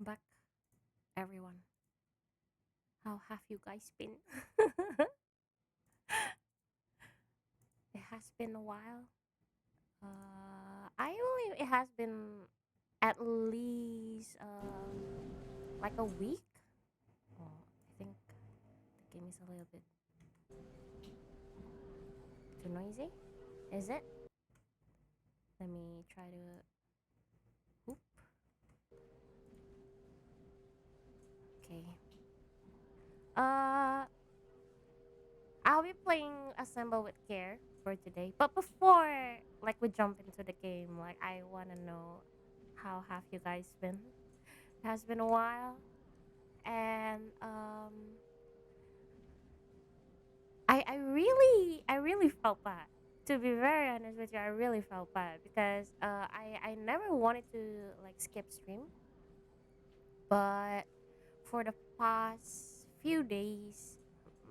back, everyone. How have you guys been? It has been a while. I believe it has been at least like a week. Oh, I think the game is a little bit too noisy. Is it? Let me try to. Oop. Okay. Uh, I'll be playing Assemble with Care for today. But before, like, we jump into the game, like, I wanna know how have you guys been? It has been a while, and I really felt bad. To be very honest with you, I really felt bad because I never wanted to like skip stream, but for the past few days,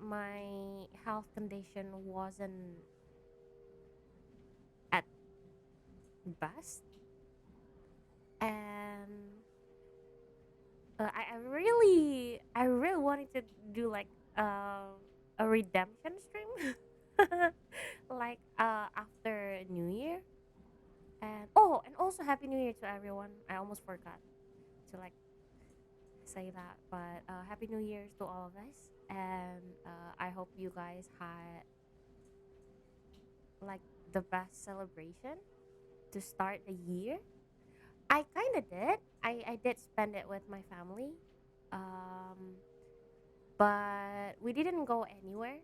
my health condition wasn't at best, and I really wanted to do like a redemption stream, like after New Year, and and also Happy New Year to everyone. I almost forgot to like say that, but Happy New Year's to all of us, and I hope you guys had like the best celebration to start the year. I kind of did. I did spend it with my family. Um, but we didn't go anywhere.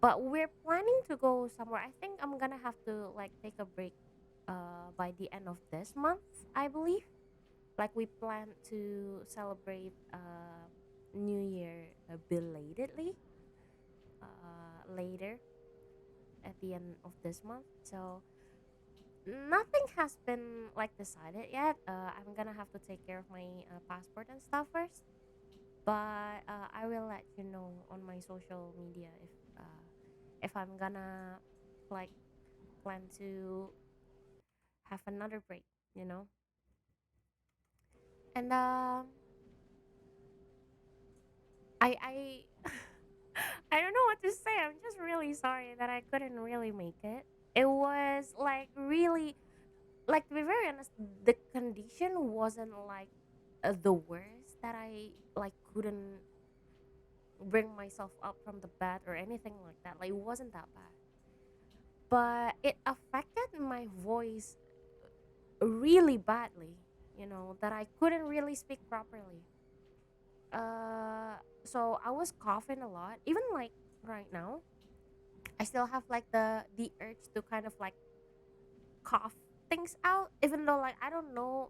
But we're planning to go somewhere. I think I'm gonna have to like take a break by the end of this month, I believe. Like we plan to celebrate New Year belatedly later at the end of this month. So nothing has been like decided yet. I'm gonna have to take care of my passport and stuff first. But I will let you know on my social media if I'm gonna like plan to have another break, you know. And I I don't know what to say. I'm just really sorry that I couldn't really make it. It was like really like to be very honest, the condition wasn't like the worst that I like couldn't bring myself up from the bed or anything like that. Like it wasn't that bad, but it affected my voice really badly. You know that I couldn't really speak properly. Uh, so I was coughing a lot. Even like right now, I still have like the urge to kind of like cough things out, even though like I don't know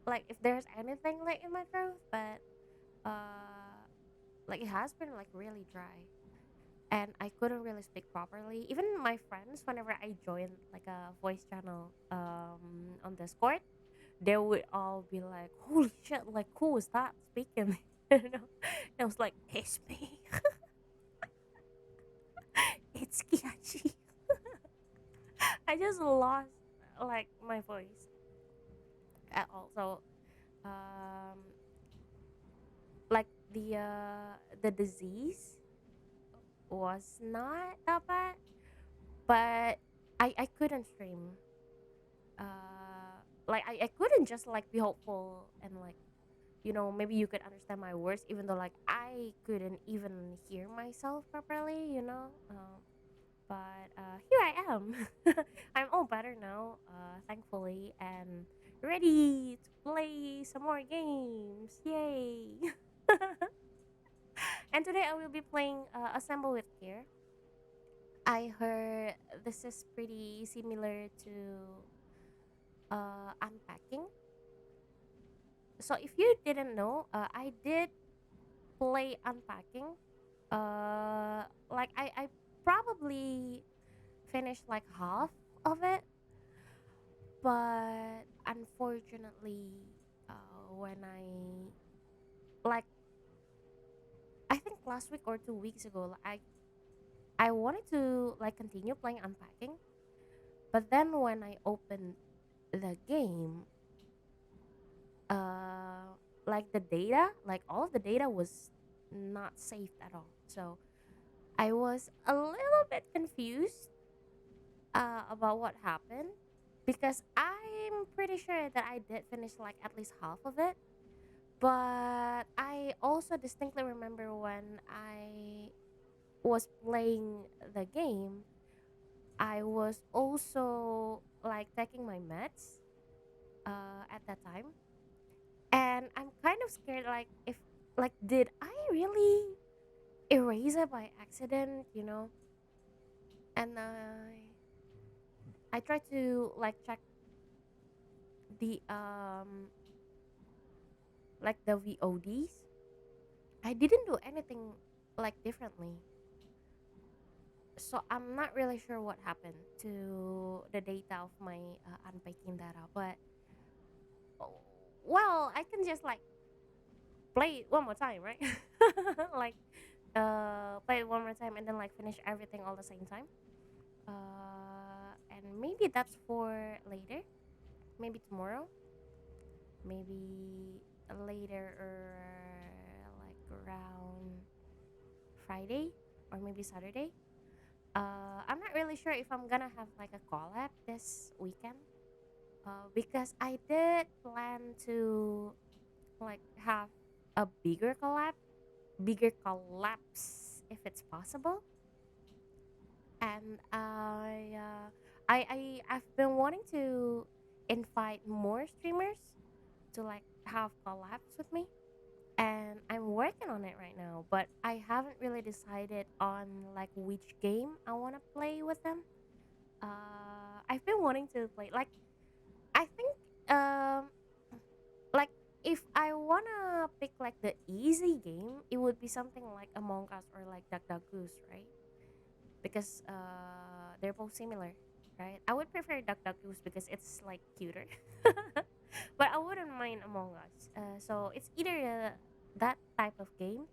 like if there's anything like in my throat, but uh, like it has been like really dry. And I couldn't really speak properly. Even my friends, whenever I joined like a voice channel on Discord, they would all be like, "Holy shit! Like, who is that speaking?" you know, and I was like, "It's me. It's Kianshi." I just lost like my voice at all. So, um, like the disease was not that bad, but I couldn't stream. Like I couldn't just like be hopeful and like maybe you could understand my words even though like I couldn't even hear myself properly, but here I am. I'm all better now, thankfully, and ready to play some more games. Yay. And today I will be playing Assemble with Care. I heard this is pretty similar to unpacking. So if you didn't know, I did play unpacking. Like I probably finished like half of it, but unfortunately, when like I think last week or 2 weeks ago, I wanted to like continue playing unpacking, but then when I opened the game, uh, like the data, like all of the data was not saved at all. So I was a little bit confused about what happened because I'm pretty sure that I did finish like at least half of it. But I also distinctly remember when I was playing the game, I was also like taking my meds at that time. And I'm kind of scared, like, if, like, did I really erase it by accident, you know? And I tried to, like, check the, like, the VODs. I didn't do anything, like, differently. So I'm not really sure what happened to the data of my unpacking data, but oh, well, I can just like play it one more time, right? Like play it one more time and then like finish everything all the same time. And maybe that's for later, maybe tomorrow, maybe later or like around Friday or maybe Saturday. I'm not really sure if I'm gonna have like a collab this weekend. Because I did plan to like have a bigger collapse if it's possible. And I've been wanting to invite more streamers to like have collabs with me, and I'm working on it right now. But I haven't really decided on like which game I want to play with them. I've been wanting to play like I think like if I wanna pick like the easy game, it would be something like Among Us or like Duck Duck Goose, right? Because they're both similar, right? I would prefer Duck Duck Goose because it's like cuter, but I wouldn't mind Among Us. So it's either that type of game,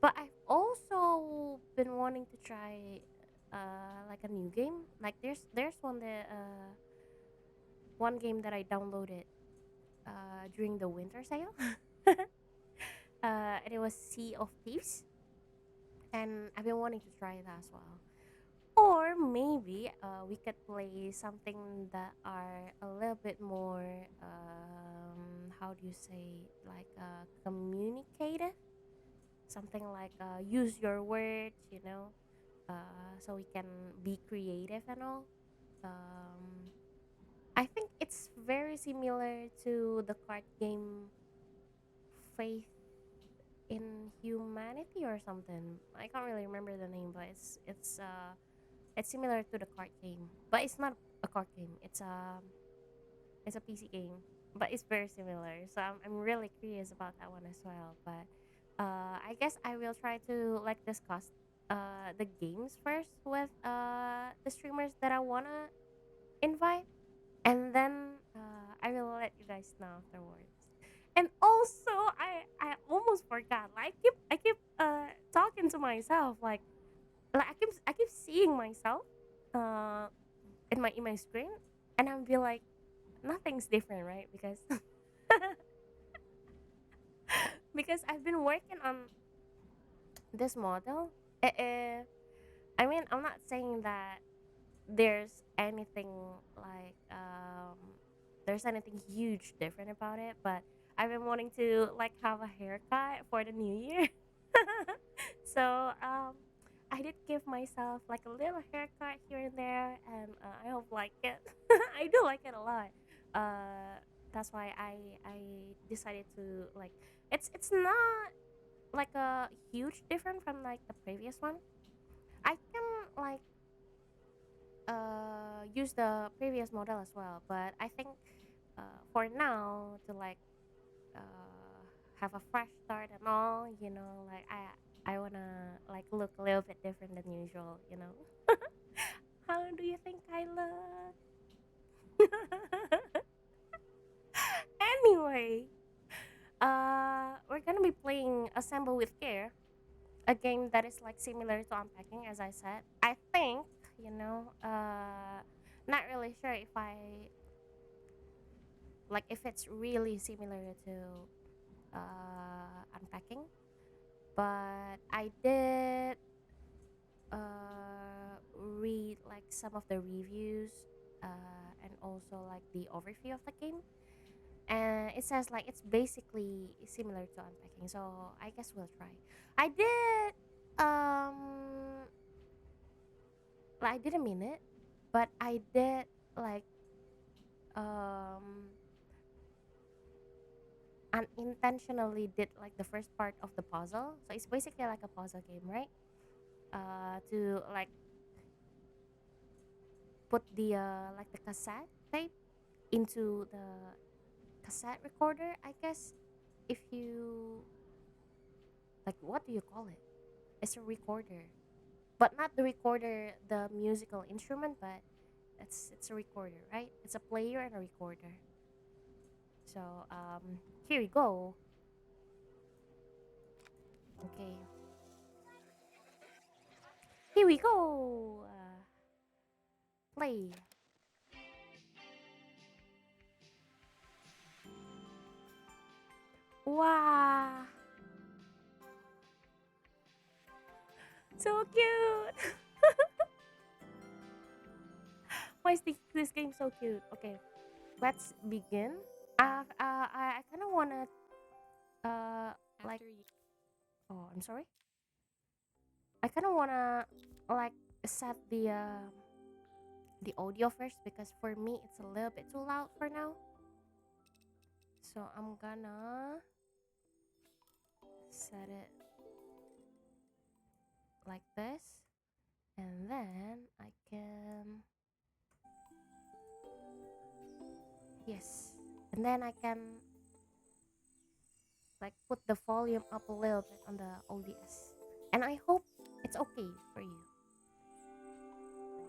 but I've also been wanting to try like a new game. Like there's one game that I downloaded during the winter sale. And it was Sea of Thieves, and I've been wanting to try that as well. Or maybe we could play something that are a little bit more, how do you say, like communicative, something like use your words, so we can be creative and all. Um, I think it's very similar to the card game Faith in Humanity or something. I can't really remember the name, but it's similar to the card game, but it's not a card game. It's a PC game, but it's very similar. So I'm really curious about that one as well. But I guess I will try to like discuss the games first with the streamers that I wanna invite, and then I will let you guys know afterwards. And also, I almost forgot. Like I keep talking to myself like I keep seeing myself uh in my screen, and I'll be like nothing's different, right? Because because I've been working on this model. I mean, I'm not saying that there's anything like there's anything huge different about it, but I've been wanting to like have a haircut for the new year. So I did give myself like a little haircut here and there, and I hope like it. I do like it a lot. uh that's why I decided to like it's not like a huge different from like the previous one. I can like use the previous model as well, but I think for now to like uh have a fresh start and all, like I wanna like look a little bit different than usual. How do you think I look? Anyway, we're gonna be playing Assemble with Care, a game that is like similar to unpacking, as I said. I think, you know, uh, not really sure if I like if it's really similar to unpacking, but I did read like some of the reviews and also like the overview of the game, and it says like it's basically similar to unpacking, so I guess we'll try. I did like, I didn't mean it, but I did like um unintentionally did like the first part of the puzzle, so it's basically like a puzzle game, right? To like put the like the cassette tape into the cassette recorder, I guess. If you like, what do you call it? It's a recorder, but not the recorder, the musical instrument, but it's a recorder, right? It's a player and a recorder. So here we go. Okay, here we go. Play. Wow, so cute. Why is this game so cute? Okay, let's begin. I kind of wanna like. Oh, I'm sorry. I kind of wanna like set the audio first because for me it's a little bit too loud for now. So I'm gonna set it like this, and then I can, yes, and then I can like put the volume up a little bit on the OBS, and I hope it's okay for you.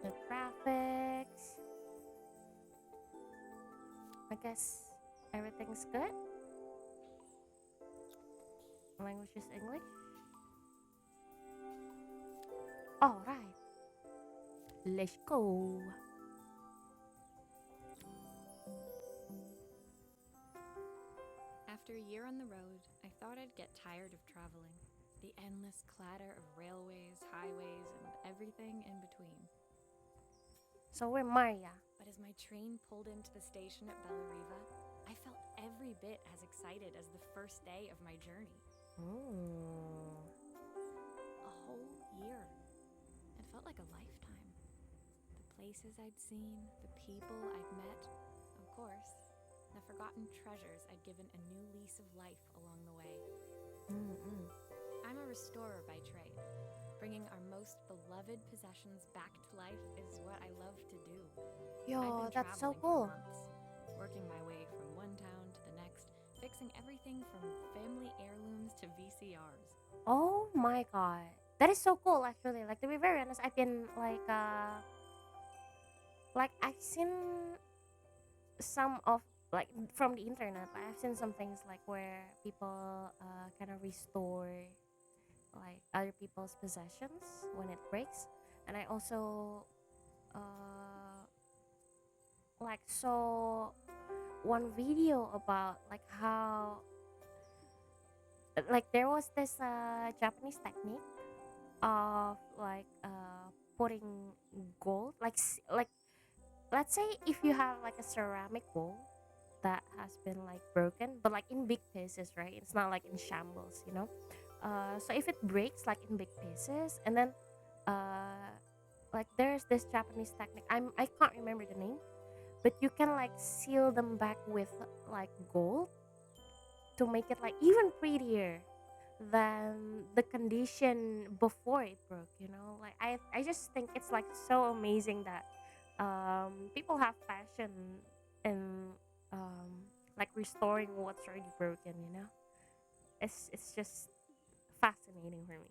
The graphics, I guess everything's good. Language is English. All right, let's go. After a year on the road, I thought I'd get tired of traveling. The endless clatter of railways, highways, and everything in between. So we're Maria. But as my train pulled into the station at Bellariva, I felt every bit as excited as the first day of my journey. Ooh. A whole year. It felt like a lifetime. The places I'd seen, the people I'd met, of course, the forgotten treasures I'd given a new lease of life along the way. Mm-mm. I'm a restorer by trade. Bringing our most beloved possessions back to life is what I love to do. I'd Yo, been that's so traveling for cool. months, working my way from one town to the next, fixing everything from family heirlooms to VCRs. Oh my god. That is so cool actually. Like to be very honest, I've been like I've seen some of like from the internet. Like, I've seen some things like where people kind of restore like other people's possessions when it breaks. And I also uh like saw one video about like how like there was this Japanese technique of like putting gold like let's say if you have like a ceramic bowl that has been like broken but like in big pieces, right? It's not like in shambles, you know. So if it breaks like in big pieces, and then uh like there's this Japanese technique, I can't remember the name, but you can like seal them back with like gold to make it like even prettier than the condition before it broke, you know. Like I just think it's like so amazing that people have passion in like restoring what's already broken, you know. It's just fascinating for me.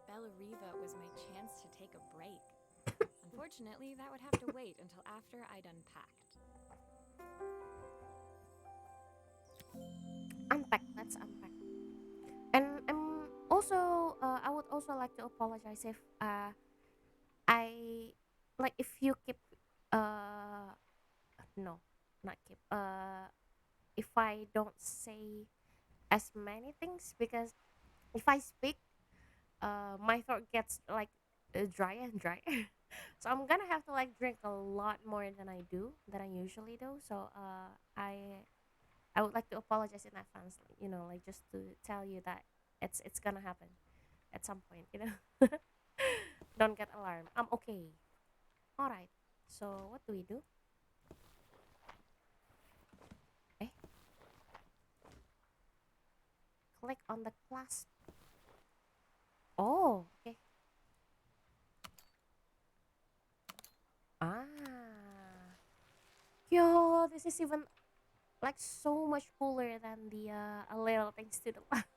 Bellariva was my chance to take a break. Unfortunately, that would have to wait until after I'd unpacked. Unpack, let's unpack. And also I would also like to apologize if I like if you keep uh no, not keep if I don't say as many things because if I speak, my throat gets like drier and drier. So I'm gonna have to like drink a lot more than I usually do. So I would like to apologize in advance, like, like just to tell you that it's gonna happen at some point. Don't get alarmed. I'm okay. All right. So what do we do? Eh, click on the clasp. Oh, okay. Ah. Yo, this is even like so much cooler than the a little things to the left.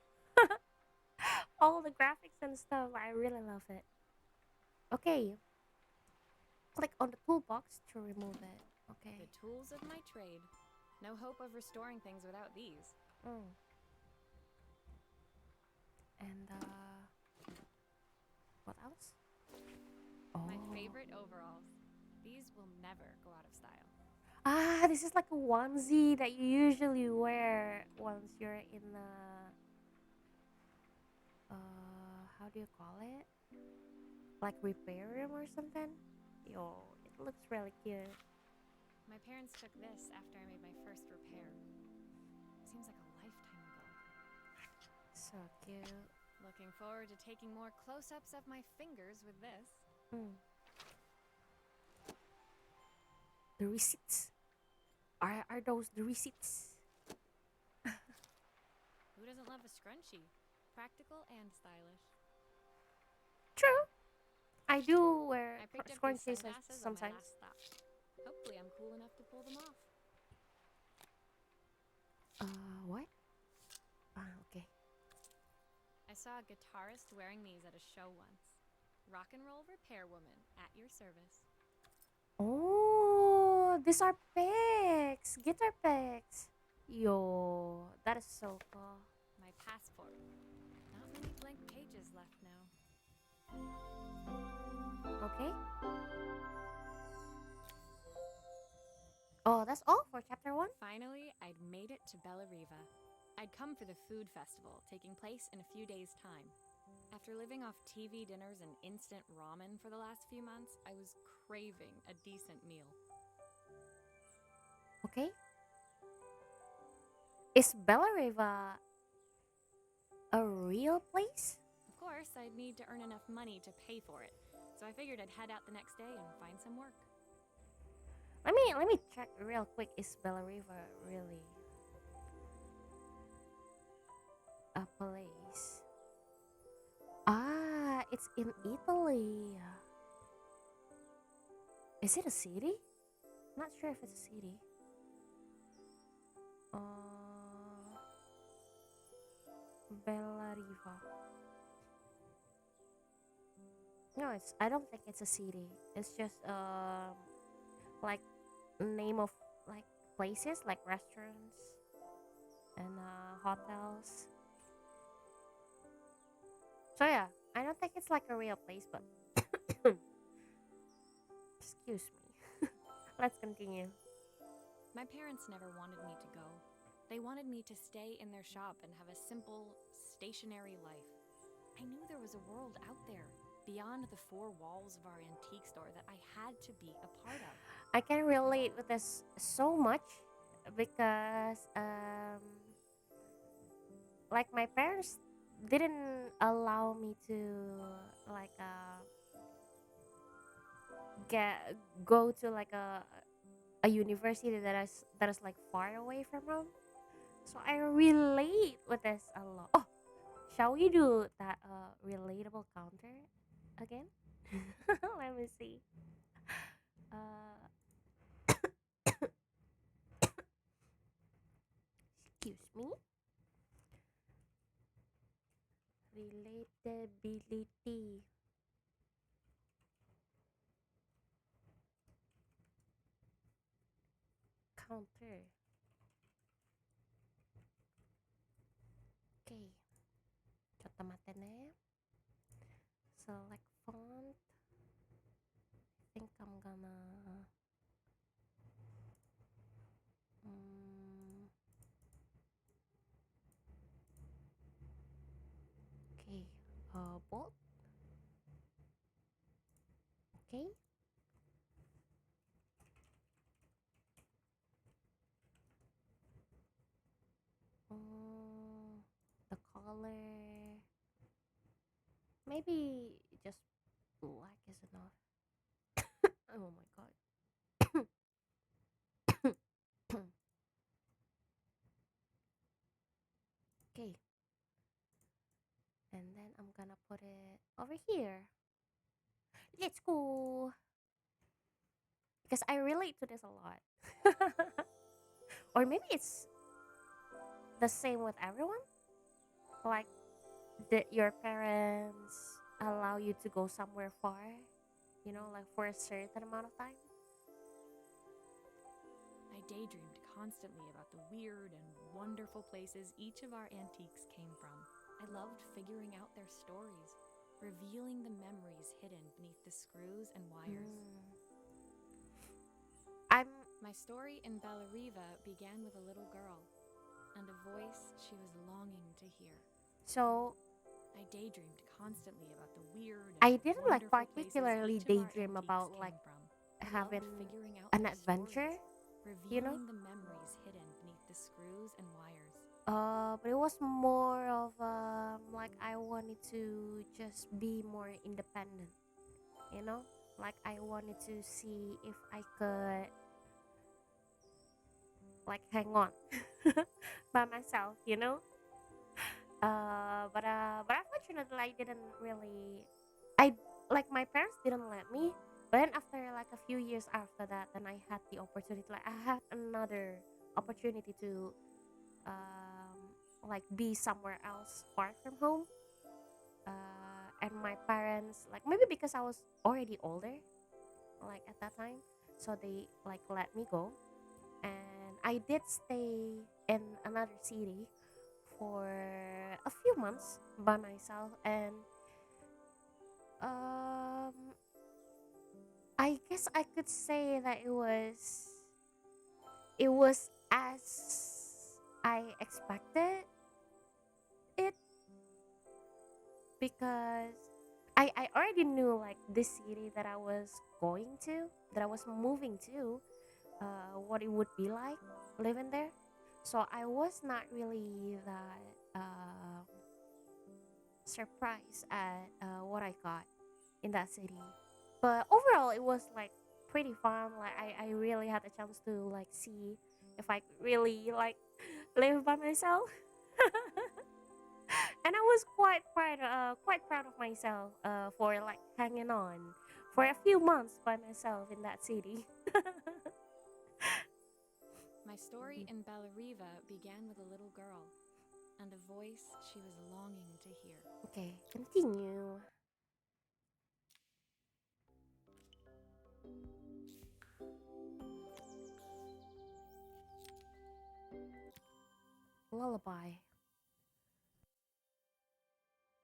All the graphics and stuff. I really love it. Okay, click on the toolbox to remove it. Okay. The tools of my trade. No hope of restoring things without these. Mm. And what else? My Oh. favorite overalls. These will never go out of style. Ah, this is like a onesie that you usually wear once you're in how do you call it? Like repair room or something? Yo, it looks really cute. My parents took this after I made my first repair. Seems like a lifetime ago. So cute. Looking forward to taking more close-ups of my fingers with this. Mm. The receipts. Are those the receipts? Who doesn't love a scrunchie? Practical and stylish. True. I do wear I picked up these scrunchies sunglasses on my sometimes. last stop. Hopefully I'm cool enough to pull them off. What? Ah, okay. I saw a guitarist wearing these at a show once. Rock and roll repair woman at your service. Oh, these are picks. Guitar picks. Yo, that is so cool. My passport. Not many blank pages left now. Okay. Oh, that's all for chapter one? Finally, I'd made it to Bellariva. I'd come for the food festival, taking place in a few days' time. After living off TV dinners and instant ramen for the last few months, I was craving a decent meal. Okay. Is Bellariva a real place? Of course, I'd need to earn enough money to pay for it, so I figured I'd head out the next day and find some work. Let me check real quick. Is Bellariva really a place? Ah, it's in Italy. Is it a city? Not sure if it's a city. Bellariva. No, it's. I don't think it's a city. It's just like name of like places, like restaurants and hotels. So yeah, I don't think it's like a real place, but excuse me. Let's continue. My parents never wanted me to go. They wanted me to stay in their shop and have a simple, stationary life. I knew there was a world out there, beyond the four walls of our antique store, that I had to be a part of. I can relate with this so much because like my parents didn't allow me to like get go to like a university that is like far away from home. So I relate with this a lot. Oh, shall we do that relatable counter again? Let me see. Uh, excuse me. Relatability counter. Okay. ちょっと待ってね. Select font. I think I'm gonna. Mm, Okay. Mm, the color. Maybe just black is enough. Oh my god. Okay. And then I'm gonna put it over here. Let's go. Because I relate to this a lot. Or maybe it's the same with everyone. Like that your parents allow you to go somewhere far, like for a certain amount of time. I daydreamed constantly about the weird and wonderful places each of our antiques came from. I loved figuring out their stories, revealing the memories hidden beneath the screws and wires. Hmm. I'm My story in Bellariva began with a little girl and a voice she was longing to hear. so I daydreamed constantly about the weird and I didn't like wonderful places particularly each of our daydream antiques about like came from. I having loved figuring out an their adventure, stories, you know. revealing the memories hidden beneath the screws and wires. But it was more of like I wanted to just be more independent, you know. Like I wanted to see if I could like hang on by myself, you know. But unfortunately, I didn't really. I like my parents didn't let me. But then after like a few years after that, then I had the opportunity. Like I had another opportunity to um like be somewhere else far from home. And my parents like maybe because I was already older, like at that time, so they like let me go, and I did stay in another city for a few months by myself, and um I guess I could say that it was as I expected it, because I already knew like this city that I was going to, that I was moving to, what it would be like living there. So I was not really that surprised at what I got in that city. But overall, it was like pretty fun. Like I really had a chance to like see if I could really like live by myself. And I was quite proud of myself for like hanging on for a few months by myself in that city. My story in Bellariva began with a little girl and a voice she was longing to hear. Okay, continue. Lullaby.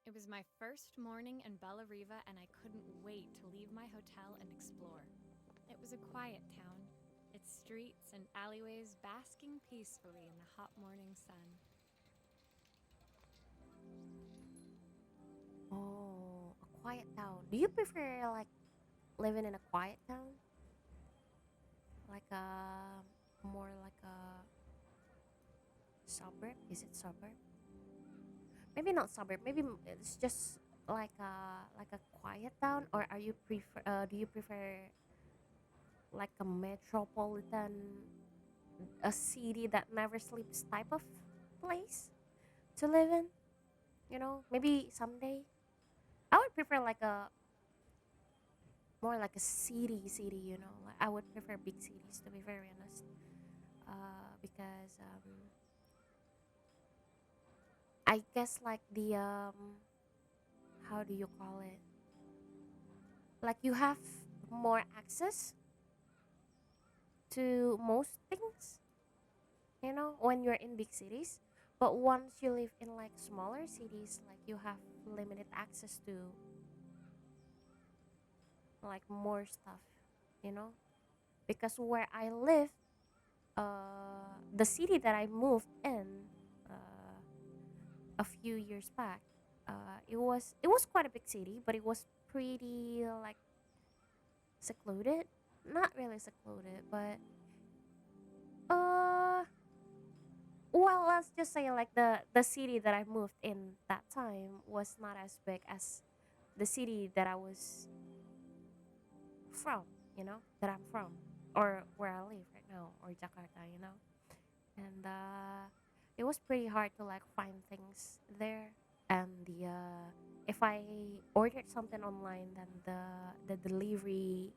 It was my first morning in Bellariva, and I couldn't wait to leave my hotel and explore. It was a quiet town, its streets and alleyways basking peacefully in the hot morning sun. Oh, a quiet town. Do you prefer like living in a quiet town, like a more like a suburb? Is it suburb? Maybe not suburb. Maybe it's just like a quiet town. Or are you prefer? Do you prefer like a metropolitan, a city that never sleeps type of place to live in? Maybe someday I would prefer like a more like a city. Like I would prefer big cities, to be very honest. Because I guess like the how do you call it? Like you have more access to most things, when you're in big cities. But once you live in like smaller cities, like you have limited access to like more stuff, you know? Because where I live, the city that I moved in uh, a few years back, it was quite a big city, but it was pretty like secluded. Not really secluded, but uh, well, let's just say like the city that I moved in that time was not as big as the city that I was from, that I'm from, or where I live right now, or Jakarta. And it was pretty hard to like find things there. And if I ordered something online, then the delivery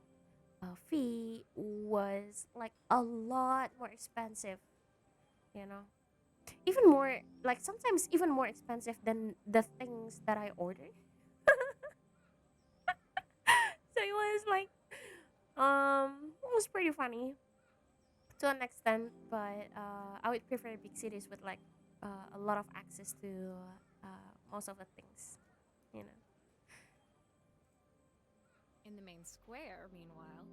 fee was like a lot more expensive, you know, even more, like sometimes even more expensive than the things that I ordered. So it was like it was pretty funny to an extent, but I would prefer big cities with like a lot of access to most of the things, you know. In the main square, meanwhile,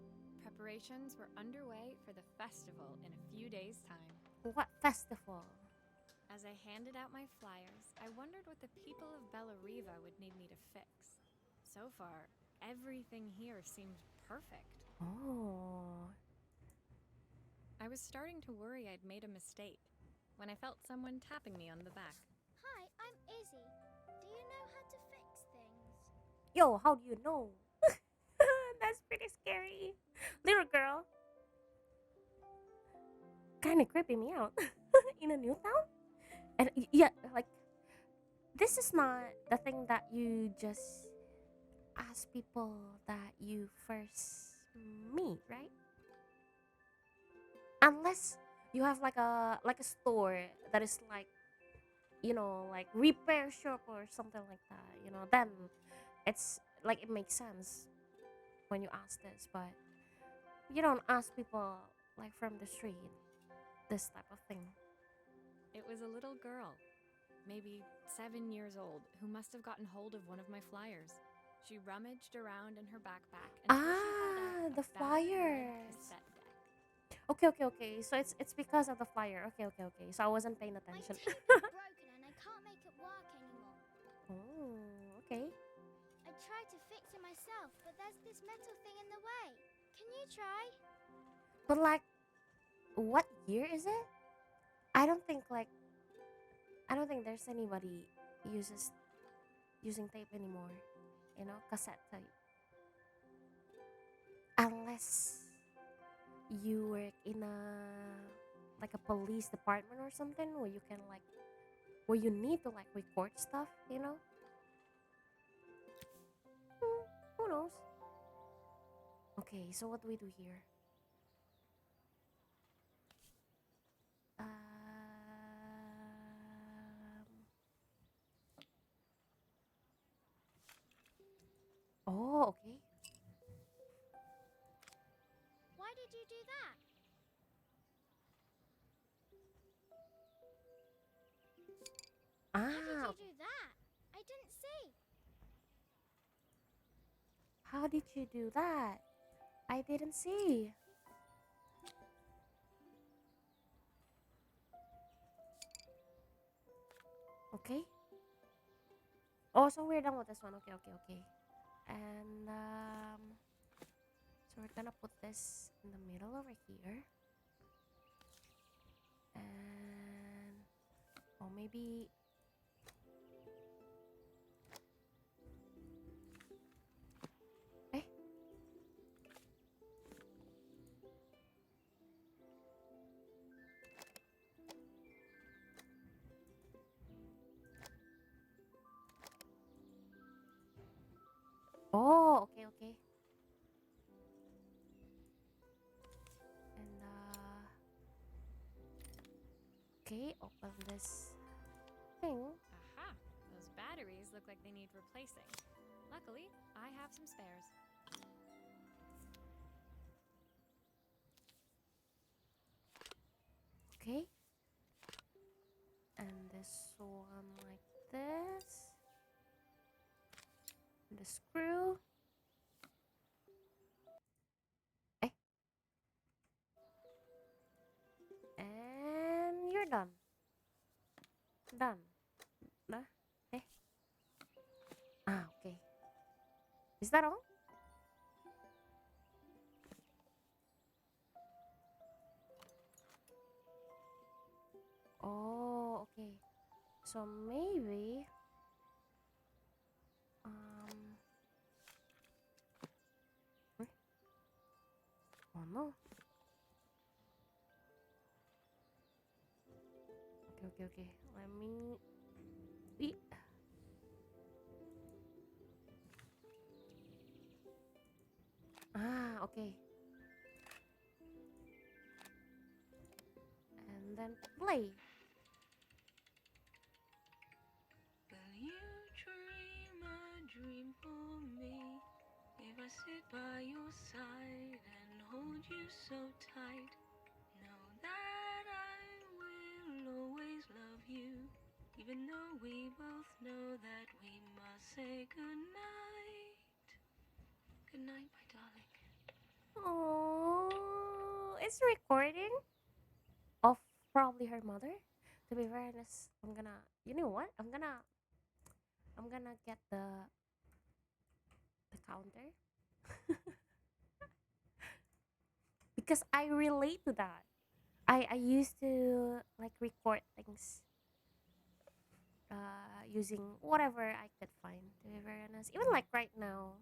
preparations were underway for the festival in a few days' time. What festival? As I handed out my flyers, I wondered what the people of Bellariva would need me to fix. So far, everything here seemed perfect. Oh, I was starting to worry I'd made a mistake when I felt someone tapping me on the back. Hi, I'm Izzy. Do you know how to fix things? yo, how do you know? That's pretty scary. Little girl, kind of creeping me out in a new town. And yeah, like this is not the thing that you just ask people that you first meet, right? Unless you have like a store that is like, like repair shop or something like that, then it's like it makes sense when you ask this, but you don't ask people like from the street this type of thing. It was a little girl, maybe 7 years old, who must have gotten hold of one of my flyers. She rummaged around in her backpack until she hauled out Ah, a the battered red flyers. cassette deck. Okay, so it's because of the flyer. Okay, so I wasn't paying My attention. tape is broken and I can't make it work anymore. Oh, okay. I tried to fix it myself, but there's this metal thing in the way. Can you try? But like, what year is it? I don't think like I don't think there's anybody uses using tape anymore. Cassette tape. Unless you work in a like a police department or something where you can like where you need to like record stuff. Who knows? Okay, so what do we do here? Um. Oh, okay. Why did you do that? How did Ah, you okay. do that? I didn't see. How did you do that? I didn't see. Okay. Oh, so we're done with this one. Okay. And so we're gonna put this in the middle over here. And oh, maybe. Eh. Oh, okay. And okay, open this thing. Aha! Those batteries look like they need replacing. Luckily, I have some spares. Okay. And this one like this. The screw. Eh. And you're done. Done. Nah. Eh. Ah, okay. Is that all? So maybe um eh, oh no. Okay. Let me eat. Okay. And then play. Will you dream a dream for me? If I sit by your side and hold you so tight, know that I will always love you, even though we both know that we must say goodnight. Goodnight, my darling. Oh, it's recording of probably her mother. To be very honest, I'm gonna. You know what? I'm gonna get the counter because I relate to that. I used to like record things using whatever I could find, to be very honest. Even like right now,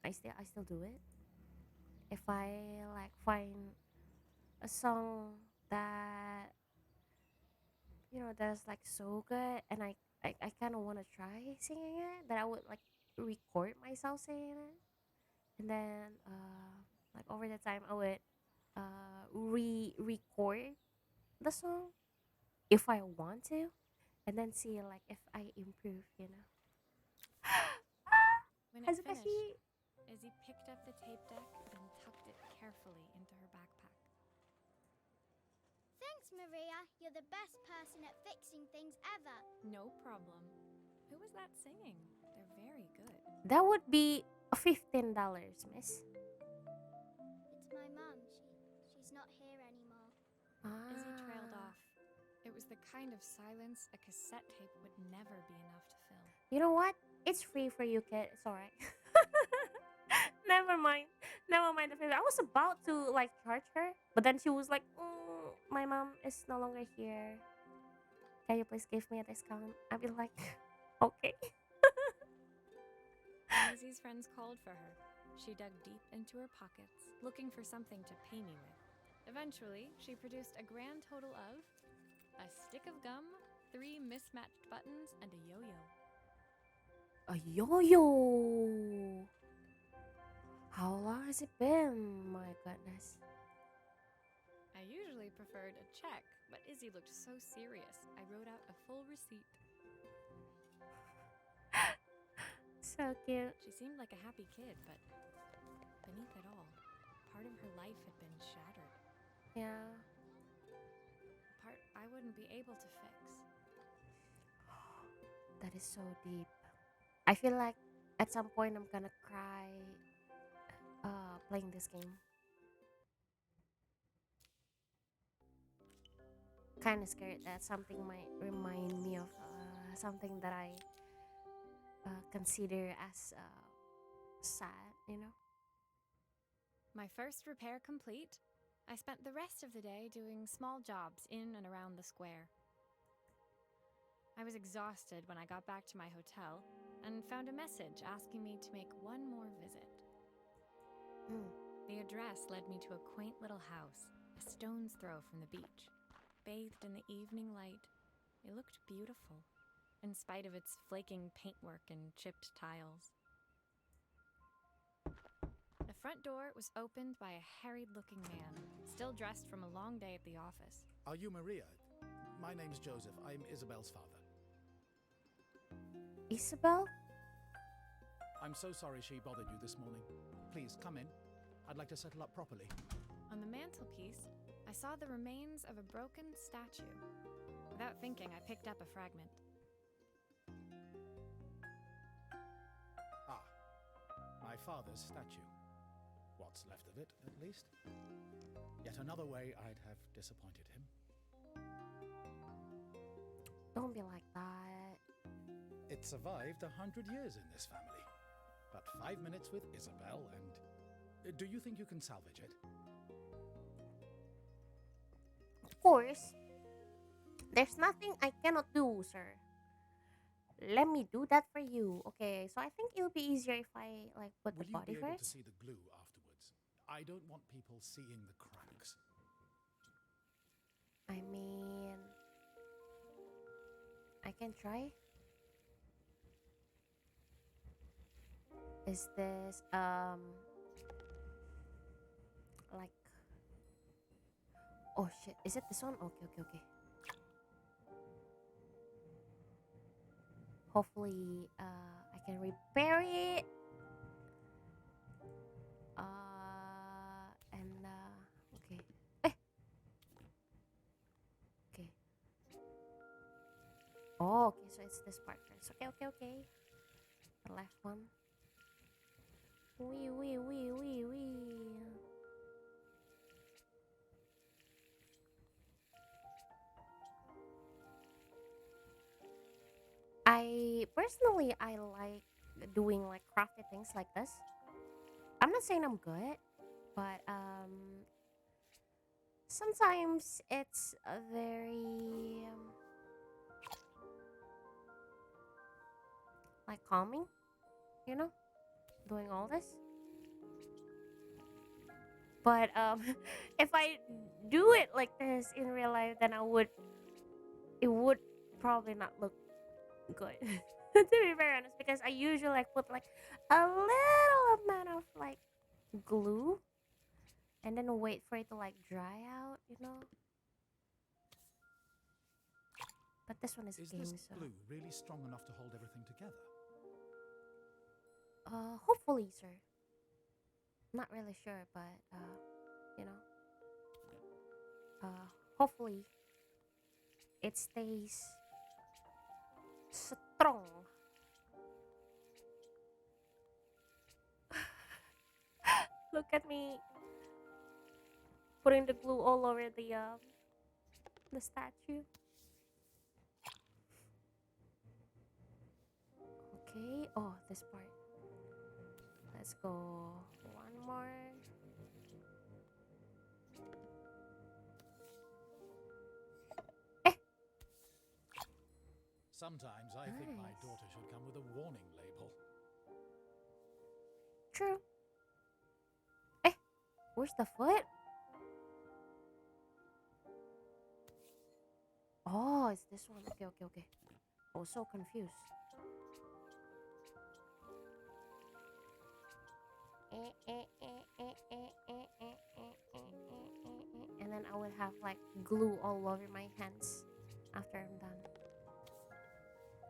I still do it. If I like find a song that that's like so good, and I kind of want to try singing it, that I would like record myself singing it, and then like over the time I would re-record the song if I want to, and then see like if I improve. When it finished, Hazukasi. Izzy picked up the tape deck and tucked it carefully into her backpack. Thanks, Maria. You're the best person at fixing things ever. No problem. Who was that singing? They're very good. That would be $15, miss. It's my mum. She's not here anymore. Izzy trailed Ah. off. It was the kind of silence a cassette tape would never be enough to fill. You know what? It's free for you, kid. It's alright. Never mind. Never mind the fee. I was about to like charge her, but then she was like, "My mom is no longer here. Can you please give me a discount?" I'd be like, "Okay." When Izzy's friends called for her, she dug deep into her pockets, looking for something to pay me with. Eventually, she produced a grand total of a stick of gum, 3 mismatched buttons, and a yo-yo. A yo-yo. How long has it been? My goodness. I usually preferred a check, but Izzy looked so serious, I wrote out a full receipt. So cute. She seemed like a happy kid, but beneath it all, part of her life had been shattered. Yeah. A part I wouldn't be able to fix. That is so deep. I feel like at some point I'm gonna cry playing this game. Kind of scared that something might remind me of something that I consider as sad. My first repair complete, I spent the rest of the day doing small jobs in and around the square. I was exhausted when I got back to my hotel and found a message asking me to make one more visit. The address led me to a quaint little house, a stone's throw from the beach. Bathed in the evening light, it looked beautiful, in spite of its flaking paintwork and chipped tiles. The front door was opened by a harried-looking man, still dressed from a long day at the office. Are you Maria? My name's Joseph. I'm Isabel's father. Isabel? I'm so sorry she bothered you this morning. Please, come in. I'd like to settle up properly. On the mantelpiece, I saw the remains of a broken statue. Without thinking, I picked up a fragment. Ah, my father's statue. What's left of it, at least. Yet another way I'd have disappointed him. Don't be like that. It survived 100 years in this family. But 5 minutes with Isabel and... Do you think you can salvage it? Of course. There's nothing I cannot do, sir. Let me do that for you. Okay, so I think it'll be easier if I like put the Will you body be able to first. see the glue afterwards? I don't want people seeing the cracks. I mean, I can try. Is this like, oh shit, is it this one? Okay, okay, okay. Hopefully I can repair it. And okay. Eh, okay. Oh, okay, so it's this part first. Okay, okay, okay. The left one. Wee wee wee wee wee. I like doing like crafty things like this. I'm not saying I'm good, but sometimes it's a very like calming, you know, doing all this. But if I do it like this in real life, then it would probably not look good. To be very honest, because I usually like put like a little amount of like glue and then wait for it to like dry out, you know. But this one is Is a game, this so glue really strong enough to hold everything together? hopefully, sir. Not really sure, but you know, hopefully it stays strong. Look at me putting the glue all over the statue. Okay. Oh, this part. Let's go. One more. Eh, Sometimes I think my nice. daughter should come with a warning label. True. Eh, where's the foot? Oh, it's this one. Okay, okay, okay. I was so confused. And then I will have like glue all over my hands after I'm done.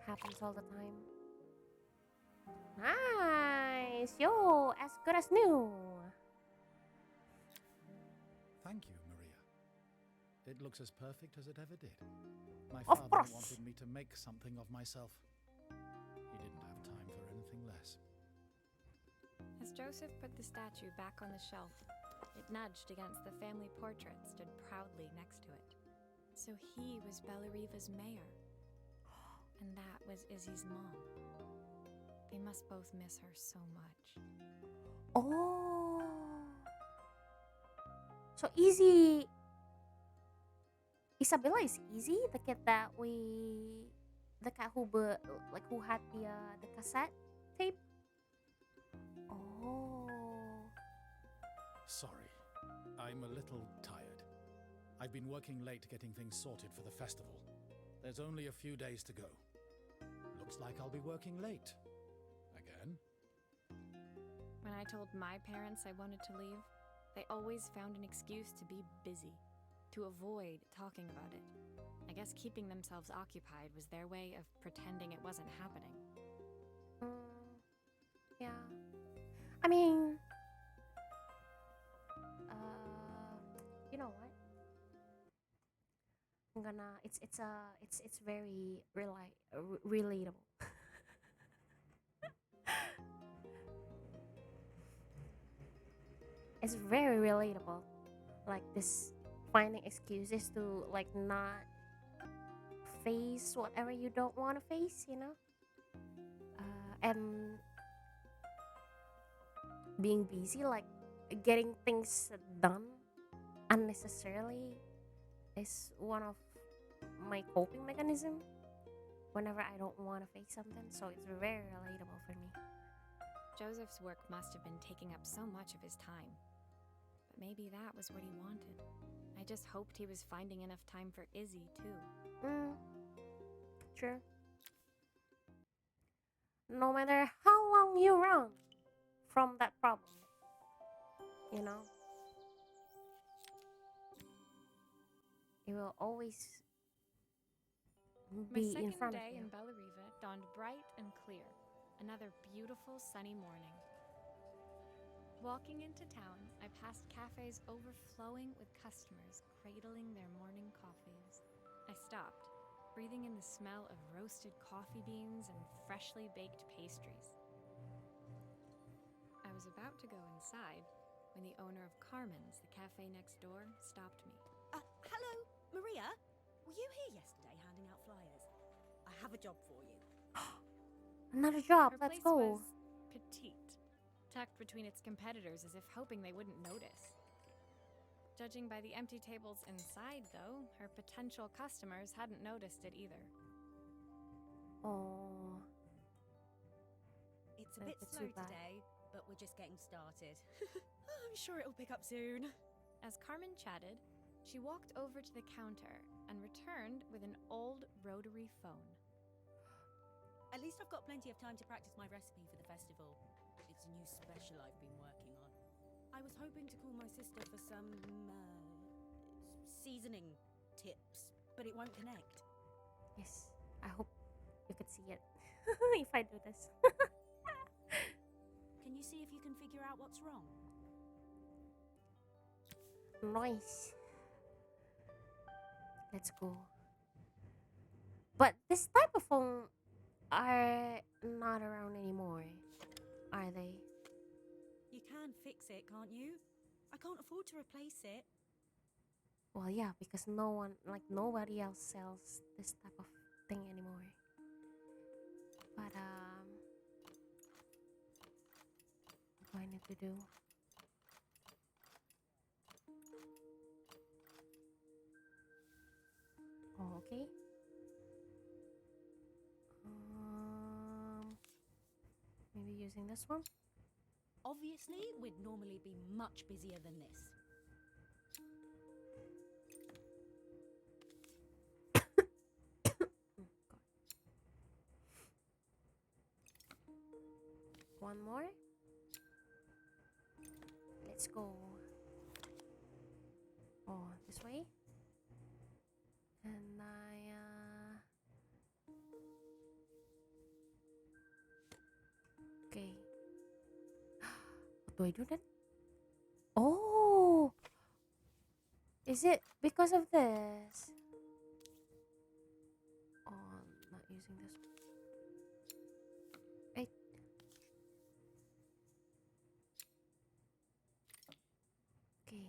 Happens all the time. Nice! Yo, as good as new. Thank you, Maria. It looks as perfect as it ever did. My Of father course. wanted me to make something of myself. He didn't have time for anything less. As Joseph put the statue back on the shelf, it nudged against the family portrait stood proudly next to it. So he was Bellariva's mayor, and that was Izzy's mom. They must both miss her so much. Oh. So easy. Isabella is easy, the kid that the cat like who had the cassette tape. Oh. Sorry, I'm a little tired. I've been working late getting things sorted for the festival. There's only a few days to go. Looks like I'll be working late. Again? When I told my parents I wanted to leave, they always found an excuse to be busy, to avoid talking about it. I guess keeping themselves occupied was their way of pretending it wasn't happening. Yeah. I mean, you know what? I'm gonna. It's very relatable. It's very relatable. Like this, finding excuses to like not face whatever you don't want to face. You know. And being busy, like getting things done unnecessarily, is one of my coping mechanism whenever I don't want to face something. So it's very relatable for me. Joseph's work must have been taking up so much of his time. But maybe that was what he wanted. I just hoped he was finding enough time for Izzy, too. True. No matter how long you run from that problem, you know, it will always My be in second front of day you. in Bellariva dawned bright and clear. Another beautiful sunny morning. Walking into town, I passed cafes overflowing with customers cradling their morning coffees. I stopped, breathing in the smell of roasted coffee beans and freshly baked pastries. I was about to go inside when the owner of Carmen's, the cafe next door, stopped me. Hello, Maria? Were you here yesterday handing out flyers? I have a job for you. Another job. Her Let's place go. was petite, tucked between its competitors as if hoping they wouldn't notice. Judging by the empty tables inside, though, her potential customers hadn't noticed it either. Oh, It's a That's bit too slow bad. today, but we're just getting started. I'm sure it'll pick up soon. As Carmen chatted, she walked over to the counter and returned with an old rotary phone. At least I've got plenty of time to practice my recipe for the festival. It's a new special I've been working on. I was hoping to call my sister for some seasoning tips, but it won't connect. yes. I hope you could see it if I do this. Can you see if you can figure out what's wrong? Nice. Let's go. But this type of phone are not around anymore, are they? You can fix it, can't you? I can't afford to replace it. Well, yeah, because no one, like nobody else sells this type of thing anymore. But what do I need to do? Oh, okay. Maybe using this one. Obviously, we'd normally be much busier than this. God. One more. Let's go. Oh, this way. And okay. What do I do then? Oh, is it because of this? Oh, I'm not using this one. Right. Okay.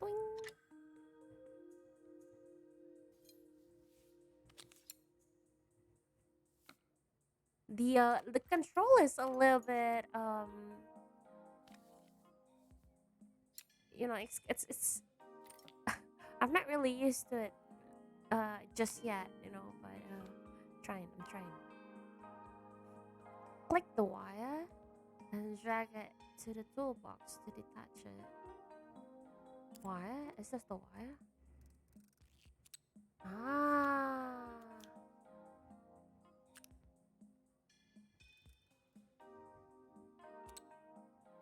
Boing. The control is a little bit it's I'm not really used to it just yet, but I'm trying. Click the wire and drag it to the toolbox to detach it. Wire? Is this the wire? Ah.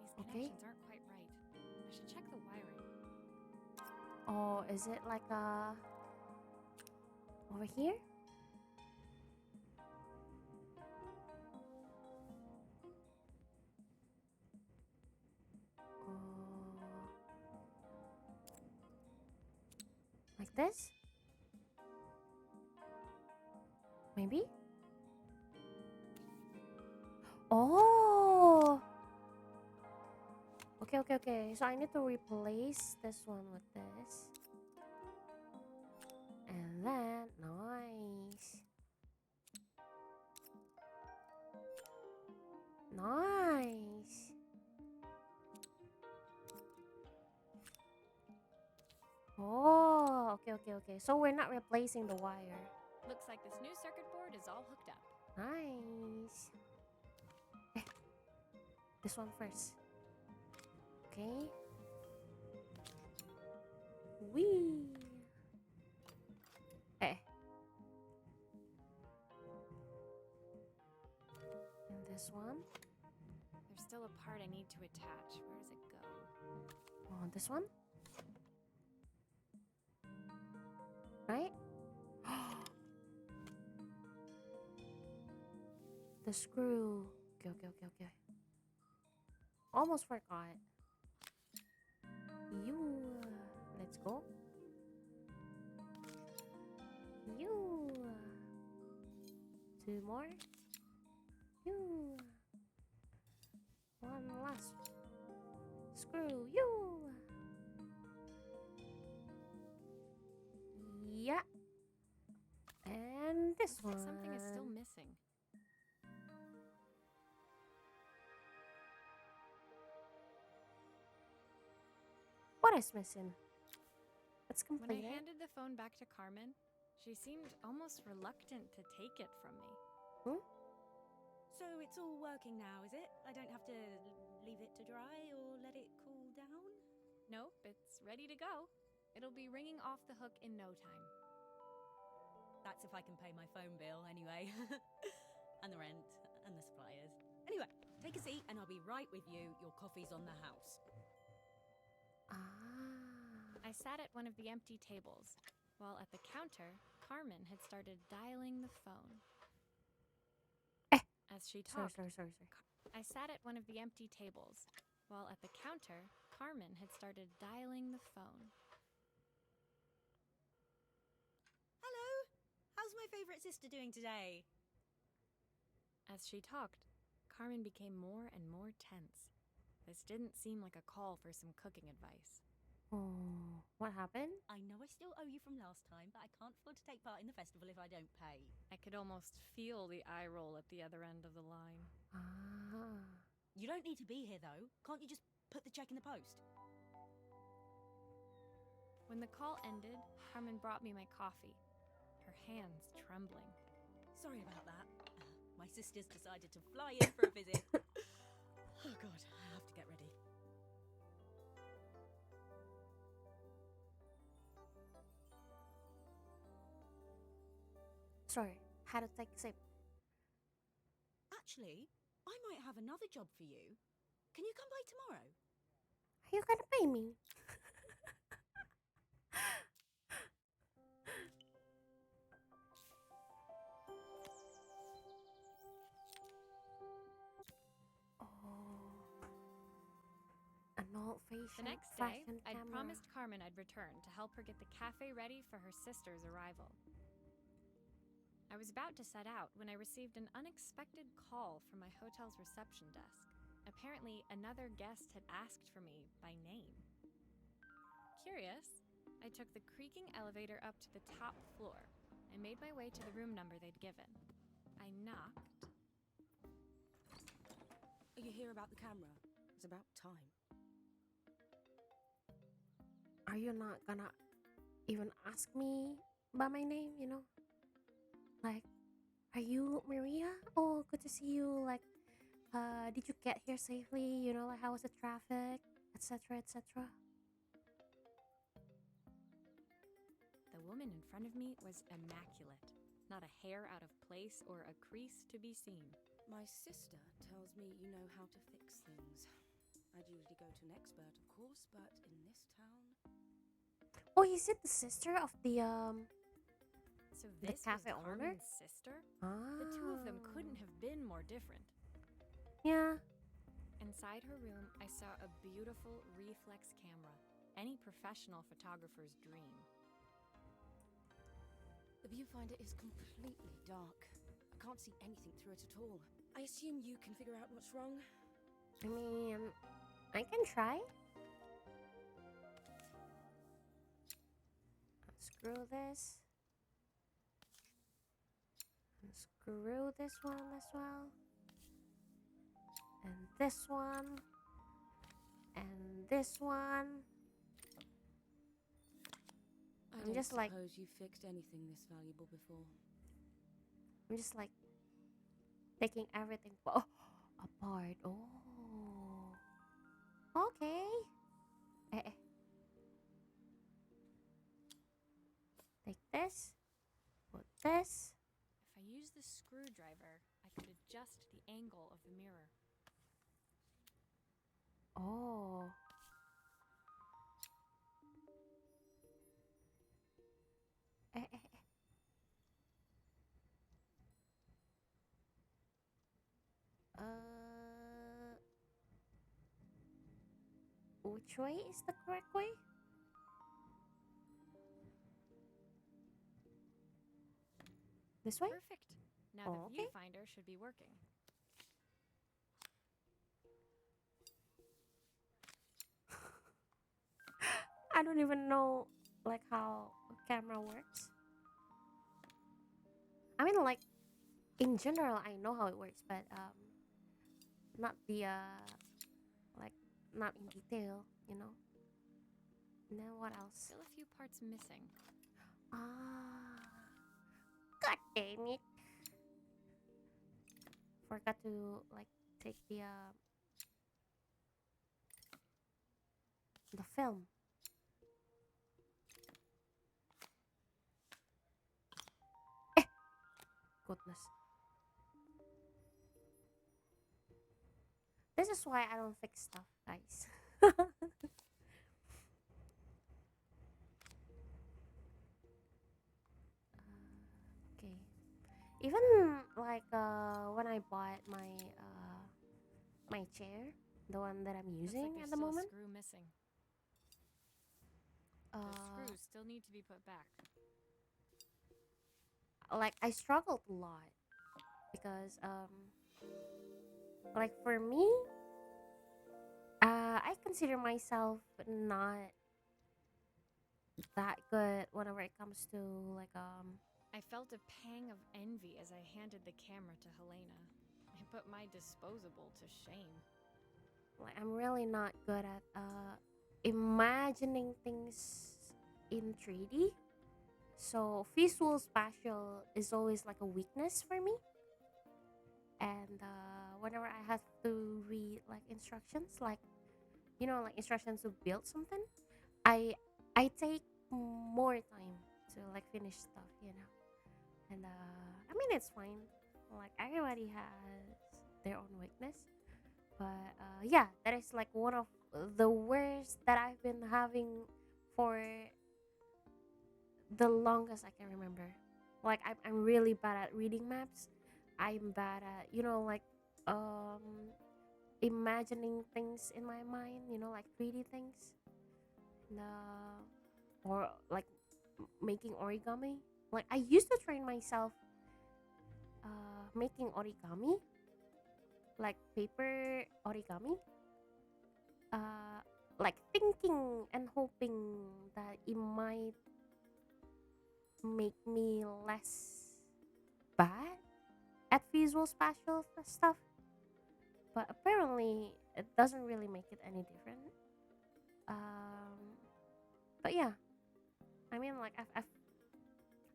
These Okay. connections aren't quite right. I should check the wiring. Oh, is it like over here? Like this? Maybe? Oh! Okay. So I need to replace this one with this. And then, nice. Nice. Oh. Okay, so we're not replacing the wire. Looks like this new circuit board is all hooked up. Nice. Eh, this one first. Okay. Wee. Eh. And this one. There's still a part I need to attach. Where does it go? Oh, this one. Right? The screw. Okay, okay, okay, okay. Almost forgot. You. Let's go. You. Two more. You. One last. Screw you. Yeah. And this Looks like one. something is still missing. What is missing? Let's When complete I it. handed the phone back to Carmen, she seemed almost reluctant to take it from me. So it's all working now, is it? I don't have to leave it to dry or let it cool down? Nope, it's ready to go. It'll be ringing off the hook in no time. That's if I can pay my phone bill, anyway. And the rent, and the suppliers. Anyway, take a seat and I'll be right with you. Your coffee's on the house. Ah. I sat at one of the empty tables, while at the counter, Carmen had started dialing the phone. As she Sorry, talked, sorry. I sat at one of the empty tables, while at the counter, Carmen had started dialing the phone. Hello! How's my favourite sister doing today? As she talked, Carmen became more and more tense. This didn't seem like a call for some cooking advice. Oh, what happened? I know I still owe you from last time, but I can't afford to take part in the festival if I don't pay. I could almost feel the eye roll at the other end of the line. Ah. You don't need to be here, though. Can't you just put the check in the post? When the call ended, Carmen brought me my coffee, her hands trembling. Sorry about that. My sister's decided to fly in for a visit. Oh, God, I have to get ready. Sorry, had to take a sip. Actually, I might have another job for you. Can you come by tomorrow? Are you gonna pay me? Oh, an old-fashioned The next day, fashion I'd camera. promised Carmen I'd return to help her get the cafe ready for her sister's arrival. I was about to set out when I received an unexpected call from my hotel's reception desk. Apparently, another guest had asked for me by name. Curious, I took the creaking elevator up to the top floor and made my way to the room number they'd given. I knocked. Are you here about the camera? It's about time. Are you not gonna even ask me by my name, you know? Like, are you Maria? Oh, good to see you. Like, did you get here safely? You know, like, how was the traffic? Etc., etc. The woman in front of me was immaculate. Not a hair out of place or a crease to be seen. My sister tells me you know how to fix things. I'd usually go to an expert, of course, but in this town... Oh, is it the sister of the So The this cafe was owner? Carmen's sister? The two of them couldn't have been more different. Yeah. Inside her room, I saw a beautiful reflex camera, any professional photographer's dream. The viewfinder is completely dark. I can't see anything through it at all. I assume you can figure out what's wrong? I mean, I can try. Unscrew this. Unscrew this one as well. And this one. And this one. I I'm don't just like suppose you've fixed anything this valuable before. I'm just like taking everything apart. Oh, okay. Eh, take this, put this. If I use the screwdriver, I could adjust the angle of the mirror. Oh, eh. Uh, which way is the correct way? This way? Perfect. Now Oh, the okay. viewfinder should be working. I don't even know like how a camera works. I mean, like in general, I know how it works, but not the like not in detail, you know. And then what else? Still a few parts missing. Ah, god damn it! Forgot to like take the film. Goodness, this is why I don't fix stuff, guys. Okay. Even like when I bought my chair, the one that I'm Looks using like at there's the still a moment, screw missing. The uh, screws still need to be put back. like I struggled a lot because like for me, I consider myself not that good whenever it comes to like I felt a pang of envy as I handed the camera to Helena. I put my disposable to shame. like I'm really not good at imagining things in 3D. So visual spatial is always like a weakness for me. And whenever I have to read like instructions, like like instructions to build something, I I take more time to like finish stuff, And I mean it's fine. Like everybody has their own weakness, but yeah, that is like one of the worst that I've been having for the longest I can remember. Like I'm really bad at reading maps. I'm bad at like imagining things in my mind. Like 3D things, and, or like making origami. Like I used to train myself making origami, like paper origami. Uh, like thinking and hoping that it might make me less bad at visual spatial stuff, but apparently it doesn't really make it any different. Um, but yeah, I mean, like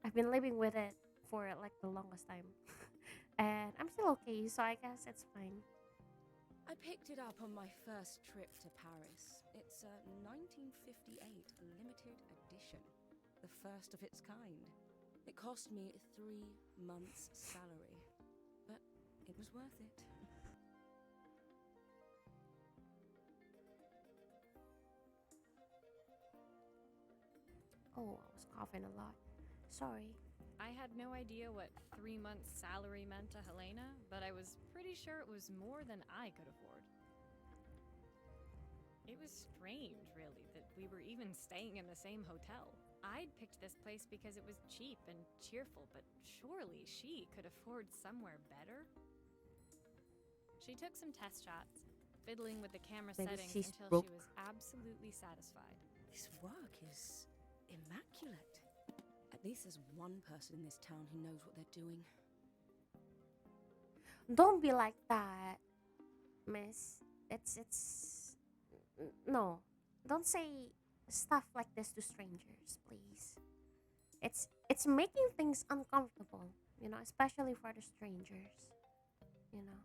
I've been living with it for like the longest time, and I'm still okay. So I guess it's fine. I picked it up on my first trip to Paris. It's a 1958 limited edition, the first of its kind. It cost me 3 months' salary, but it was worth it. Oh, I was coughing a lot. Sorry. I had no idea what 3 months' salary meant to Helena, but I was pretty sure it was more than I could afford. It was strange, really, that we were even staying in the same hotel. I'd picked this place because it was cheap and cheerful, but surely she could afford somewhere better? She took some test shots, fiddling with the camera Maybe settings she's until broke. she was absolutely satisfied. This work is immaculate. At least there's one person in this town who knows what they're doing. Don't be like that, miss. No. Don't say stuff like this to strangers, please. It's making things uncomfortable, especially for the strangers. You know,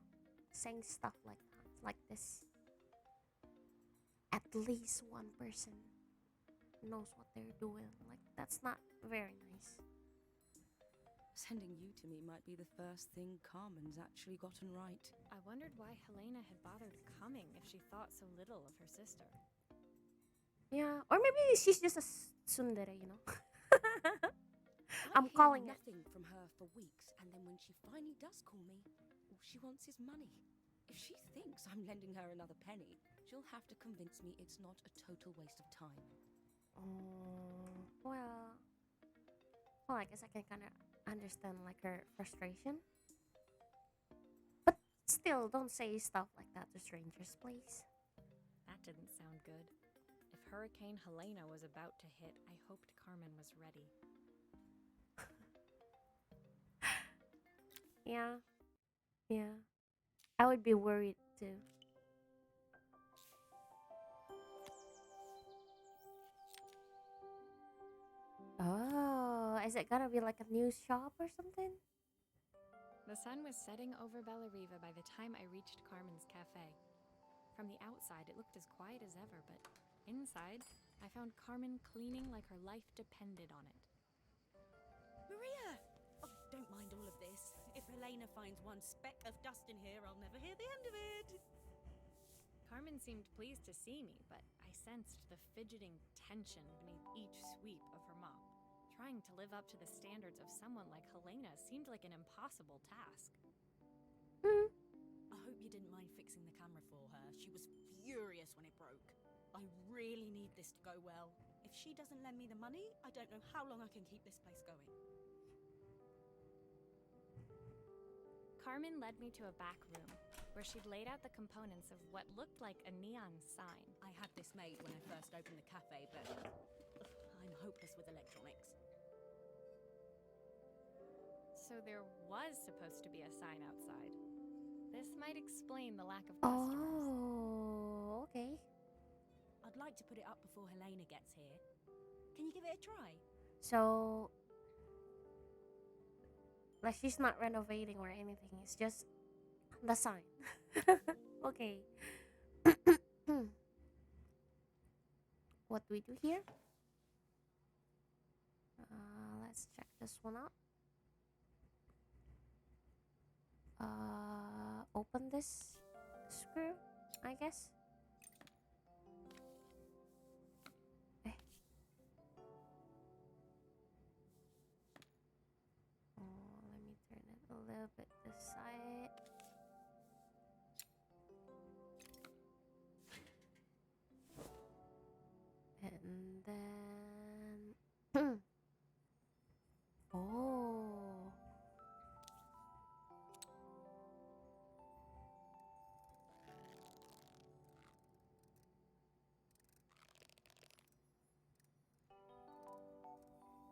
saying stuff like that, like this. At least one person knows what they're doing. Like that's not very nice. Sending you to me might be the first thing Carmen's actually gotten right. I wondered why Helena had bothered coming if she thought so little of her sister. Yeah, or maybe she's just a tsundere, I'm I hear calling it. nothing from her for weeks, and then when she finally does call me, all she wants is money. If she thinks I'm lending her another penny, she'll have to convince me it's not a total waste of time. Well, I guess I can kind of understand like her frustration, but still, don't say stuff like that to strangers, please. That didn't sound good. If Hurricane Helena was about to hit, I hoped Carmen was ready. Yeah, yeah, I would be worried too. Oh, is it gonna be like a news shop or something? The sun was setting over Bellariva by the time I reached Carmen's cafe. From the outside, it looked as quiet as ever, but inside, I found Carmen cleaning like her life depended on it. Maria! Oh, don't mind all of this. If Helena finds one speck of dust in here, I'll never hear the end of it. Carmen seemed pleased to see me, but I sensed the fidgeting tension beneath each sweep of her mop. Trying to live up to the standards of someone like Helena seemed like an impossible task. Hmm. I hope you didn't mind fixing the camera for her. She was furious when it broke. I really need this to go well. If she doesn't lend me the money, I don't know how long I can keep this place going. Carmen led me to a back room, where she'd laid out the components of what looked like a neon sign. I had this made when I first opened the cafe, but I'm hopeless with electronics. So there was supposed to be a sign outside. This might explain the lack of customers. Oh, okay. I'd like to put it up before Helena gets here. Can you give it a try? So, like, she's not renovating or anything. It's just the sign. Okay. What do we do here? Let's check this one out. Open this screw, I guess. Eh. Oh, let me turn it a little bit this side. And then oh,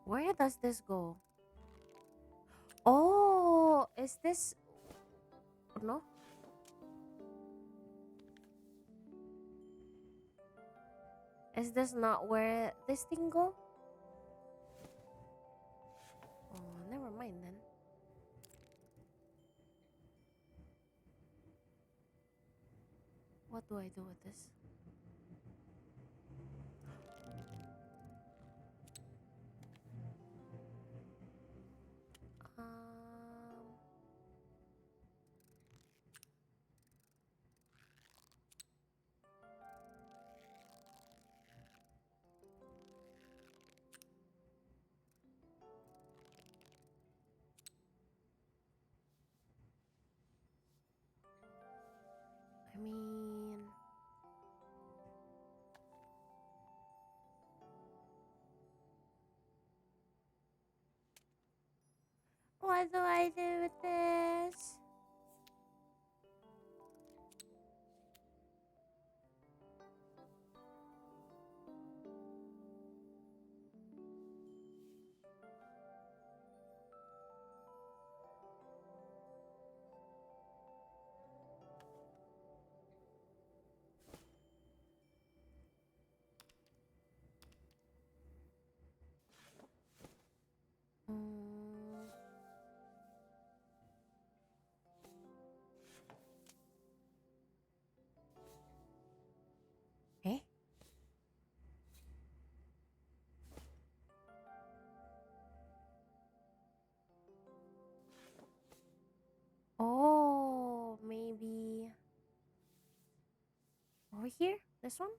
where does this go? Oh, is this no? Is this not where this thing go? Oh, never mind then. What do I do with this? Um, I mean, what do I do with this? Over here? This one?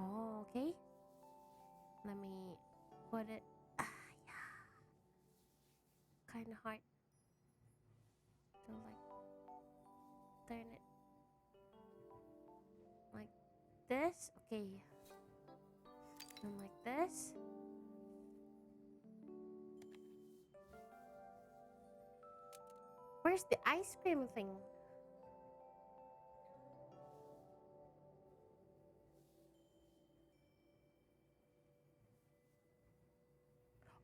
Oh, okay. Let me put it. Yeah. Kind of hard to like turn it like this. Okay. And like this. Where's the ice cream thing?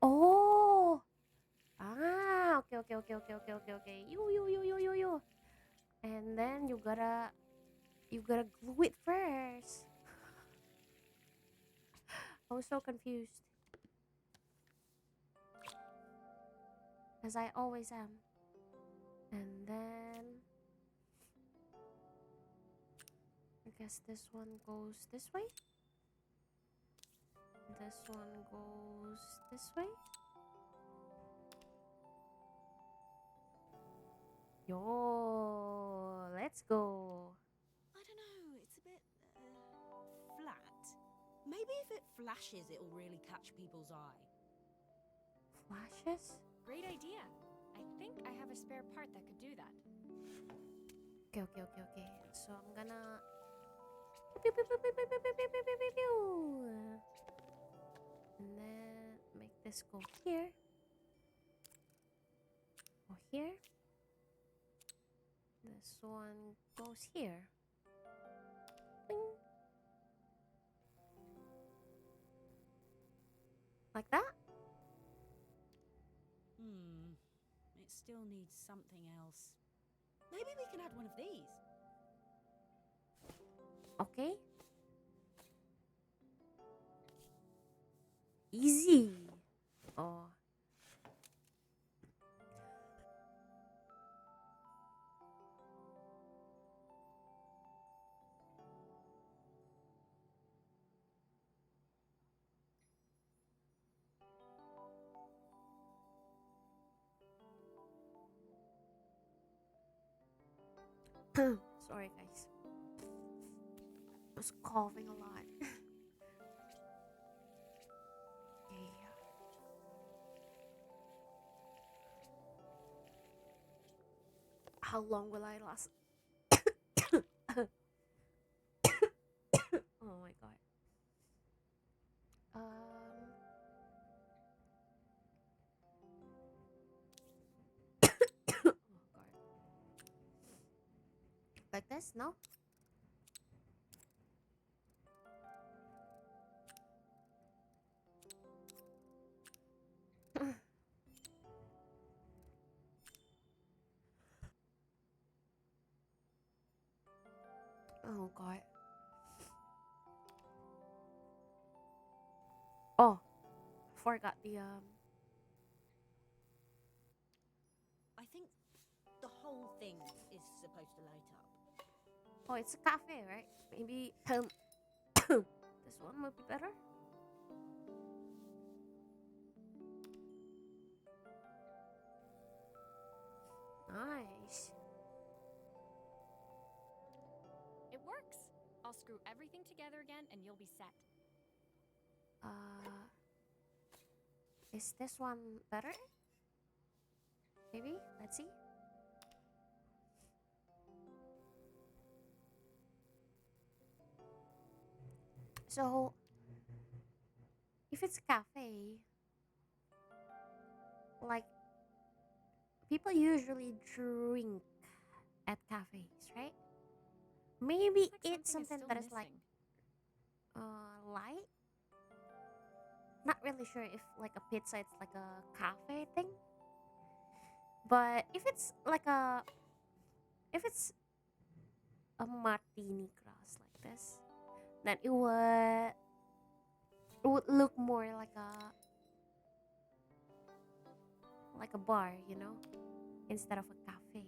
Oh. Ah, okay, okay, okay, okay, okay, okay, okay. You. And then you gotta glue it first. I was so confused. As I always am. And then I guess this one goes this way. This one goes this way. Yo, let's go. I don't know, it's a bit flat. Maybe if it flashes, it'll really catch people's eye. Flashes? Great idea. I think I have a spare part that could do that. Okay, okay, okay, okay. So I'm gonna pew, pew, pew, pew, pew, pew, pew, pew, pew, pew, pew, pew. And then make this go here. Or here. This one goes here. Bing. Like that? It still needs something else. Maybe we can add one of these. Okay. Easy. Oh. Sorry, guys. I was coughing a lot. Okay. How long will I last? Oh my god. Oh god. Like this? No? Oh god. Oh, forgot the I think the whole thing is supposed to light up. Oh, it's a cafe, right? Maybe this one would be better. Nice. It works. I'll screw everything together again and you'll be set. Is this one better? Maybe? Let's see. So, if it's a cafe, like, people usually drink at cafes, right? Maybe Looks like it's something something still that is like, missing. light? Not really sure if, like, a pizza, it's like a cafe thing. But if it's a martini glass like this, then it would look more like a bar, instead of a cafe.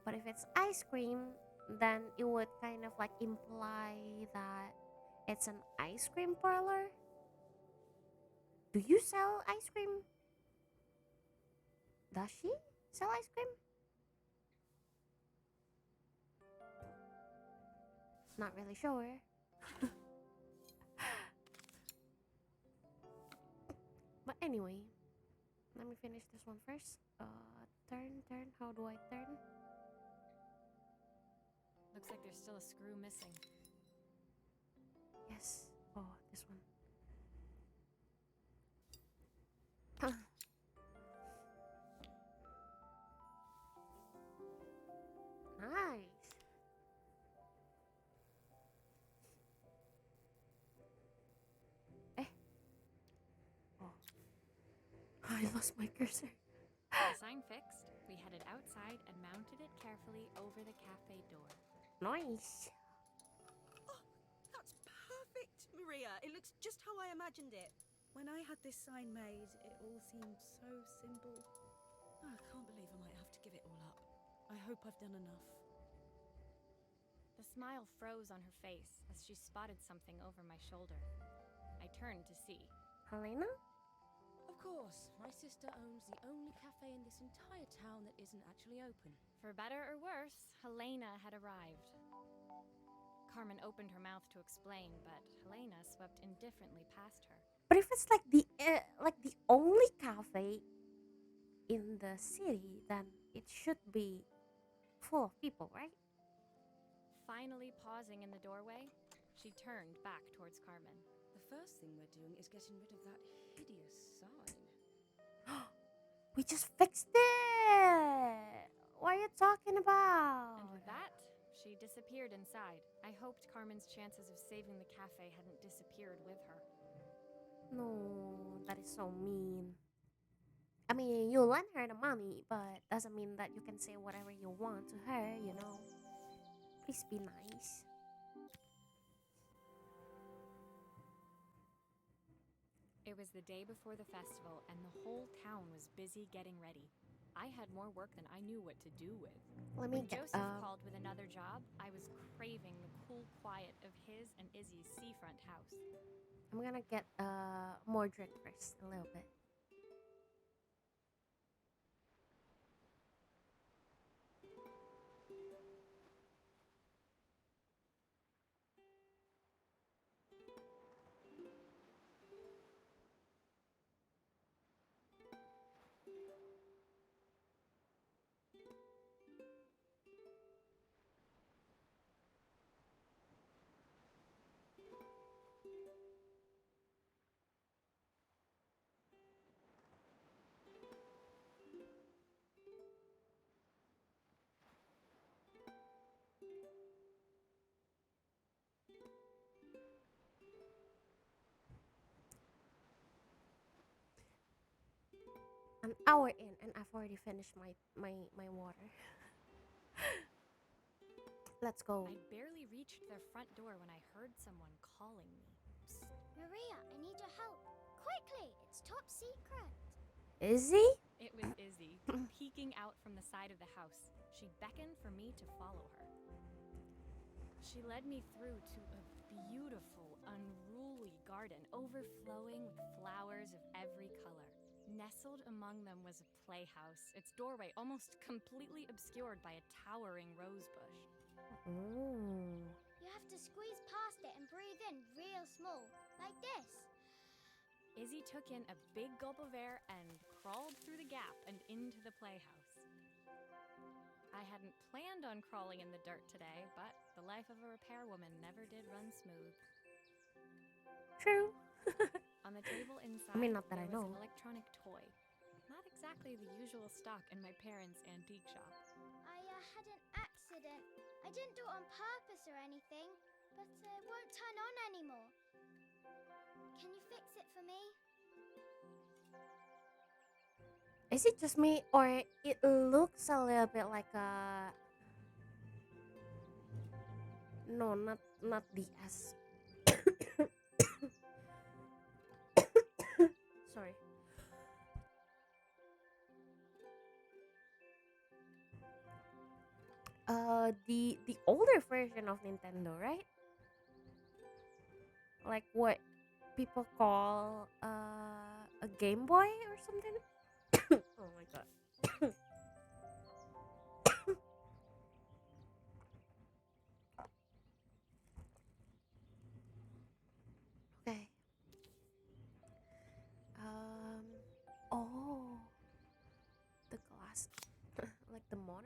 But if it's ice cream, then it would kind of like imply that it's an ice cream parlor. Do you sell ice cream? Does she sell ice cream? Not really sure. But anyway, let me finish this one first. Turn. How do I turn? Looks like there's still a screw missing. Yes. Oh, this one. Nice. Eh. Oh. I lost my cursor. The sign fixed, we headed outside and mounted it carefully over the cafe door. Nice. Oh, that's perfect, Maria. It looks just how I imagined it. When I had this sign made, it all seemed so simple. Oh, I can't believe I might have to give it all up. I hope I've done enough. The smile froze on her face as she spotted something over my shoulder. I turned to see. Helena? Of course, my sister owns the only cafe in this entire town that isn't actually open. For better or worse, Helena had arrived. Carmen opened her mouth to explain, but Helena swept indifferently past her. But if it's like the only cafe in the city, then it should be full of people, right? Finally pausing in the doorway, she turned back towards Carmen. The first thing we're doing is getting rid of that hideous sign. We just fixed it. What are you talking about? And with that, she disappeared inside. I hoped Carmen's chances of saving the cafe hadn't disappeared with her. No, that is so mean. I mean, you lend her the money, but doesn't mean that you can say whatever you want to her, you know. Please be nice. It was the day before the festival, and the whole town was busy getting ready. I had more work than I knew what to do with. Let me When get Joseph called with another job, I was craving the cool quiet of his and Izzy's seafront house. I'm gonna get more drink first, a little bit. An hour in, and I've already finished my water. Let's go. I barely reached their front door when I heard someone calling me. Psst. Maria, I need your help. Quickly, it's top secret. Izzy? It was Izzy, peeking out from the side of the house. She beckoned for me to follow her. She led me through to a beautiful, unruly garden overflowing with flowers of every color. Nestled among them was a playhouse, its doorway almost completely obscured by a towering rose bush. Ooh. You have to squeeze past it and breathe in real small, like this. Izzy took in a big gulp of air and crawled through the gap and into the playhouse. I hadn't planned on crawling in the dirt today, but the life of a repairwoman never did run smooth. True. On the table inside, not that there I was know. an electronic toy. Not exactly the usual stock in my parents' antique shop. I had an accident. I didn't do it on purpose or anything, but it won't turn on anymore. Can you fix it for me? Is it just me, or it looks a little bit like a... No, not the S. Sorry. The older version of Nintendo, right? Like what people call a Game Boy or something. Oh my god.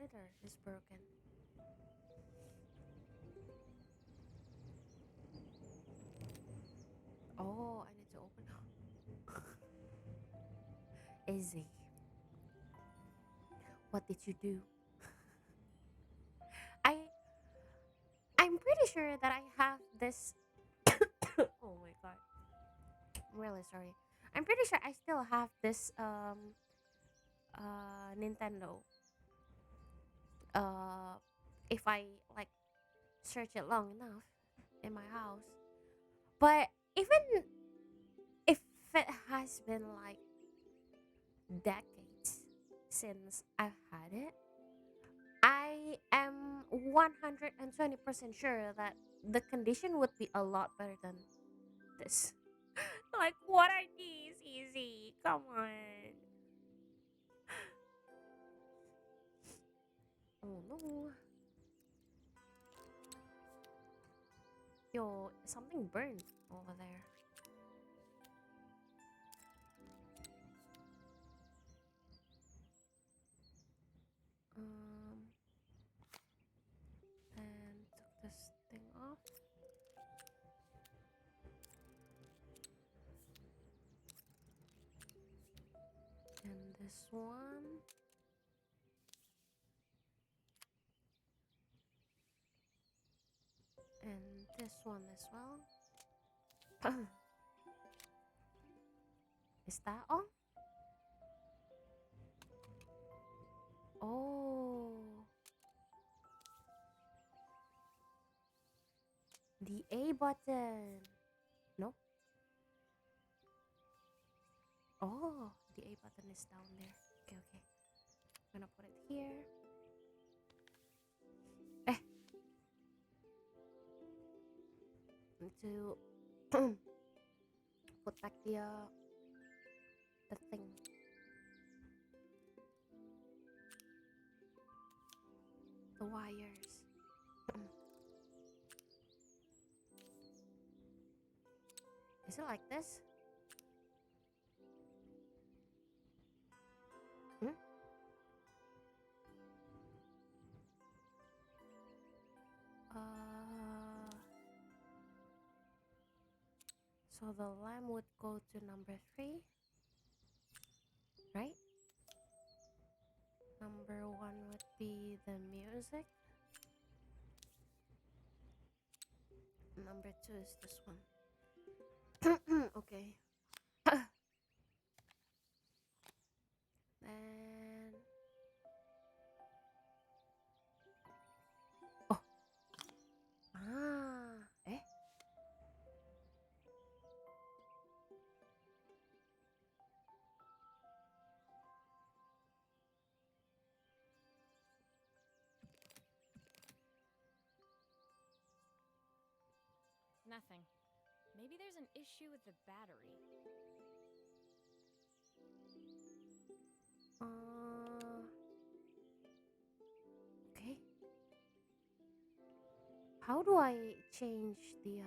monitor is broken. Oh, I need to open. Izzy, what did you do? I I'm pretty sure that I have this. Oh my god, I'm really sorry. I'm pretty sure I still have this Nintendo. Uh, if I like search it long enough in my house, but even if it has been like decades since I've had it, I am 120% sure that the condition would be a lot better than this. Like, what are these? Easy. Come on. Oh no. Yo, something burned over there. Um, and took this thing off. And this one. And this one as well. Is that all? Oh, the A button. No. Oh, the A button is down there. Okay, okay. I'm gonna put it here. Eh, need to put back the thing. The wires. Is it like this? Hmm? So the lamp would go to number 3, right? Number 1 would be the music. Number 2 is this one. Okay. Then oh, eh. Nothing. Maybe there's an issue with the battery. Okay. How do I change the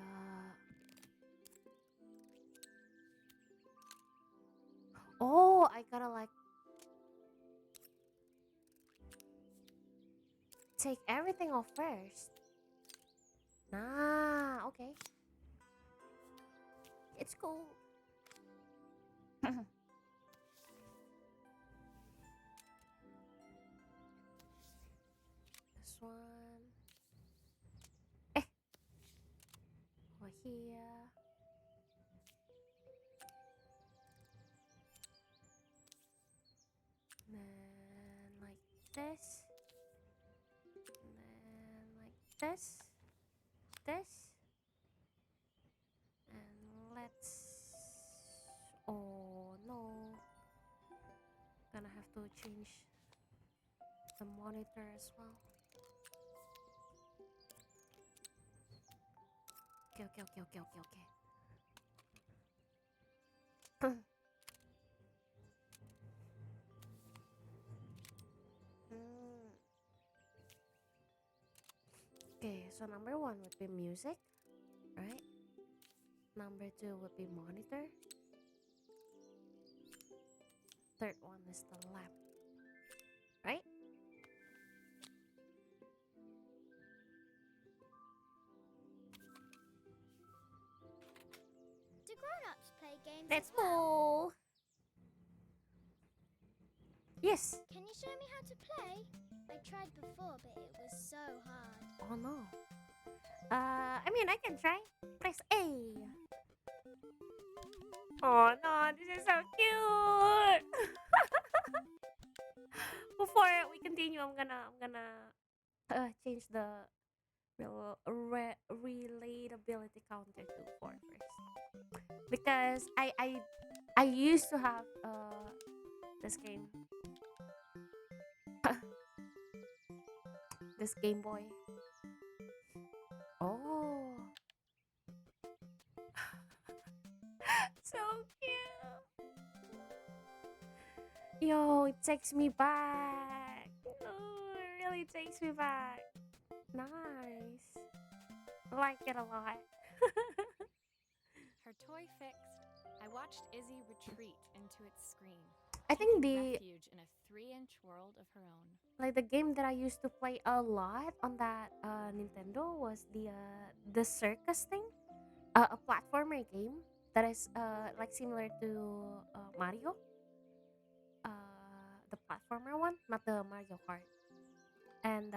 Oh, I gotta like take everything off first. Nah, okay. It's cool. This one. Eh, over here. Then like this. And then like this. This. And let's. Oh no. Gonna have to change the monitor as well. Okay, okay, okay, okay, okay, okay. Mm. Okay, so number 1 would be music, right? Number 2 would be monitor. Third one is the lamp, right? games That's as well. cool. Yes. Can you show me how to play? I tried before, but it was so hard. Oh no. I mean, I can try. Press A. Oh no, this is so cute. Before we continue, I'm gonna change the relatability counter to 4 first, because I used to have this game, this Game Boy. Oh, so cute. Yo, it takes me back. Oh, it really takes me back. Nice. I like it a lot. Her toy fixed, I watched Izzy retreat into its screen, I think taking the refuge in a 3-inch world of her own. like the game that I used to play a lot on that Nintendo was the circus thing, a platformer game that is like similar to Mario, the platformer one, not the Mario Kart. And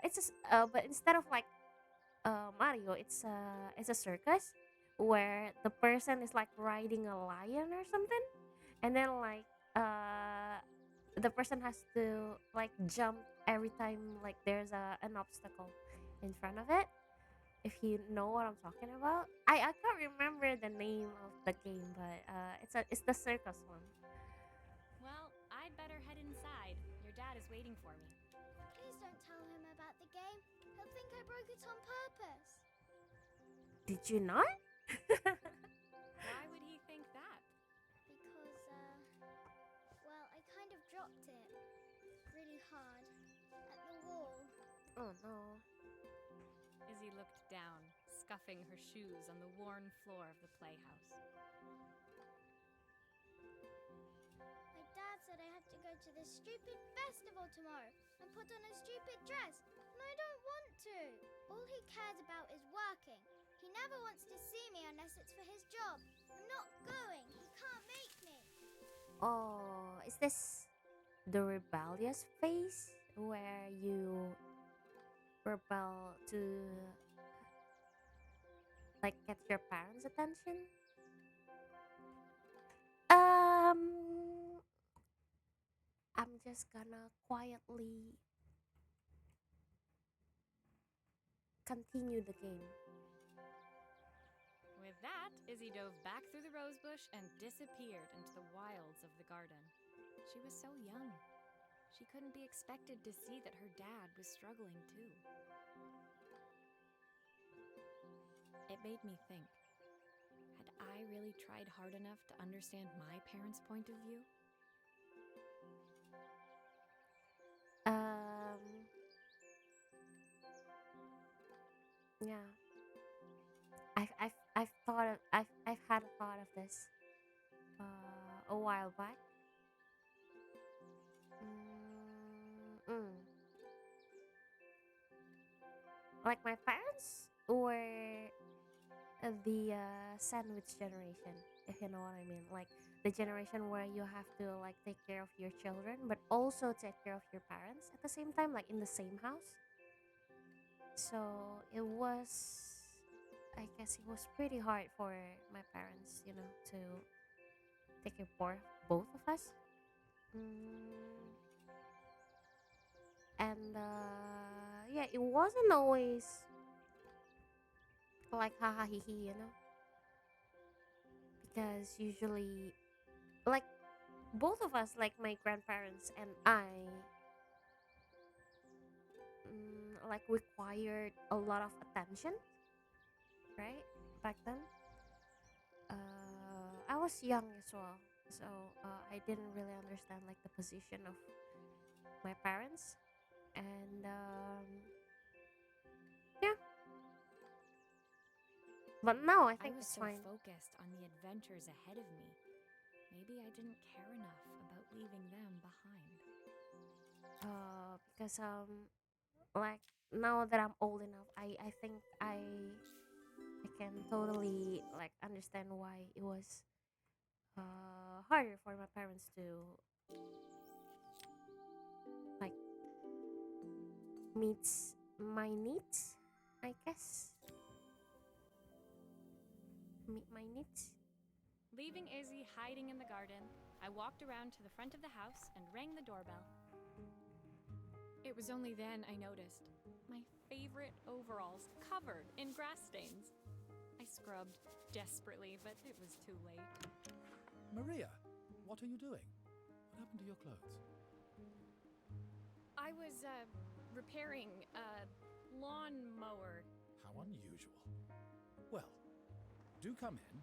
it's just but instead of like Mario, it's a circus where the person is like riding a lion or something, and then like uh the person has to like jump every time like there's an obstacle in front of it. If you know what I'm talking about, I can't remember the name of the game, but it's the circus one. Well, I'd better head inside. Your dad is waiting for me. Please don't tell him about the game. He'll think I broke it on purpose. Did you not? Why would he think that? Because, well, I kind of dropped it really hard at the wall. Oh no. Izzy looked down, scuffing her shoes on the worn floor of the playhouse. My dad said I had to go to this stupid festival tomorrow and put on a stupid dress, and I don't want to. All he cares about is working. He never wants to see me unless it's for his job. I'm not going. He can't make me. Oh, is this the rebellious phase where you rebel to like get your parents' attention? Um, I'm just gonna quietly continue the game. With that, Izzy dove back through the rosebush and disappeared into the wilds of the garden. She was so young. She couldn't be expected to see that her dad was struggling too. It made me think. Had I really tried hard enough to understand my parents' point of view? Um, yeah, I've thought of I've had a thought of this a while back. Mm. Like my parents were the sandwich generation, if you know what I mean. Like the generation where you have to like take care of your children, but also take care of your parents at the same time, like in the same house. So it was, I guess it was pretty hard for my parents, you know, to take care of both of us. Mm, and yeah, it wasn't always like haha he, you know, because usually like both of us, like my grandparents and I, like required a lot of attention, right? Back then, I was young as well, so I didn't really understand like the position of my parents, and yeah. But now I I think was it's so fine. focused on the adventures ahead of me. Maybe I didn't care enough about leaving them behind. Because like now that I'm old enough, I think I can totally like understand why it was harder for my parents to like meet my needs, I guess. Meet my needs. Leaving Izzy hiding in the garden, I walked around to the front of the house and rang the doorbell. It was only then I noticed my favorite overalls covered in grass stains. I scrubbed desperately, but it was too late. Maria, what are you doing? What happened to your clothes? I was, repairing a lawnmower. How unusual. Well, do come in.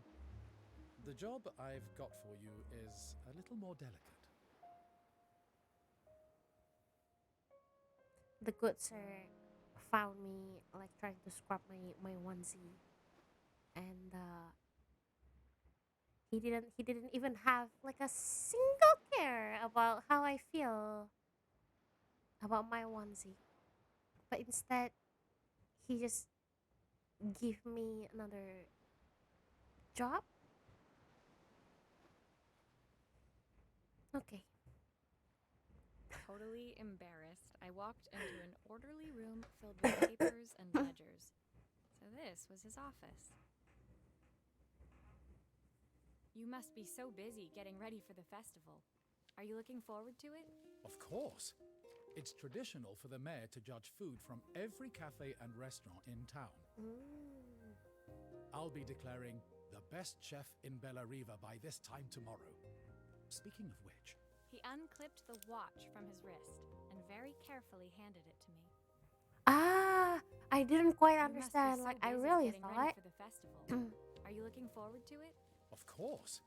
The job I've got for you is a little more delicate. The good sir found me like trying to scrub my onesie, and he didn't even have like a single care about how I feel about my onesie, but instead he just give me another job. Okay. Totally embarrassed, I walked into an orderly room filled with papers and ledgers. So this was his office. You must be so busy getting ready for the festival. Are you looking forward to it? Of course. It's traditional for the mayor to judge food from every cafe and restaurant in town. Mm. I'll be declaring the best chef in Bella Riva by this time tomorrow. Speaking of which, He unclipped the watch from his wrist and very carefully handed it to me. Ah, I didn't quite You must be understand. so Like I busy really getting ready thought. for the festival. Are you looking forward to it? of course,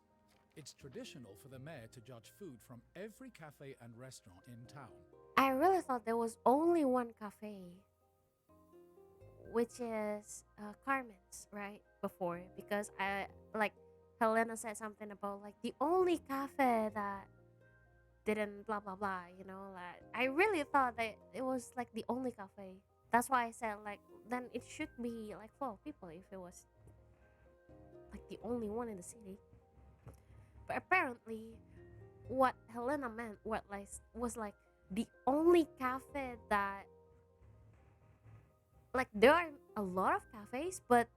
it's traditional for the mayor to judge food from every cafe and restaurant in town. I really thought there was only one cafe, which is Carmen's, right? Before, because I like Helena said something about like the only cafe that didn't blah blah blah. You know, like I really thought that it was like the only cafe. That's why I said like then it should be like full of people if it was like the only one in the city. But apparently, what Helena meant what like was like the only cafe that like there are a lot of cafes, but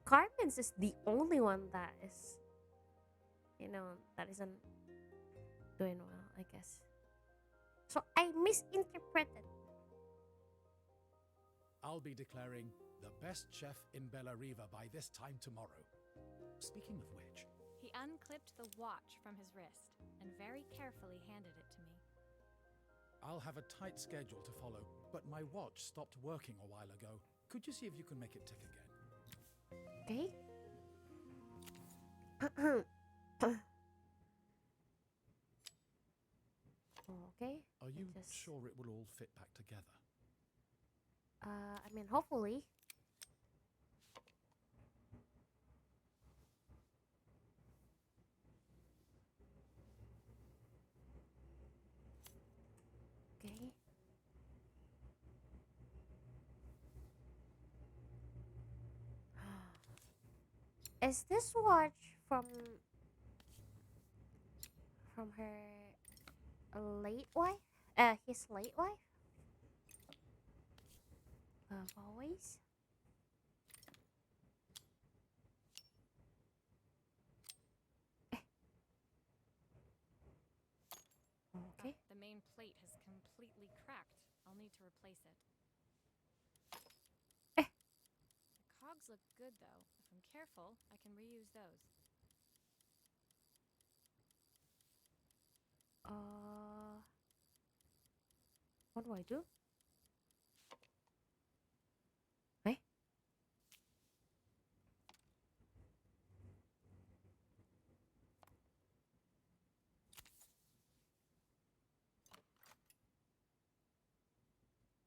Carmen's is the only one that is, that isn't doing well, I guess. So I misinterpreted. I'll be declaring the best chef in Bella Riva by this time tomorrow. Speaking of which, He unclipped the watch from his wrist and very carefully handed it to me. I'll have a tight schedule to follow, but my watch stopped working a while ago. Could you see if you can make it tick again? Okay. Okay. Are you Just- sure it will all fit back together? I mean, hopefully. Okay. Is this watch from her late wife? His late wife? Of always? Okay. The main plate has completely cracked. I'll need to replace it. Eh. The cogs look good, though. If I'm careful, I can reuse those. What do I do? Eh?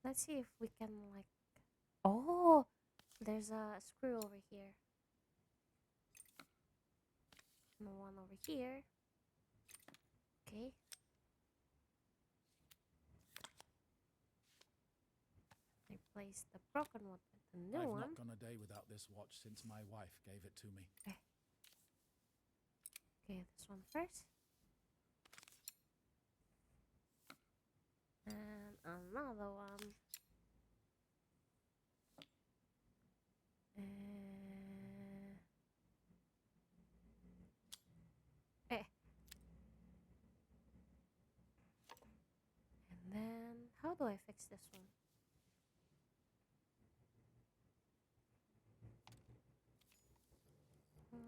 Let's see if we can like. Oh, there's a screw over here. And one over here. Okay. Replace the broken one with the new I've one. not gone a day without this watch since my wife gave it to me. Okay, this one first. And another one. Eh. And then, how do I fix this one? Hmm.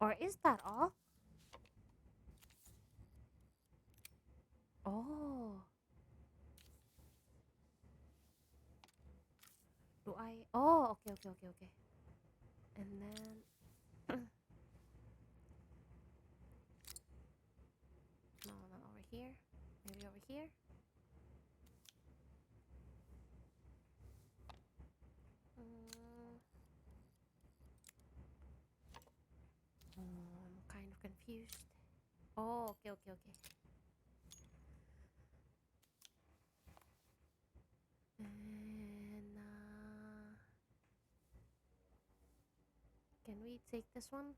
Or is that all? Oh. Do I? Oh, okay, okay, okay, okay. And then, no, not over here. Maybe over here. Mm. I'm kind of confused. Oh, okay, okay, okay. And can we take this one?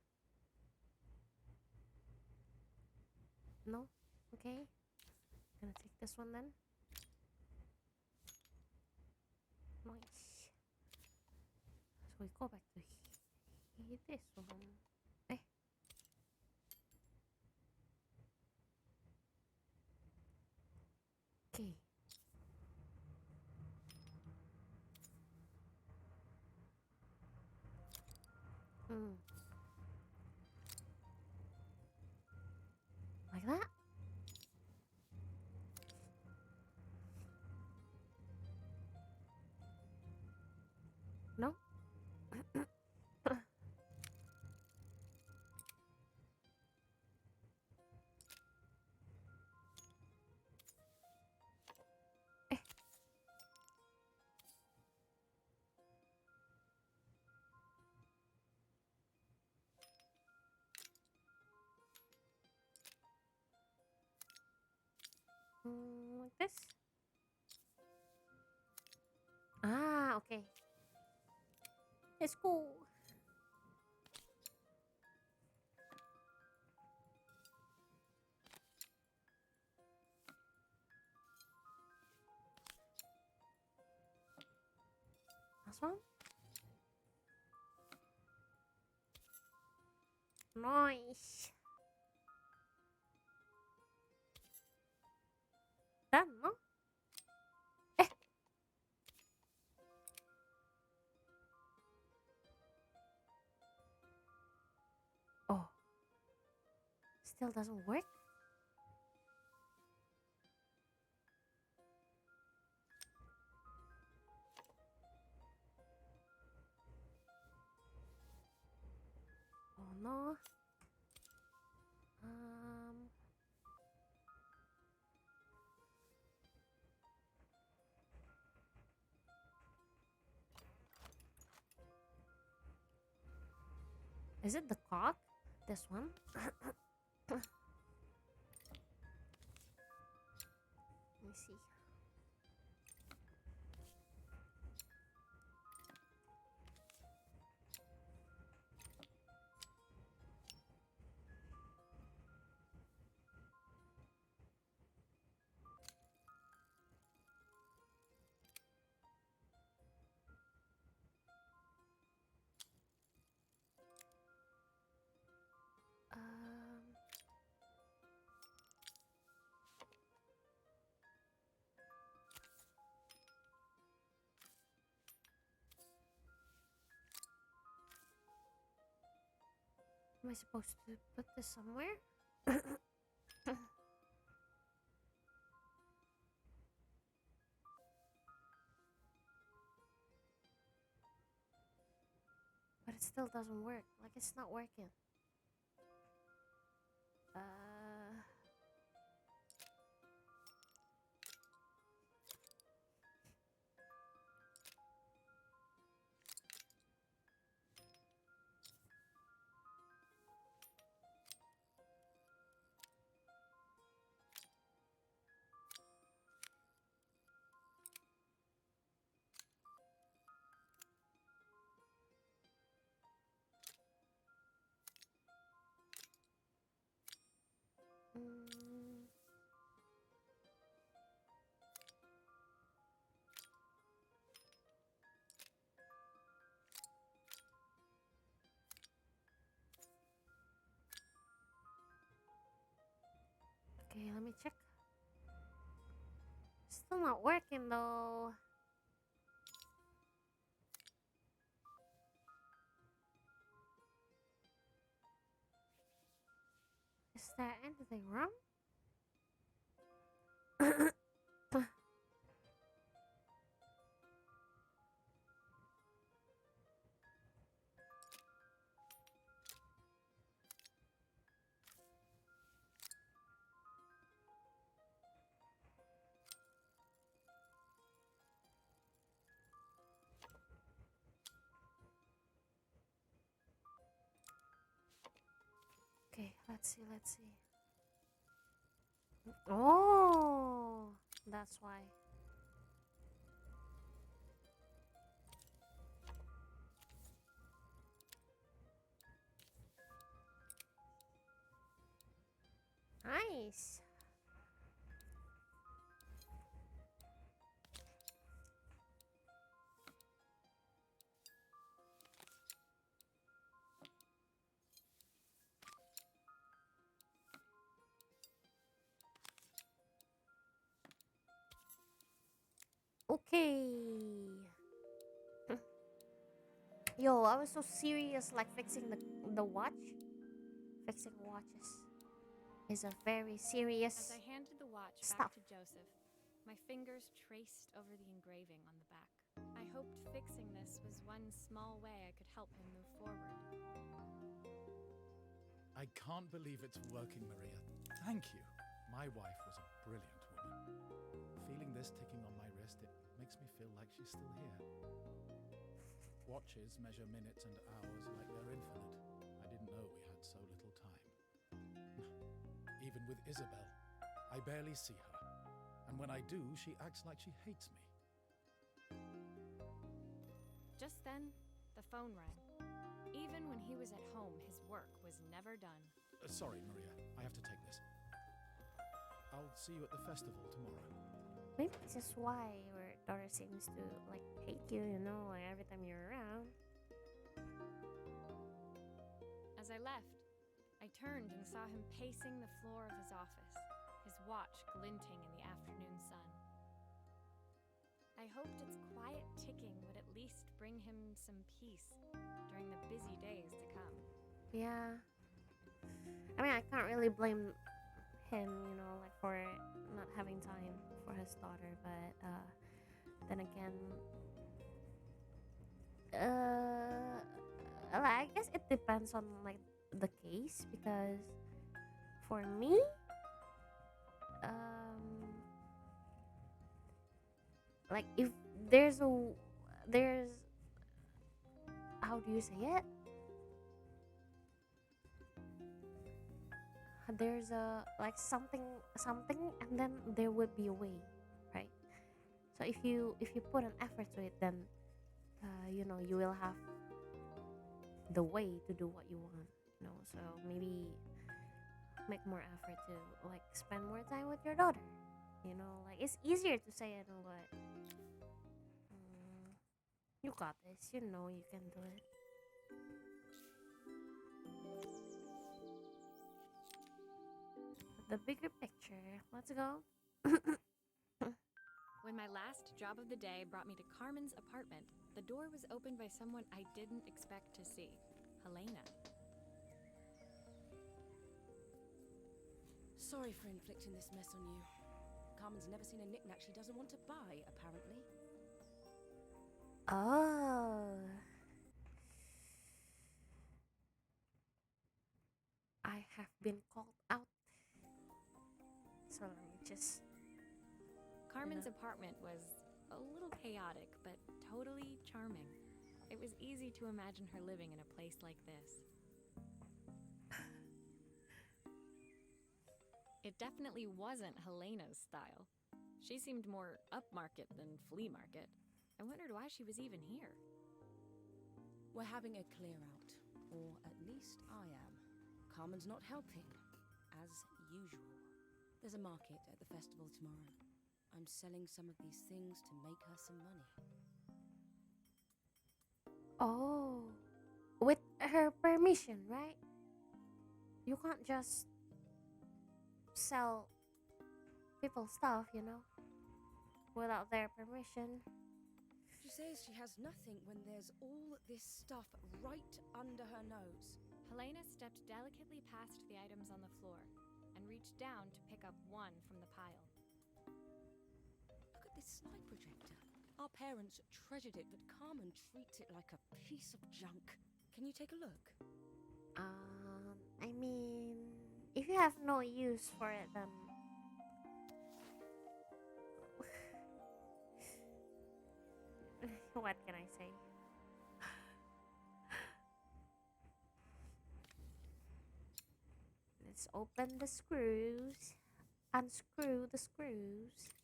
No? Okay. Gonna take this one then. Nice. So we go back to this one. Eh. Okay. Hmm. Like that? No? Eh. Like this? Ah, okay. It's cool. Last one? Nice. Done, no? Eh. Oh. Still doesn't work? Oh no. Um. Is it the cock? This one? Let me see. Um. Am I supposed to put this somewhere? But it still doesn't work. Like it's not working. Uh. me check. Still not working though. Is there anything wrong? Okay, let's see, let's see. Oh, that's why. Nice. Okay. Yo, I was so serious, like fixing the watch. Fixing watches is a very serious As I handed the watch stuff. back to Joseph, my fingers traced over the engraving on the back. I hoped fixing this was one small way I could help him move forward. I can't believe it's working, Maria. Thank you. My wife was a brilliant woman. Feeling this ticking on my wrist, it makes me feel like she's still here. Watches measure minutes and hours like they're infinite. I didn't know we had so little time. Even with Isabel, I barely see her. And when I do, she acts like she hates me. Just then, the phone rang. Even when he was at home, his work was never done. Sorry, Maria. I have to take this. I'll see you at the festival tomorrow. Maybe this is why your daughter seems to like hate you, you know, like every time you're around. As I left, I turned and saw him pacing the floor of his office, his watch glinting in the afternoon sun. I hoped its quiet ticking would at least bring him some peace during the busy days to come. Yeah. I mean, I can't really blame him, you know, like for not having time for his daughter, but then again, I guess it depends on like the case, because for me, like if there's how do you say it? There's a like something, and then there would be a way, right? So if you put an effort to it, then you know, you will have the way to do what you want, you know. So maybe make more effort to like spend more time with your daughter, you know. Like it's easier to say it, but you got this, you know, you can do it. The bigger picture, let's go. When my last job of the day brought me to Carmen's apartment, the door was opened by someone I didn't expect to see, Helena. Sorry for inflicting this mess on you. Carmen's never seen a knick-knack she doesn't want to buy, apparently. Oh, I have been called out. So let me just. Carmen's apartment was a little chaotic, but totally charming. It was easy to imagine her living in a place like this. It definitely wasn't Helena's style. She seemed more upmarket than flea market. I wondered why she was even here. We're having a clear out, or at least I am. Carmen's not helping, as usual. There's a market at the festival tomorrow. I'm selling some of these things to make her some money. Oh, with her permission, right? You can't just sell people's stuff, you know, without their permission. She says she has nothing when there's all this stuff right under her nose. Helena stepped delicately past the items on the floor and reached down to pick up one from the pile. Look at this slide projector. Our parents treasured it, but Carmen treats it like a piece of junk. Can you take a look? I mean, if you have no use for it, then what can I say? Let's open the screws, unscrew the screws.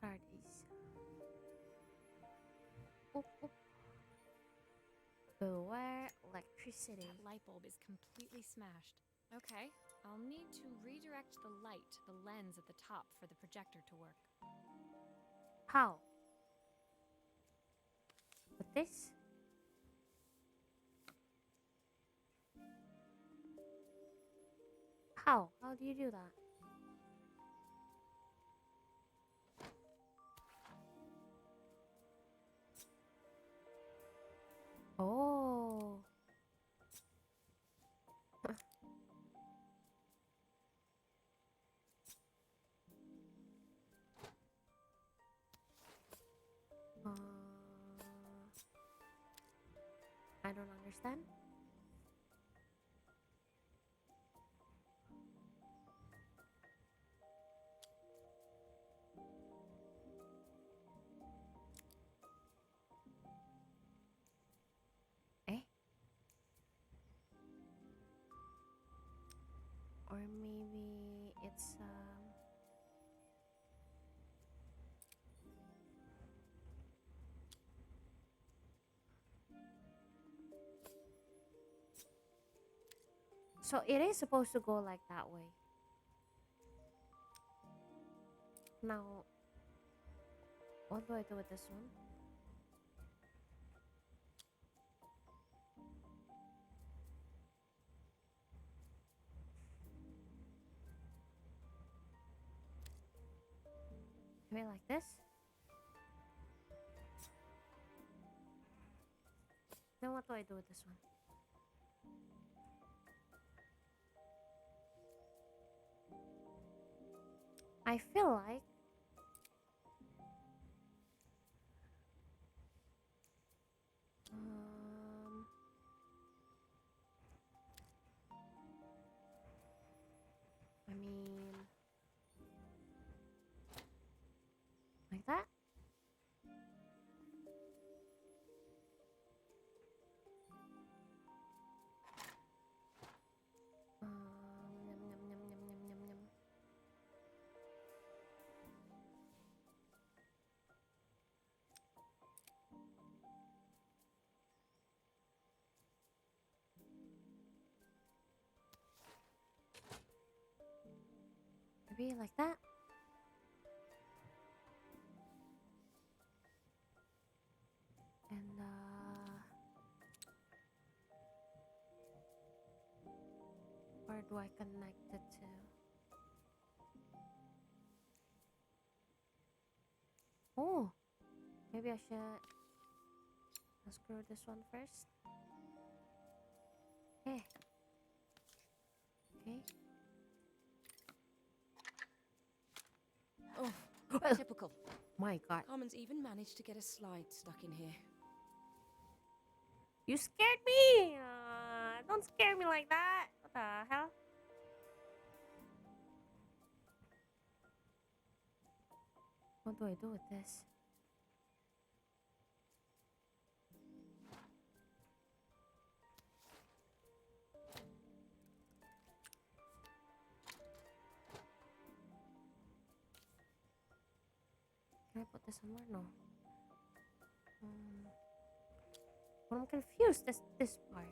What are these? Oop, oop. Beware electricity. That light bulb is completely smashed. Okay, I'll need to redirect the light to the lens at the top for the projector to work. How? With this? How? How do you do that? Oh. I don't understand. Eh? Or maybe it's so it is supposed to go like that way. Now, what do I do with this one? Maybe like this? Then what do I do with this one? I feel like I mean like that? Yum, yum, yum, yum, yum, yum, yum. Maybe like that? And where do I connect it to? Oh, maybe I should unscrew this one first. Okay. Okay. Oh, typical. My God, Carmen's even managed to get a slide stuck in here. you scared me! Don't scare me like that. What the hell? What do I do with this? Can I put this somewhere? No. Well, I'm confused. This part.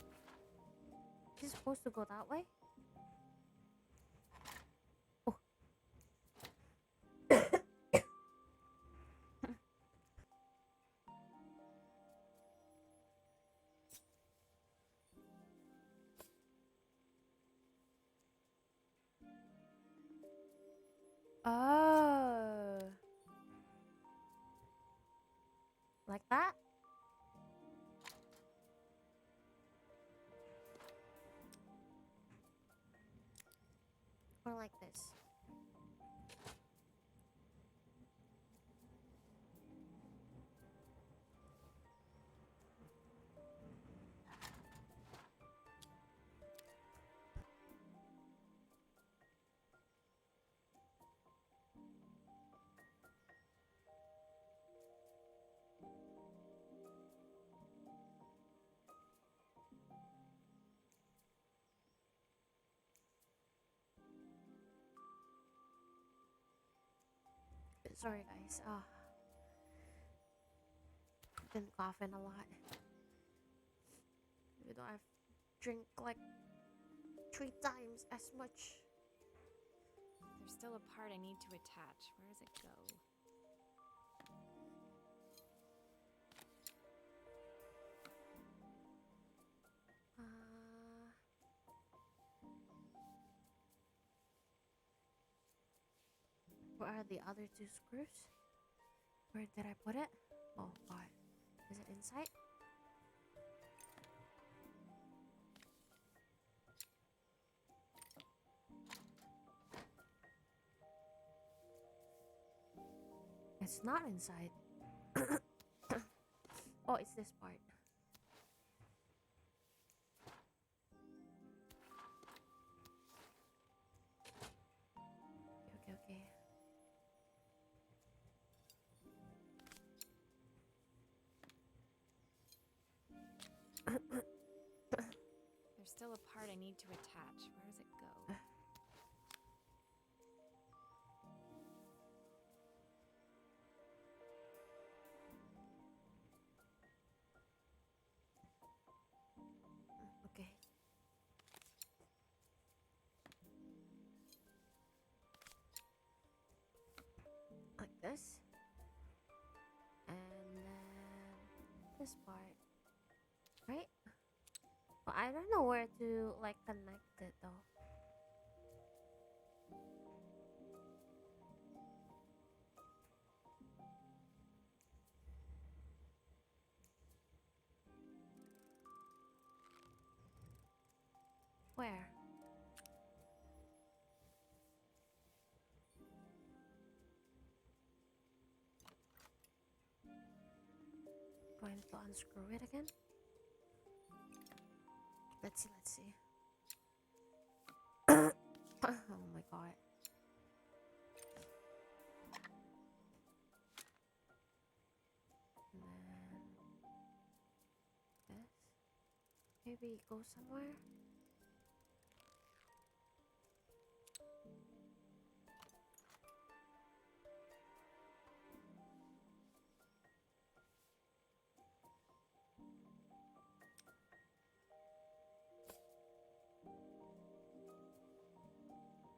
Is it supposed to go that way? Oh. Oh, like that? Or like this? Sorry, guys. Been coughing a lot. You know, I've drink like 3 times as much. There's still a part I need to attach. Where does it go? Uh, where are the other 2 screws? Where did I put it? Oh god. Is it inside? It's not inside. Oh, it's this part. Okay, okay. There's still a part I need to attach. Where does it go? Okay. Like this. And then this part. Right? Well, I don't know where to like connect it though. Where? Do I need to unscrew it again? Let's see, let's see. Oh my god. And then this. Maybe go somewhere.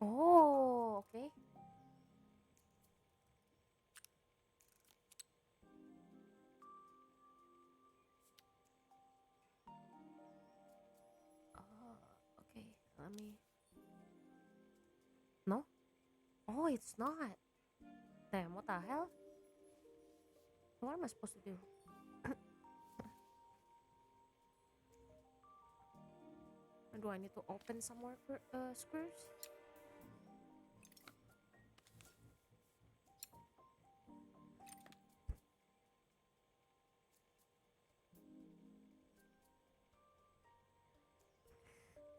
Oh, okay. Oh, okay. Let me. No? Oh, it's not. Damn, what the hell? What am I supposed to do? Do I need to open some more screws?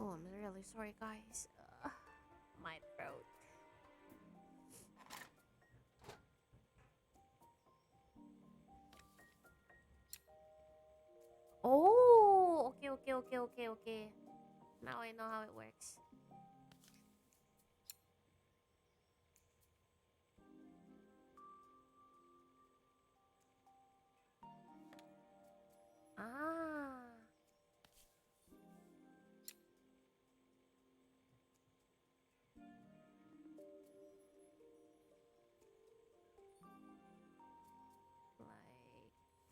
Oh, I'm really sorry, guys. My throat. Oh, okay, okay, okay, okay, okay. Now I know how it works. Ah.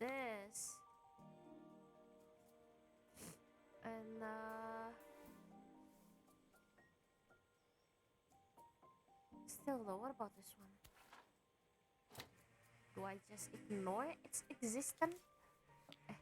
Like this. And still though, what about this one? Do I just ignore its existence? Eh.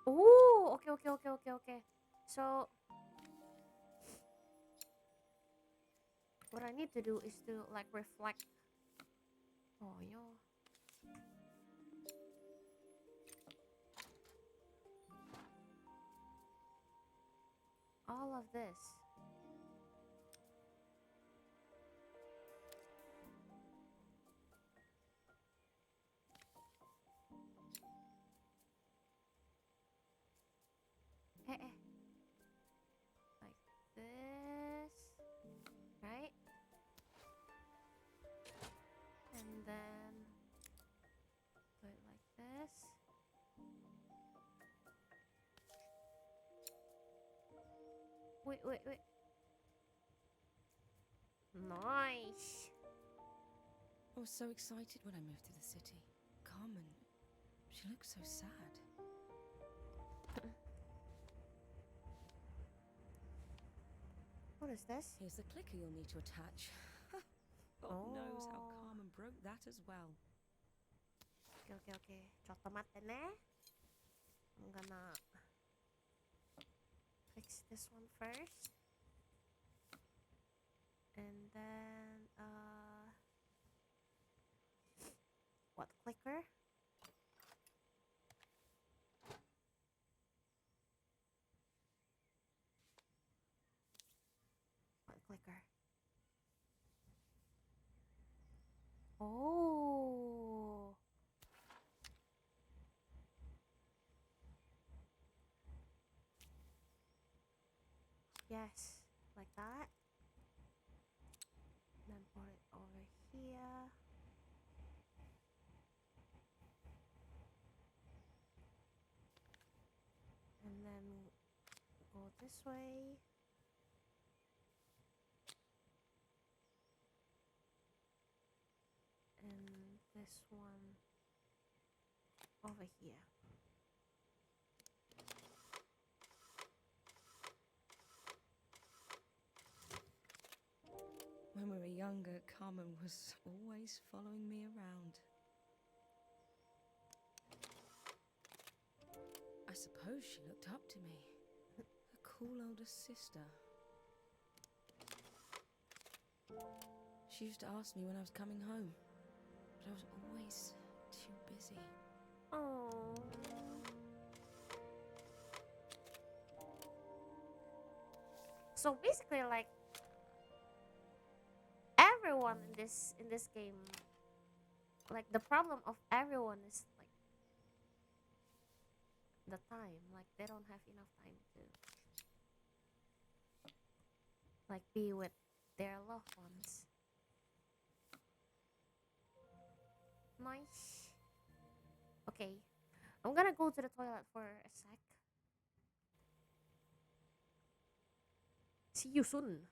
Oh, okay, okay, okay, okay, okay. So what I need to do is to like reflect. Oh, yo. All of this. Eh, eh. Like this. Right? And then do it like this. Wait, wait, wait. Nice. I was so excited when I moved to the city. Carmen, she looks so sad. What is this? Here's the clicker you'll need to attach. God knows how Carmen broke that as well. Okay, okay, okay. Ciotto matene. I'm gonna fix this one first. And then what clicker? What clicker? Oh. Yes, like that. Then put it over here. And then go this way. And this one over here. When we were younger, Carmen was always following me around. I suppose she looked up to me. A cool older sister. She used to ask me when I was coming home, but I was always too busy. Oh. So basically, like everyone in this game, like the problem of everyone is like the time. Like they don't have enough time to like be with their loved ones. Nice. Okay, I'm gonna go to the toilet for a sec. See you soon.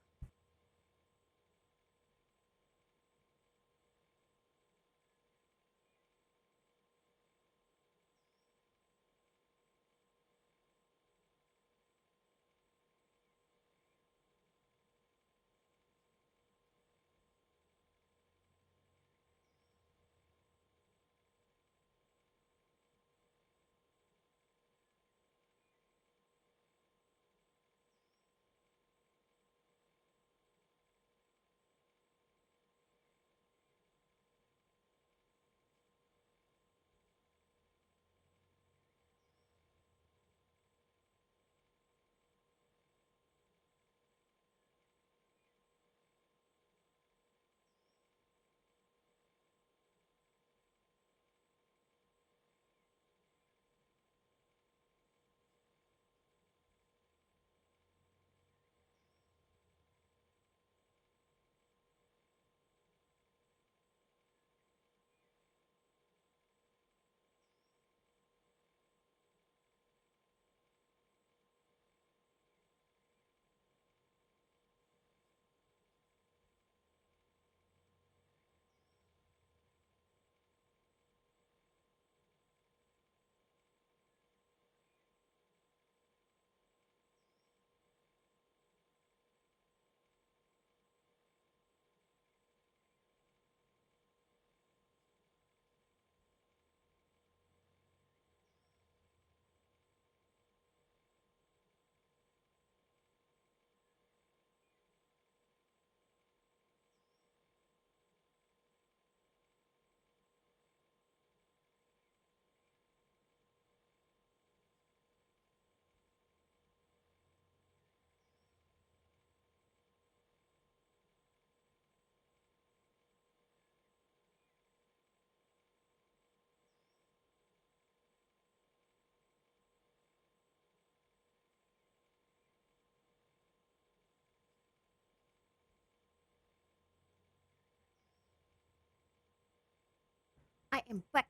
I am back.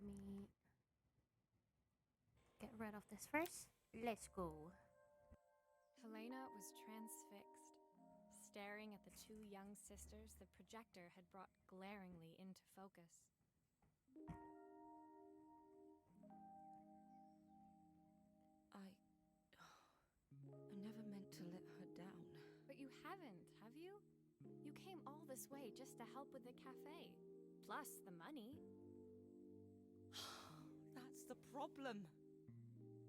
Let me get rid of this first. Let's go. Helena was transfixed, staring at the two young sisters the projector had brought glaringly into focus. I never meant to let her down. But you haven't, have you? You came all this way just to help with the cafe. Plus the money. That's the problem.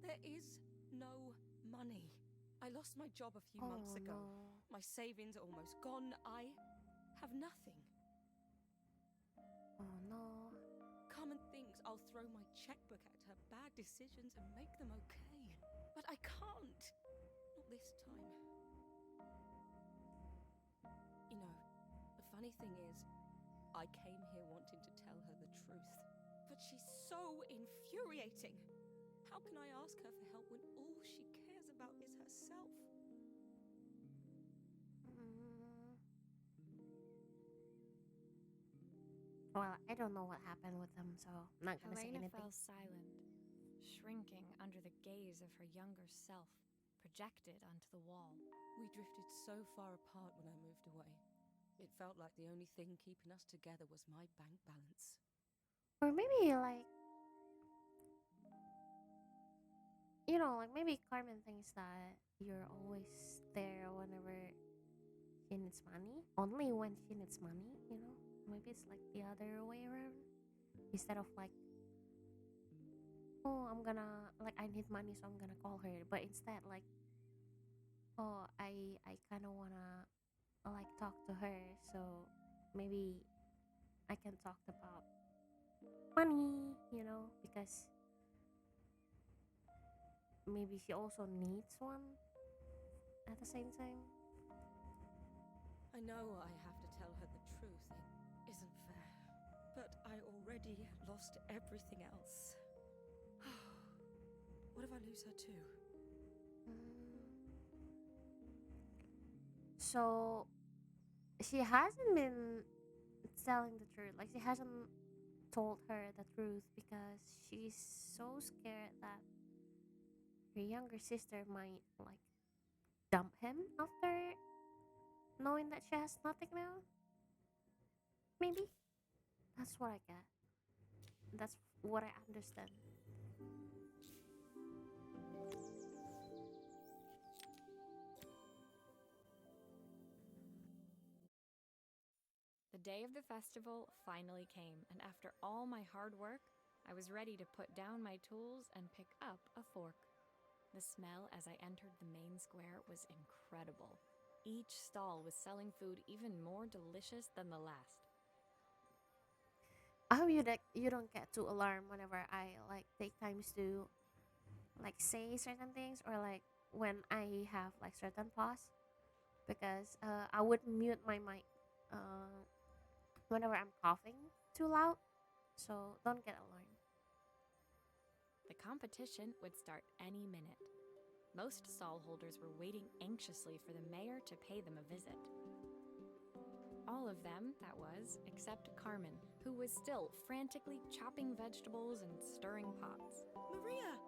There is no money. I lost my job a few months Oh ago. no. My savings are almost gone. I have nothing. Oh no. Carmen thinks I'll throw my checkbook at her bad decisions and make them okay. But I can't. Not this time. You know, the funny thing is, I came here wanting to tell her the truth. But she's so infuriating. How can I ask her for help when all she cares about is herself? Mm. Well, I don't know what happened with them, so I'm not gonna say Helena anything. fell silent, shrinking under the gaze of her younger self, projected onto the wall. We drifted so far apart when I moved away. It felt like the only thing keeping us together was my bank balance. Or maybe like, you know, like maybe Carmen thinks that you're always there whenever she needs money. Only when she needs money, you know? Maybe it's like the other way around. Instead of like, oh, I'm gonna, like, I need money, so I'm gonna call her. But instead, like, oh, I kind of wanna, like, talk to her. So maybe I can talk about money, you know? Because maybe she also needs one at the same time. I know I have to tell her the truth. It isn't fair. But I already lost everything else. What if I lose her too? So she hasn't been telling the truth. Like she hasn't told her the truth because she's so scared that her younger sister might like dump him after knowing that she has nothing now. Maybe that's what I get. That's what I understand. The day of the festival finally came, and after all my hard work, I was ready to put down my tools and pick up a fork. The smell as I entered the main square was incredible. Each stall was selling food even more delicious than the last. I hope you don't get too alarmed whenever I like take times to like say certain things or like when I have like certain pause because I would mute my mic whenever I'm coughing too loud. So don't get alarmed. The competition would start any minute. Most stall holders were waiting anxiously for the mayor to pay them a visit. All of them, that was, except Carmen, who was still frantically chopping vegetables and stirring pots. Maria!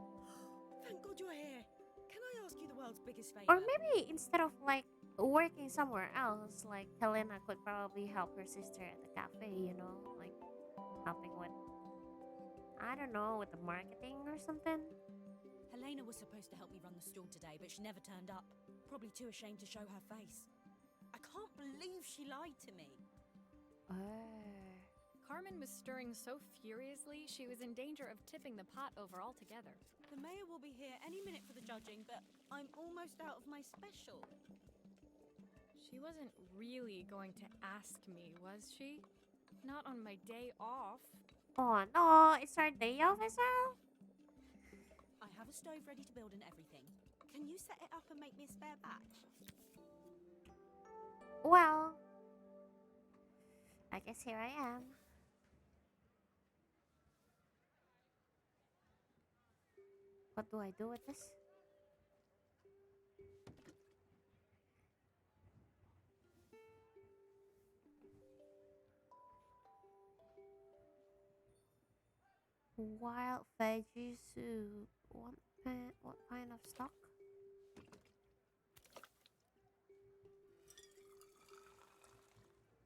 Thank God you're here. Can I ask you the world's biggest favour? Or maybe instead of like working somewhere else, like Helena could probably help her sister at the cafe, you know, like helping with, I don't know, with the marketing or something. Helena was supposed to help me run the stall today, but she never turned up. Probably too ashamed to show her face. I can't believe she lied to me. Oh. Carmen was stirring so furiously she was in danger of tipping the pot over altogether. The mayor will be here any minute for the judging, but I'm almost out of my special. She wasn't really going to ask me, was she? Not on my day off. Oh no, it's our day off as well? I have a stove ready to build and everything. Can you set it up and make me a spare batch? Well, I guess here I am. What do I do with this? Wild veggie soup. What kind of stock?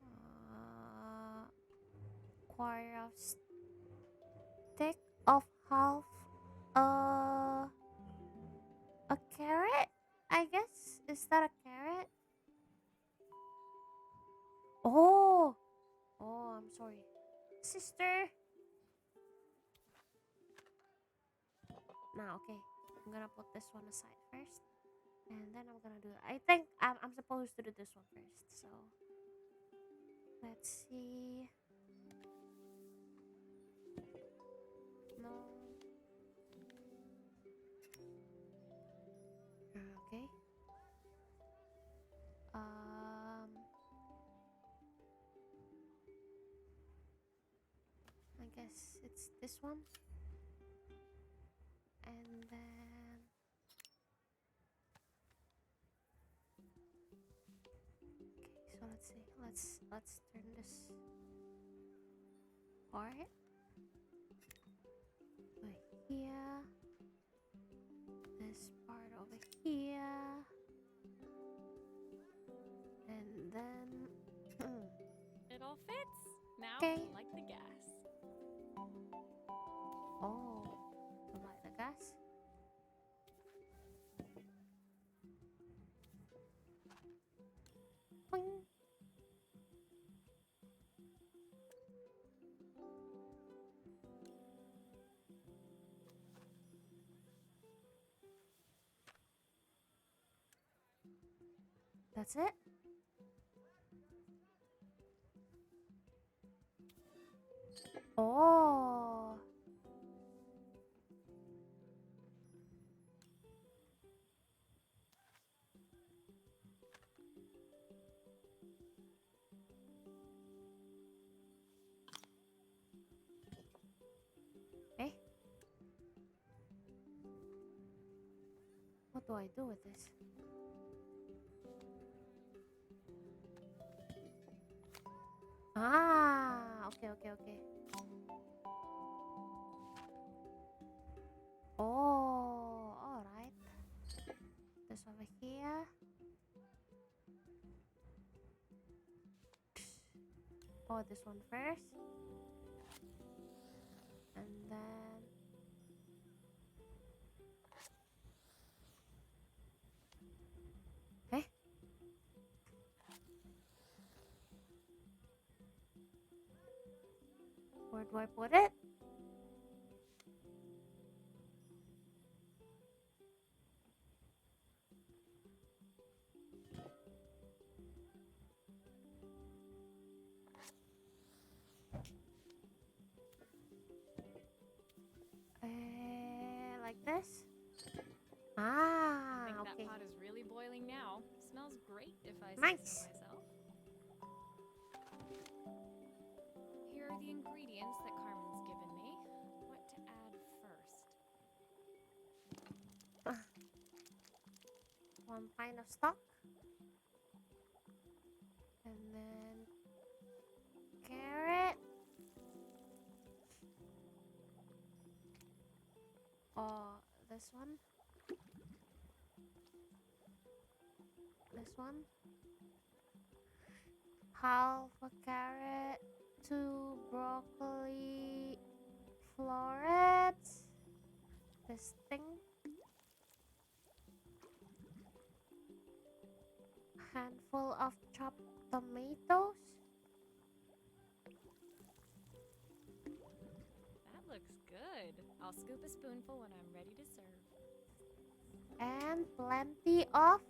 Uh, quarter of stick of half uh a carrot, I guess. Is that a carrot? Oh, oh, I'm sorry, sister. Now, okay, I'm gonna put this one aside first, and then I'm gonna do. I think I'm supposed to do this one first. So let's see. No. Okay. I guess it's this one, and then okay. So let's see. Let's turn this part over here. This part over here, and then It all fits. Now, okay. light the gas. Oh, light the gas. Boing. That's it. Oh, eh. What do I do with this? Ah, okay, okay, okay. Oh, all right. This over here. Oh, this one first, and then eh. Where do I put it? Like this? I think Ah, that okay. pot is really boiling now. Smells great if I say so Nice. myself. Here are the ingredients that Carmen's given me. What to add first? One pint of stock, and then carrot. Oh, this one. This one. Half a carrot, 2 broccoli florets. This thing. Handful of chopped tomatoes. That looks good. I'll scoop a spoonful when I'm ready to serve. And plenty of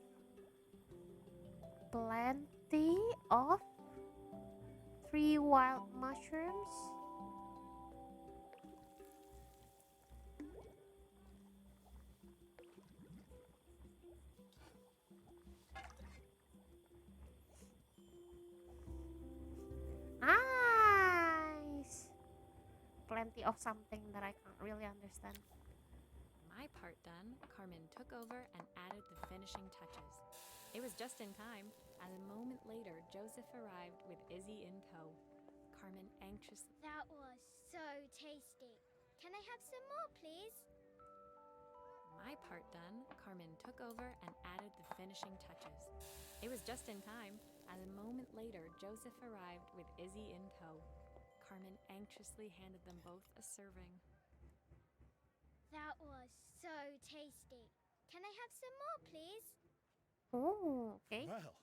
3 wild mushrooms. Nice. Plenty of something that I can't really understand. My part done, Carmen took over and added the finishing touches. It was just in time, and a moment later, Joseph arrived with Izzy in tow. Carmen anxiously. That was so tasty. Can I have some more, please? My part done, Carmen took over and added the finishing touches. It was just in time. As a moment later, Joseph arrived with Izzy in tow. Carmen anxiously handed them both a serving. That was so tasty. Can I have some more, please? Oh, okay. Well,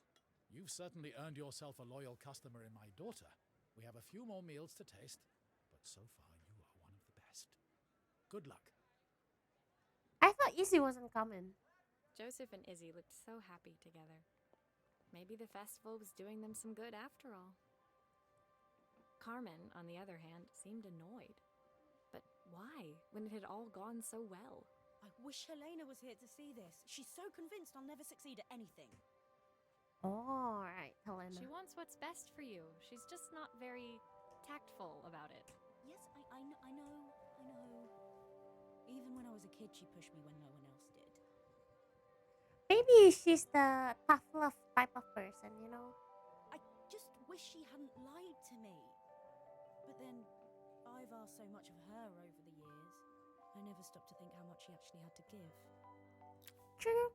you've certainly earned yourself a loyal customer in my daughter. We have a few more meals to taste, but so far you are one of the best. Good luck. I thought Izzy wasn't coming. Joseph and Izzy looked so happy together. Maybe the festival was doing them some good after all. Carmen, on the other hand, seemed annoyed. But why, when it had all gone so well? I wish Helena was here to see this. She's so convinced I'll never succeed at anything. All right, Helena. She wants what's best for you. She's just not very tactful about it. Yes, I know. Even when I was a kid, she pushed me when no one else did. Maybe she's the tough love type of person, you know? I just wish she hadn't lied to me. But then, I've asked so much of her over the years. I never stopped to think how much she actually had to give. True.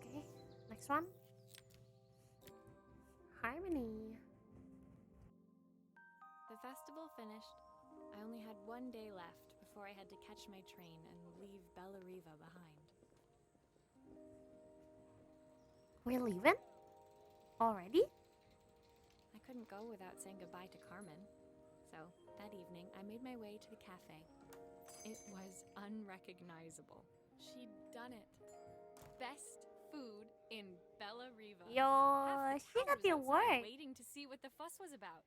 Okay, next one. Harmony. The festival finished. I only had one day left before I had to catch my train and leave Bella Riva behind. We're leaving? Already? I couldn't go without saying goodbye to Carmen. So, that evening, I made my way to the cafe. It was unrecognizable. She'd done it. Best food in Bella Riva. Yo, Half the she town got was your outside work. waiting to see what the fuss was about.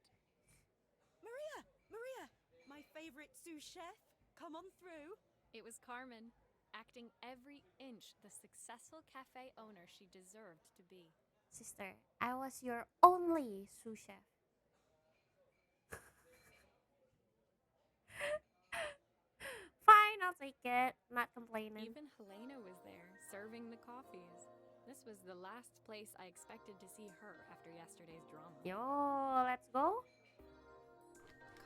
Maria! My favorite sous chef. Come on through. It was Carmen, acting every inch the successful cafe owner she deserved to be. Sister, I was your only sous chef. Fine, I'll take it. Not complaining. Even Helena was there, serving the coffees. This was the last place I expected to see her after yesterday's drama. Yo, let's go.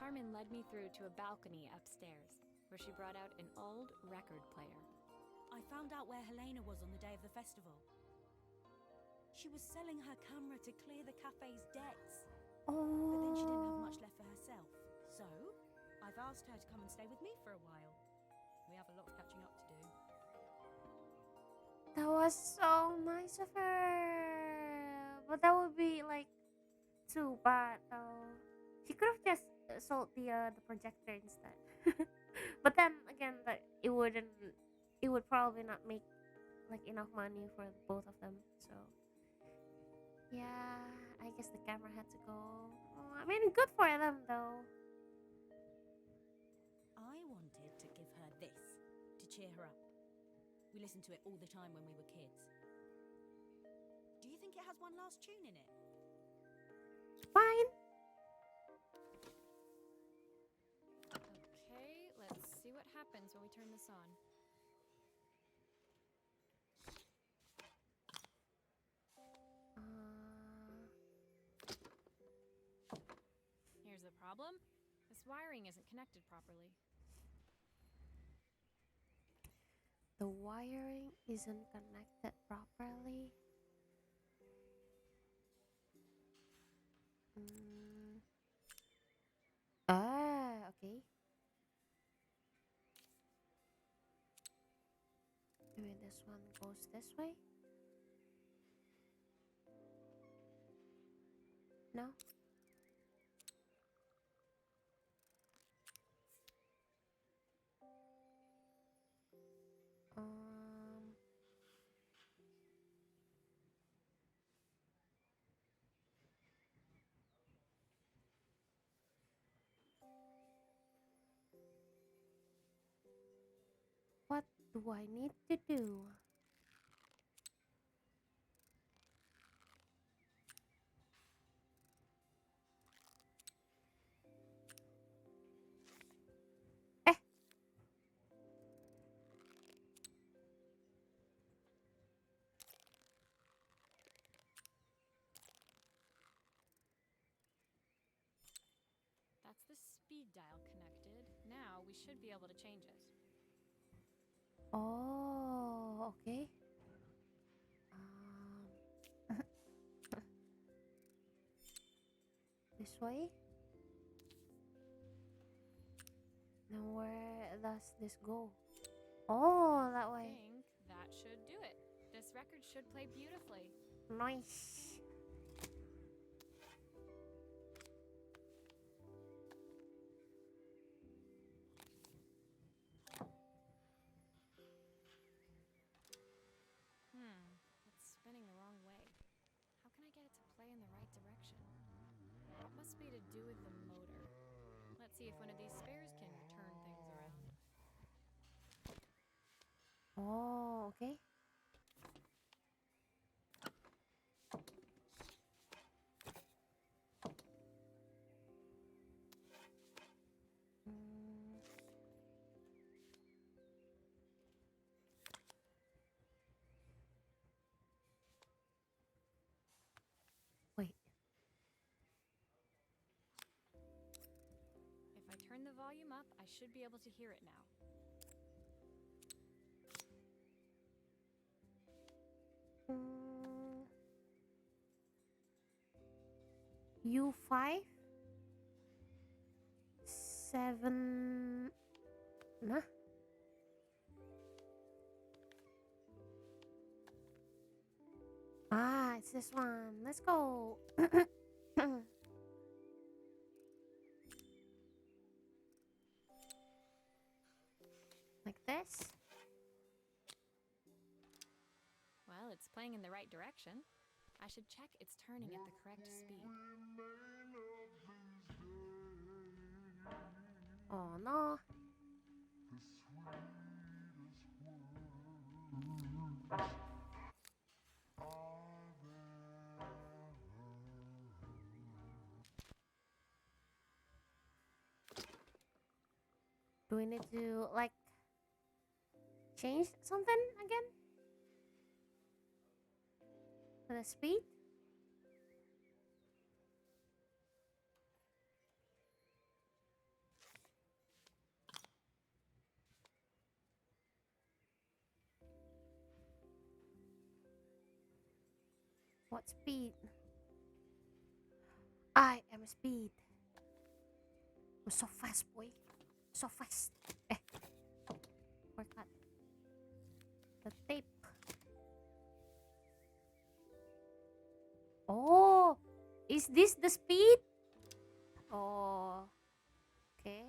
Carmen led me through to a balcony upstairs, where she brought out an old record player. I found out where Helena was on the day of the festival. She was selling her camera to clear the cafe's debts. But then she didn't have much left for herself. So, I've asked her to come and stay with me for a while. We have a lot of catching up to do. That was so nice of her. But that would be like too bad though. She could have just sold the projector instead. But then again, that it would probably not make like enough money for both of them. So yeah, I guess the camera had to go. Oh, I mean, good for them though. I wanted to give her this to cheer her up. We listened to it all the time when we were kids. Do you think it has one last tune in it? Fine. Okay, let's see what happens when we turn this on. Here's the problem. This wiring isn't connected properly. The wiring isn't connected properly. Okay. Maybe this one goes this way? No? What do I need to do? Eh. That's the speed dial connected. Now we should be able to change it. Oh, okay. This way? Then where does this go? Oh, that I way. think that should do it. This record should play beautifully. Nice. It's spinning the wrong way. How can I get it to play in the right direction? It must be to do with the motor. Let's see if one of these spares can turn things around. Oh, okay. Mm. Wait. If I turn the volume up, I should be able to hear it now. Mm. U5 7. Nah. Ah, it's this one. Let's go. Like this. Well, it's playing in the right direction. I should check it's turning at the correct speed. Oh no. Do we need to like change something again? For the speed? What speed? I am speed. I'm so fast, boy. So fast. Eh. Forgot. The tape. Oh, is this the speed? Oh, okay.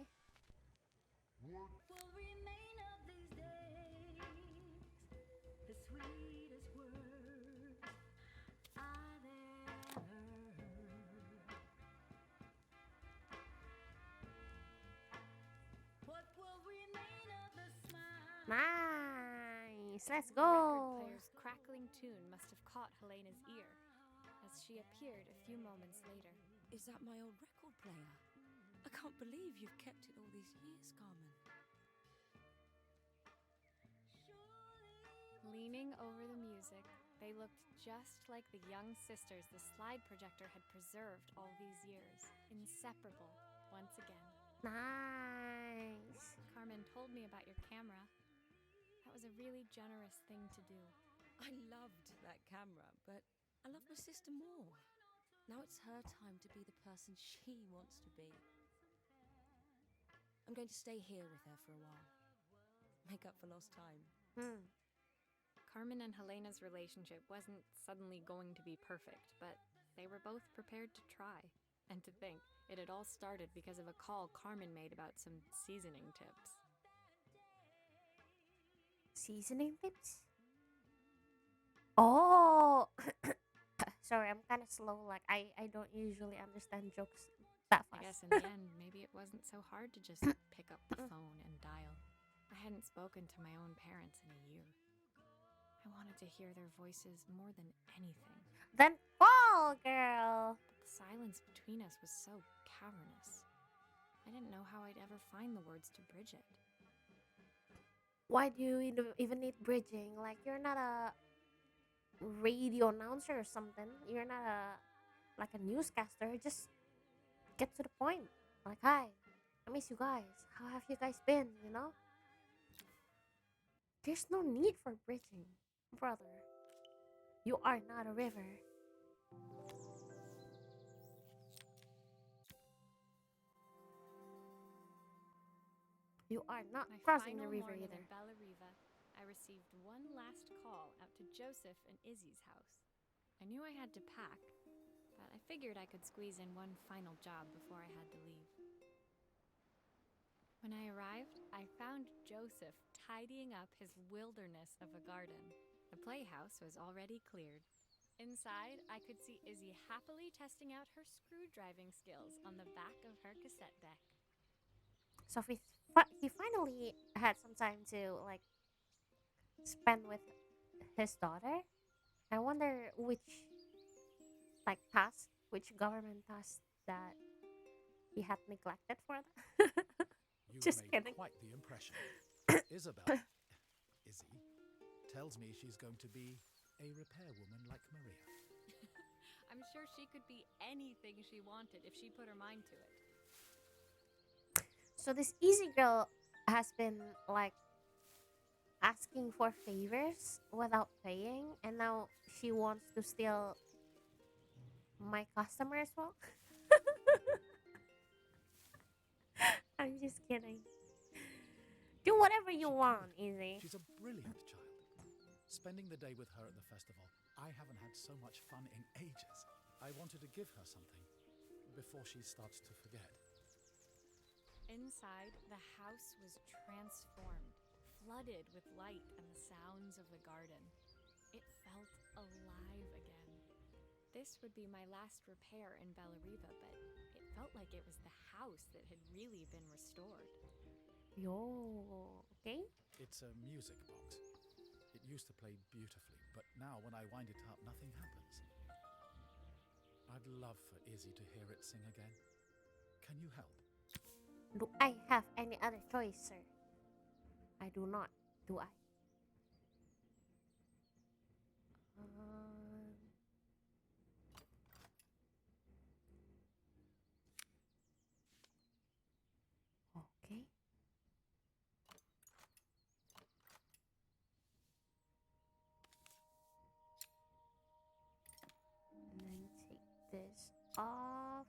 What will remain of these days? The sweetest words I've ever heard. What will remain of the smile? Nice. Let's The record go. player's crackling tune must have caught Helena's ear, as she appeared a few moments later. Is that my old record player? I can't believe you've kept it all these years, Carmen. Leaning over the music, they looked just like the young sisters the slide projector had preserved all these years, inseparable once again. Nice. Carmen told me about your camera. That was a really generous thing to do. I loved that camera, but I love my sister more. Now it's her time to be the person she wants to be. I'm going to stay here with her for a while. Make up for lost time. Carmen and Helena's relationship wasn't suddenly going to be perfect, but they were both prepared to try. And to think, it had all started because of a call Carmen made about some seasoning tips. Seasoning tips? Oh. Sorry, I'm kind of slow. Like I don't usually understand jokes that I fast. guess in the end, maybe it wasn't so hard to just pick up the phone and dial. I hadn't spoken to my own parents in a year. I wanted to hear their voices more than anything. Then call, girl. But the silence between us was so cavernous. I didn't know how I'd ever find the words to bridge it. Why do you even need bridging? Like you're not a radio announcer or something. You're not a like a newscaster. Just get to the point. Like, hi, I miss you guys. How have you guys been? You know? There's no need for bridging, brother. You are not a river. You are not My crossing the final river morning either. in Bella Riva, I received one last call out to Joseph and Izzy's house. I knew I had to pack, but I figured I could squeeze in one final job before I had to leave. When I arrived, I found Joseph tidying up his wilderness of a garden. The playhouse was already cleared. Inside, I could see Izzy happily testing out her screw driving skills on the back of her cassette deck. So he finally had some time to like spend with his daughter. I wonder which government task that he had neglected for that. You've Just made kidding. quite the impression. Isabel, Izzy, tells me she's going to be a repairwoman like Maria. I'm sure she could be anything she wanted if she put her mind to it. So this easy girl has been like asking for favors without paying, and now she wants to steal my customer as well. I'm just kidding. Do whatever you She want, could. Easy. She's a brilliant child. Spending the day with her at the festival, I haven't had so much fun in ages. I wanted to give her something before she starts to forget. Inside, the house was transformed, flooded with light and the sounds of the garden. It felt alive again. This would be my last repair in Bella Riva, but it felt like it was the house that had really been restored. Yo, okay. It's a music box. It used to play beautifully, but now when I wind it up, nothing happens. I'd love for Izzy to hear it sing again. Can you help? Do I have any other choice, sir? I do not, do I? Um, okay. And then take this off.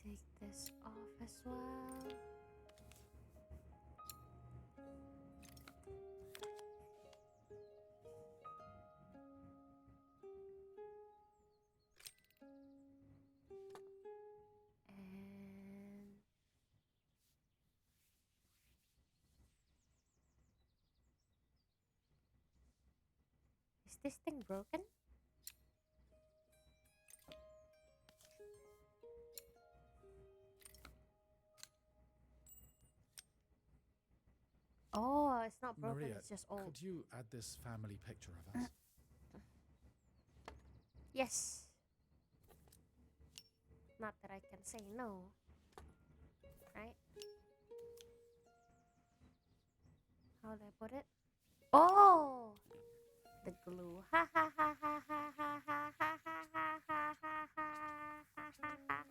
Take this off as well. And is this thing broken? Oh, it's not broken, Maria, it's just old. could you add this family picture of us? Yes. Not that I can say no. Right? How do I put it? Oh! The glue. Ha ha ha ha ha ha ha ha ha ha ha ha ha ha ha ha ha ha.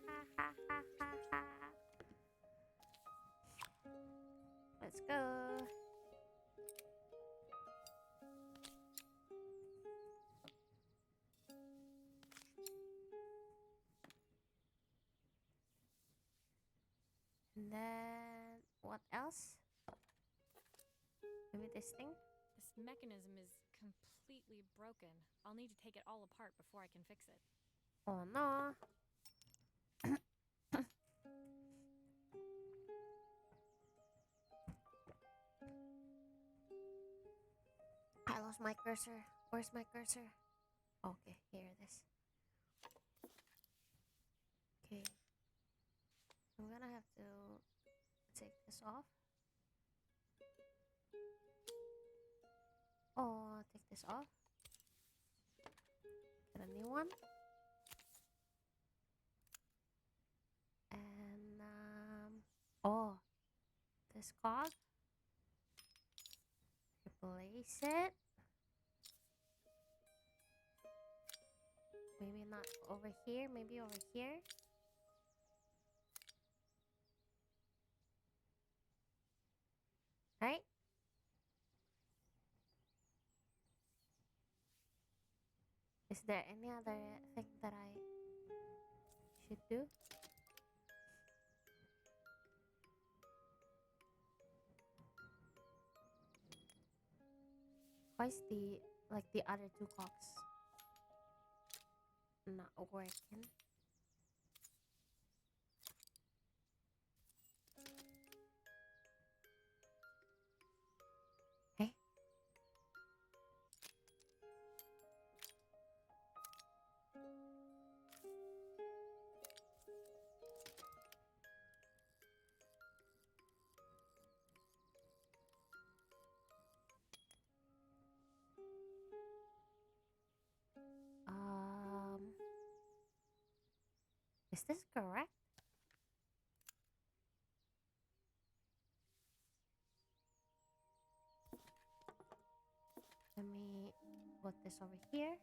Let's go. And then what else? Maybe this thing? This mechanism is completely broken. I'll need to take it all apart before I can fix it. Oh no. I lost my cursor. Where's my cursor? Okay, here it is. Okay. I'm gonna have to take this off. Oh, take this off. Get a new one. And oh, this cog. Replace it. Maybe not over here, maybe over here. Right? Is there any other thing that I should do? Why is the other two clocks not working? Hey? Is this correct? Let me put this over here.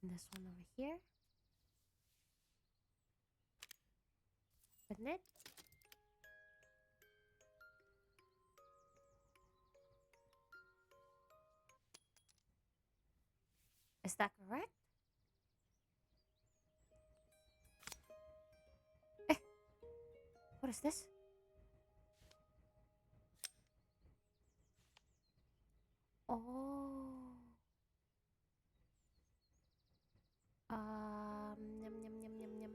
And this one over here. Isn't it? Is that correct? Eh, what is this? Oh. Yum yum yum yum yum.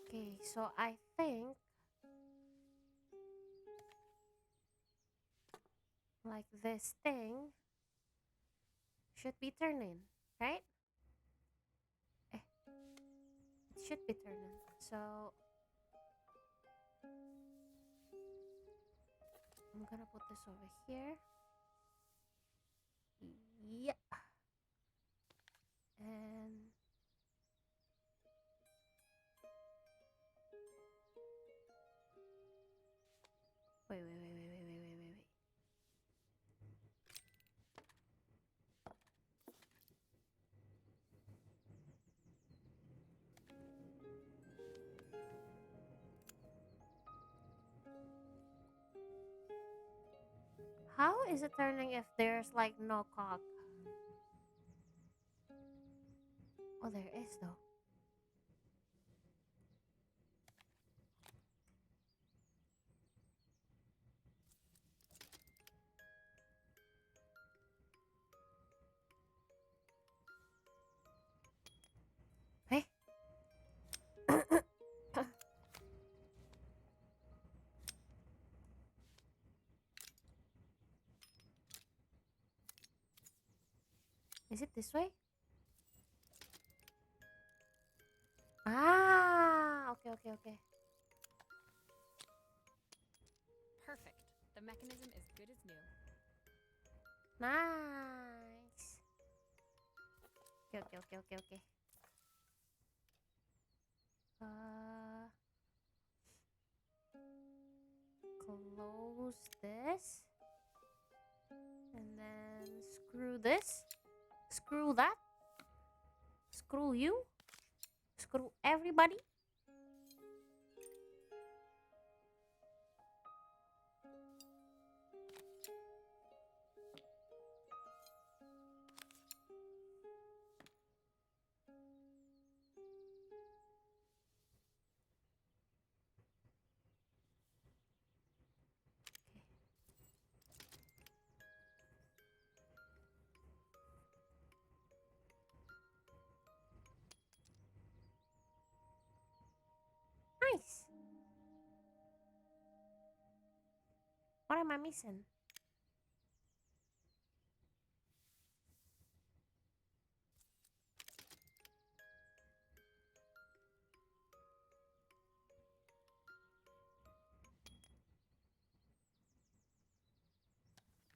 Okay, so I think like this thing should be turning, right? Eh, it should be turning. So I'm gonna put this over here. Yeah. And wait. How is it turning if there's like no cock? Oh, there is though. Hey. Is it this way? Ah, okay. Perfect. The mechanism is good as new. Nice. Okay. Uh, close this. And then screw this. Screw that. Screw you. Screw everybody. Nice. What am I missing?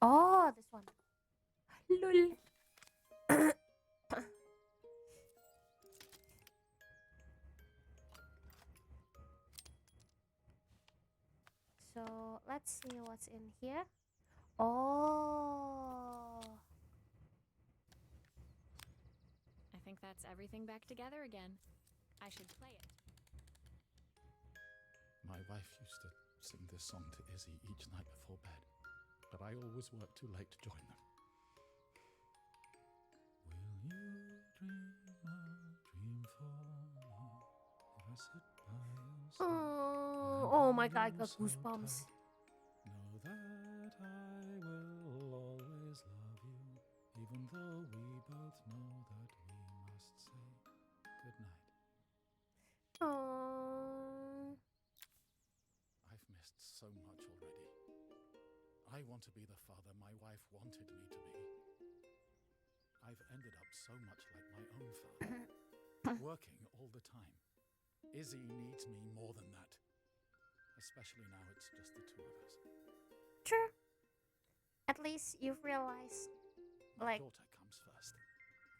Oh, this one. Lol. So let's see what's in here. Oh, I think that's everything back together again. I should play it. My wife used to sing this song to Izzy each night before bed, but I always worked too late to join them. Will you dream a dream for me if I sit by your side? oh my God, I got goosebumps. Know that I will always love you, even though we both know that we must say goodnight. Oh, I've missed so much already. I want to be the father my wife wanted me to be. I've ended up so much like my own father, working all the time. Izzy needs me more than that, especially now it's just the two of us. true. At least you've realized, My like, daughter comes first.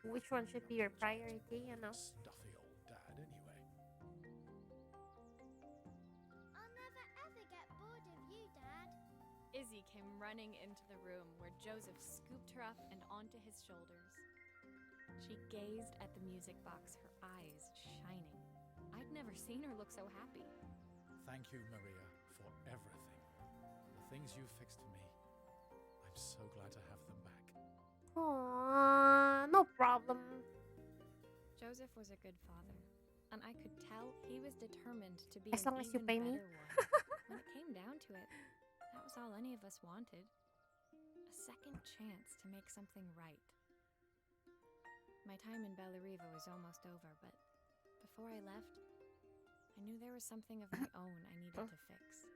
which one should be your priority, you know? Stuffy old dad, anyway. I'll never ever get bored of you, Dad. Izzy came running into the room where Joseph scooped her up and onto his shoulders. She gazed at the music box, her eyes shining. I'd never seen her look so happy. Thank you, Maria, for everything. The things you fixed for me. I'm so glad to have them back. Aww, no problem. Joseph was a good father, and I could tell he was determined to be As an long as you even pay me. better one. When it came down to it, that was all any of us wanted. A second chance to make something right. My time in Bellariva was almost over, but before I left, I knew there was something of my own I needed to fix.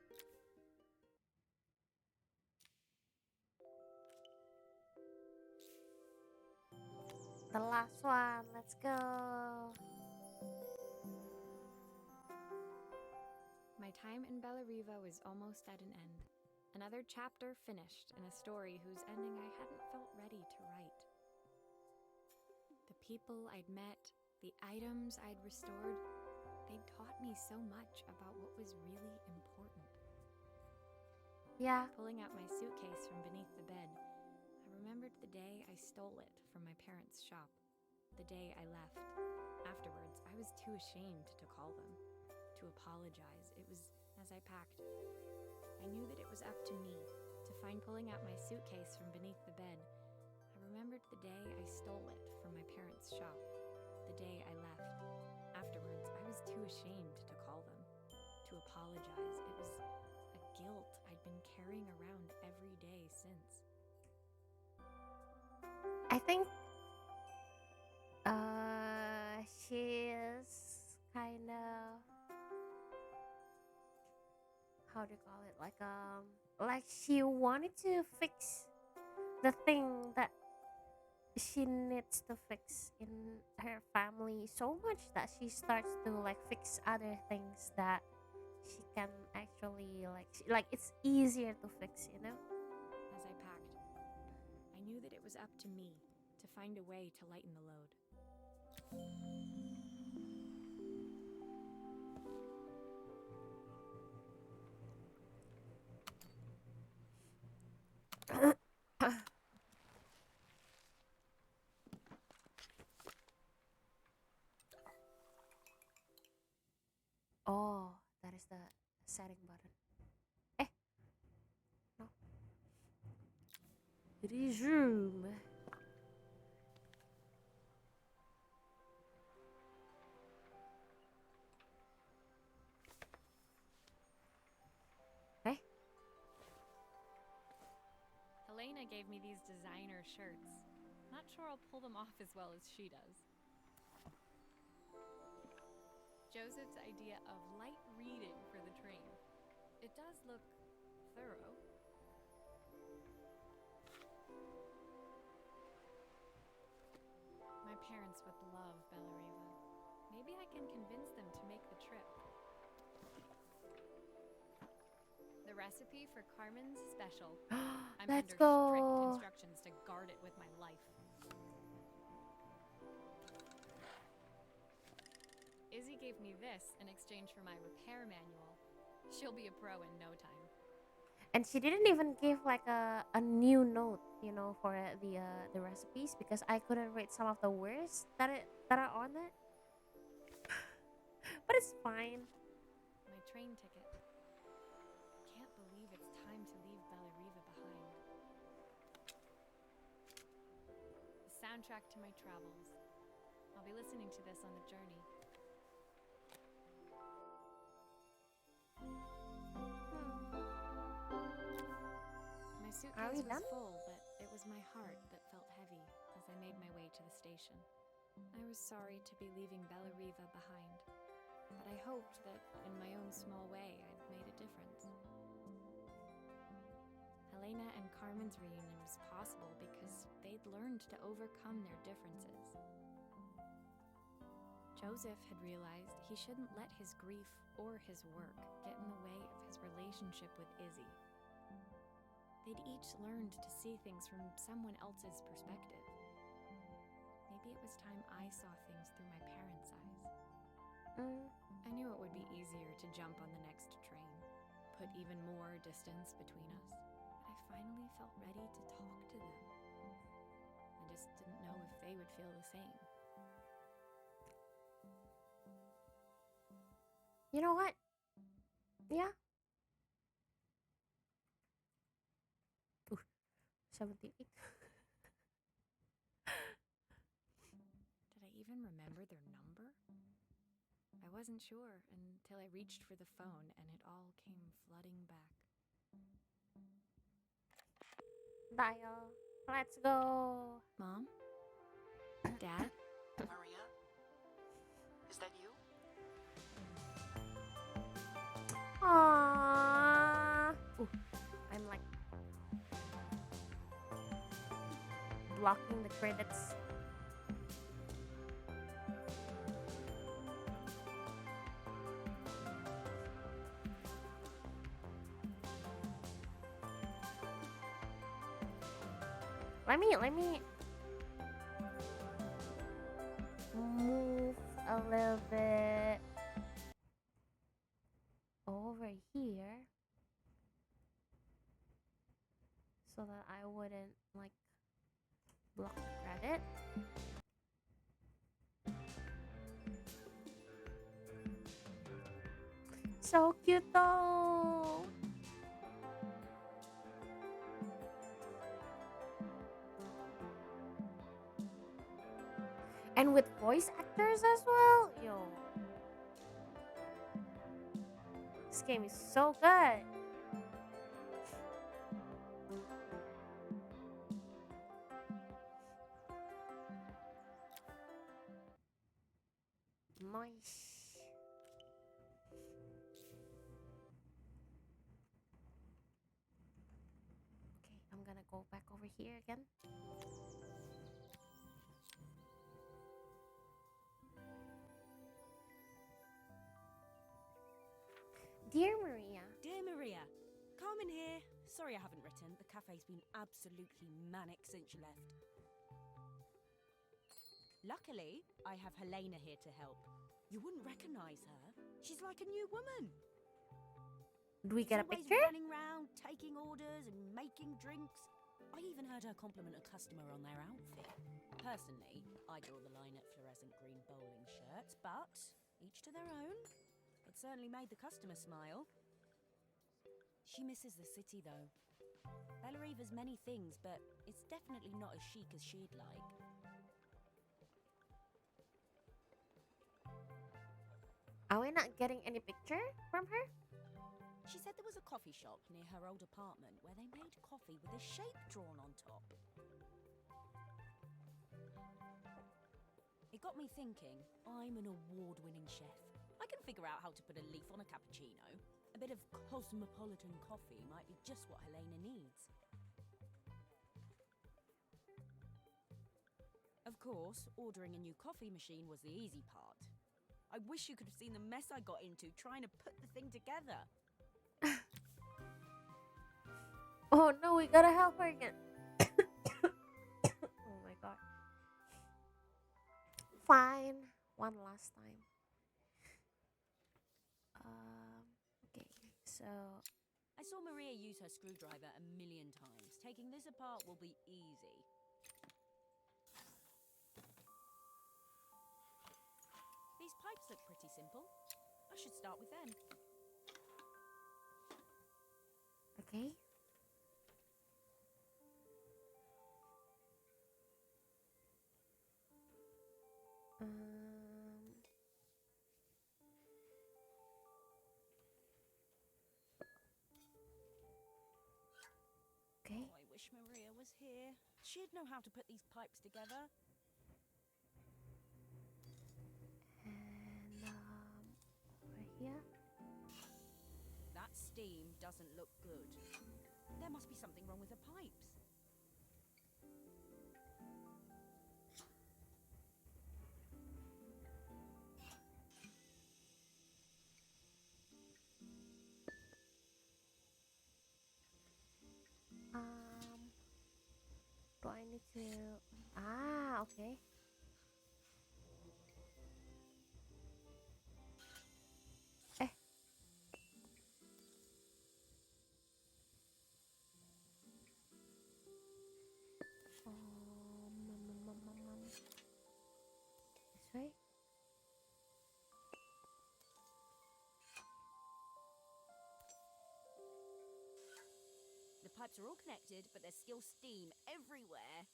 The last one, let's go. My time in Bellariva was almost at an end. Another chapter finished in a story whose ending I hadn't felt ready to write. The people I'd met, the items I'd restored, they'd taught me so much about what was really important. Yeah. Pulling out my suitcase from beneath the bed, I remembered the day I stole it from my parents' shop, the day I left. Afterwards, I was too ashamed to call them, to apologize. It was as I packed. I knew that it was up to me to find pulling out my suitcase from beneath the bed. I remembered the day I stole it from my parents' shop, the day I left. Afterwards, I was too ashamed to call them, to apologize. It was a guilt I'd been carrying around every day since. I think she is kind of, how do you call it, like she wanted to fix the thing that she needs to fix in her family so much that she starts to like fix other things that she can actually like it's easier to fix, you know. As I packed, I knew that it was up to me to find a way to lighten the load. Oh, that is the setting button. Eh, no. Resume. Eh? Helena gave me these designer shirts. Not sure I'll pull them off as well as she does. Joseph's idea of light reading for the train. It does look thorough. My parents would love Bellariva. Maybe I can convince them to make the trip. The recipe for Carmen's special. I'm Let's under strict go. instructions to guard it with my life. Izzy gave me this in exchange for my repair manual. She'll be a pro in no time. And she didn't even give like a new note, for the recipes because I couldn't read some of the words that are on it. But it's fine. My train ticket. Can't believe it's time to leave Bellariva behind. The soundtrack to my travels. I'll be listening to this on the journey. My Are we suitcase was done? full, but it was my heart that felt heavy as I made my way to the station. I was sorry to be leaving Bellariva behind, but I hoped that in my own small way I'd made a difference. Helena and Carmen's reunion was possible because they'd learned to overcome their differences. Joseph had realized he shouldn't let his grief or his work get in the way of his relationship with Izzy. They'd each learned to see things from someone else's perspective. Maybe it was time I saw things through my parents' eyes. I knew it would be easier to jump on the next train, put even more distance between us, but I finally felt ready to talk to them. I just didn't know if they would feel the same. You know what? Yeah. Ooh, 78. Did I even remember their number? I wasn't sure until I reached for the phone and it all came flooding back. Dial. Let's go. Mom? Dad? Maria? Is that you? Aww. Ooh, I'm like blocking the credits. Let me move a little bit over here so that I wouldn't like block the credit. So cute though. And with voice actors as well. Yo. This game is so good. Nice. Okay, I'm gonna go back over here again. Dear Maria. Dear Maria, Carmen here. Sorry I haven't written. The cafe's been absolutely manic since you left. Luckily, I have Helena here to help. You wouldn't recognise her. She's like a new woman. Do we get a She's always picture? running round, taking orders and making drinks. I even heard her compliment a customer on their outfit. Personally, I draw the line at fluorescent green bowling shirts, but each to their own. It certainly made the customer smile. She misses the city, though. Bellariva's many things, but it's definitely not as chic as she'd like. Are we not getting any picture from her? She said there was a coffee shop near her old apartment where they made coffee with a shape drawn on top. It got me thinking, I'm an award-winning chef. I can figure out how to put a leaf on a cappuccino. A bit of cosmopolitan coffee might be just what Helena needs. Of course, ordering a new coffee machine was the easy part. I wish you could have seen the mess I got into trying to put the thing together. Oh no, we gotta help her again. Oh my god. Fine. One last time. Okay, so I saw Maria use her screwdriver a million times. Taking this apart will be easy. These pipes look pretty simple. I should start with them. Okay. Okay. Oh, I wish Maria was here. She'd know how to put these pipes together. And over here. That steam doesn't look good. There must be something wrong with the pipes. Do I need to? Ah, okay. Eh. This way. The pipes are all connected, but there's still steam everywhere.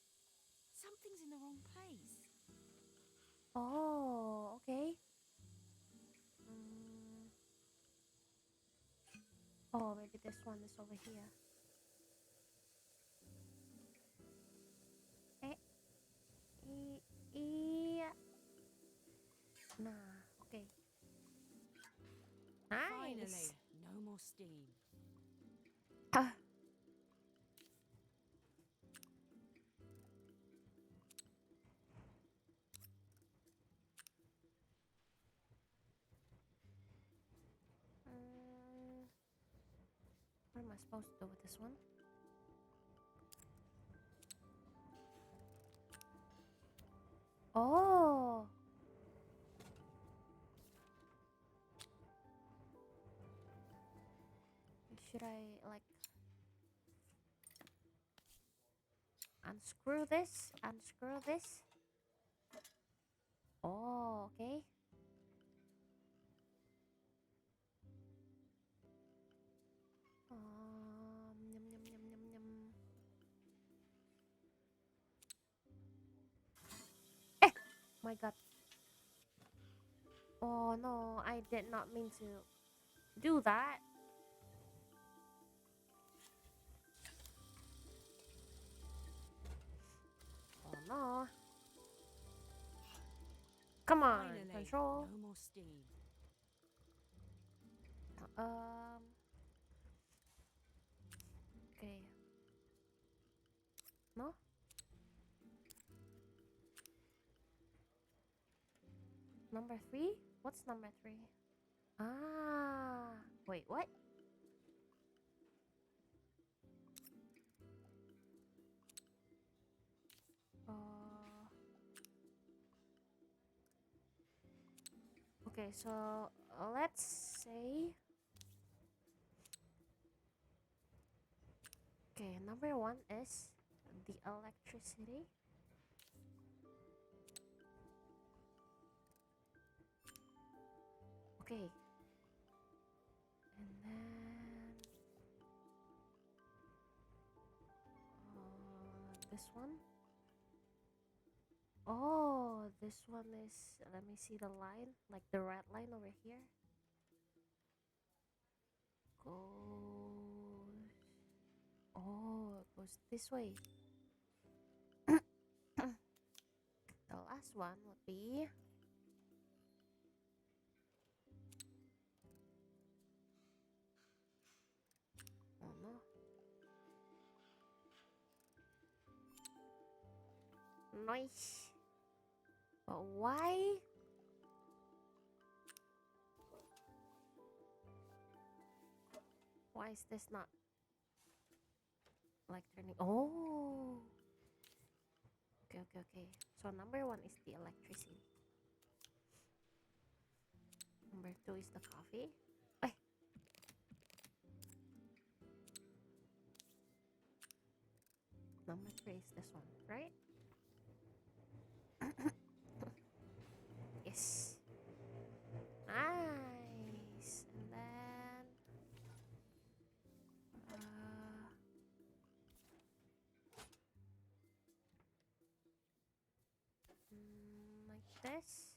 Something's in the wrong place. Oh, okay. Oh, maybe this one is over here. Yeah. Nah, okay. Finally, Nice. no more steam. Ah. What am I supposed to do with this one? Oh. Should I like unscrew this? Unscrew this? Oh, okay. Yum, yum, yum, yum, yum. Eh! My God. Oh no, I did not mean to do that. Oh no. Come on, Finally, control. no more steam. Okay. No? Number 3? What's number 3? Ah. Wait, what? Okay, so let's say. Okay, number 1 is the electricity. Okay. And then this one. Oh, this one is, let me see the line, like the red line over here. Goes, oh, it goes this way. The last one would be, oh no. Nice. But why? Why is this not like turning? Oh. Okay, okay, okay. So number 1 is the electricity. Number 2 is the coffee. Eh. Number 3 is this one, right? Yes. Nice. And then like this.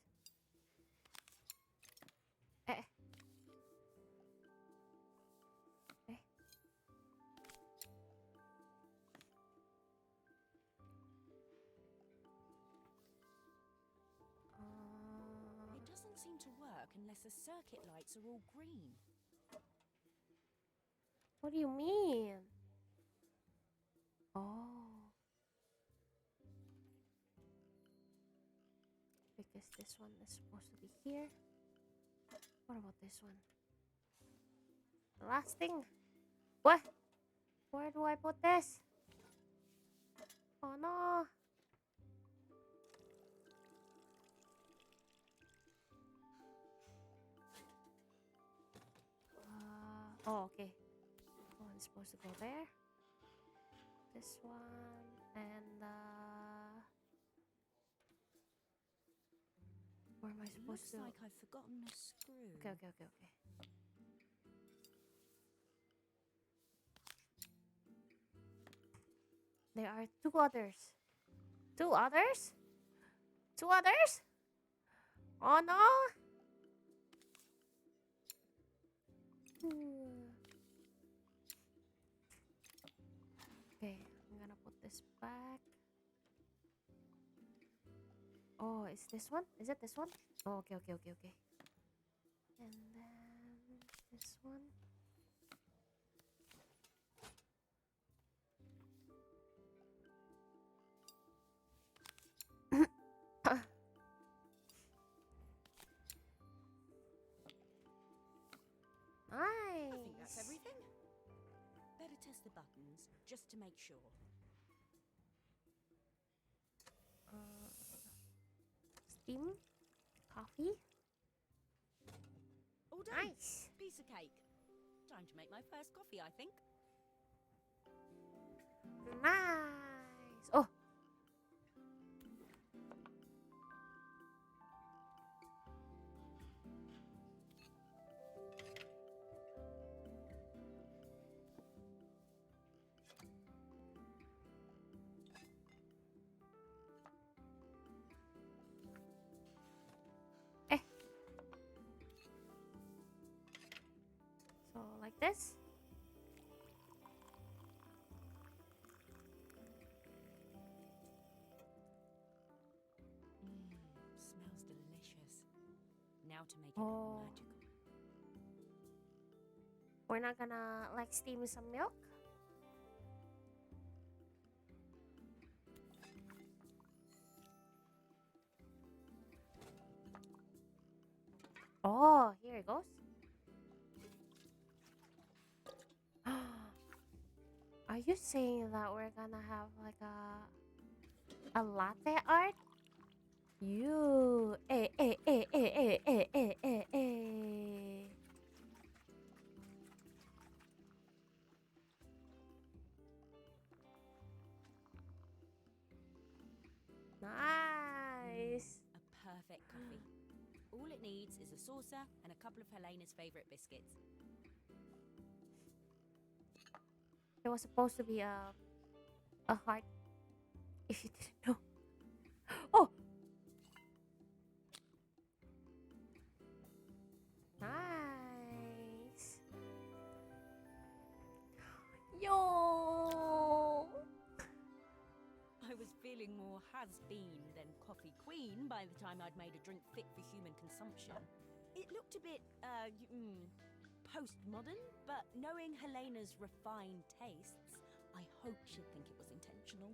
Eh. Eh. It doesn't seem to work unless the circuit lights are all green. What do you mean? Oh. Because this one is supposed to be here. What about this one? The last thing. What? Where do I put this? Oh no. Oh, okay. One's supposed to go there. This one and where am I supposed Looks to? like I've forgotten a screw. Okay. There are two others. Two others? Two others? Oh no! Okay, I'm gonna put this back. Oh, is this one? Is it this one? Oh, okay. And then this one. Nice. I think that's everything. Better test the buttons, just to make sure. Steam, coffee. All done. Nice. Piece of cake. Time to make my first coffee, I think. Nice. Oh. So like this. Smells delicious. Now to make it Oh. magical. We're not gonna like steam some milk. Oh, here it goes. Are you saying that we're gonna have like a latte art? You, Nice. A perfect coffee. All it needs is a saucer and a couple of Helena's favourite biscuits. There was supposed to be a heart. If you didn't know. Oh. Nice. Yo. I was feeling more has-been than coffee queen by the time I'd made a drink fit for human consumption. It looked a bit, postmodern, but knowing Helena's refined tastes, I hope she'd think it was intentional.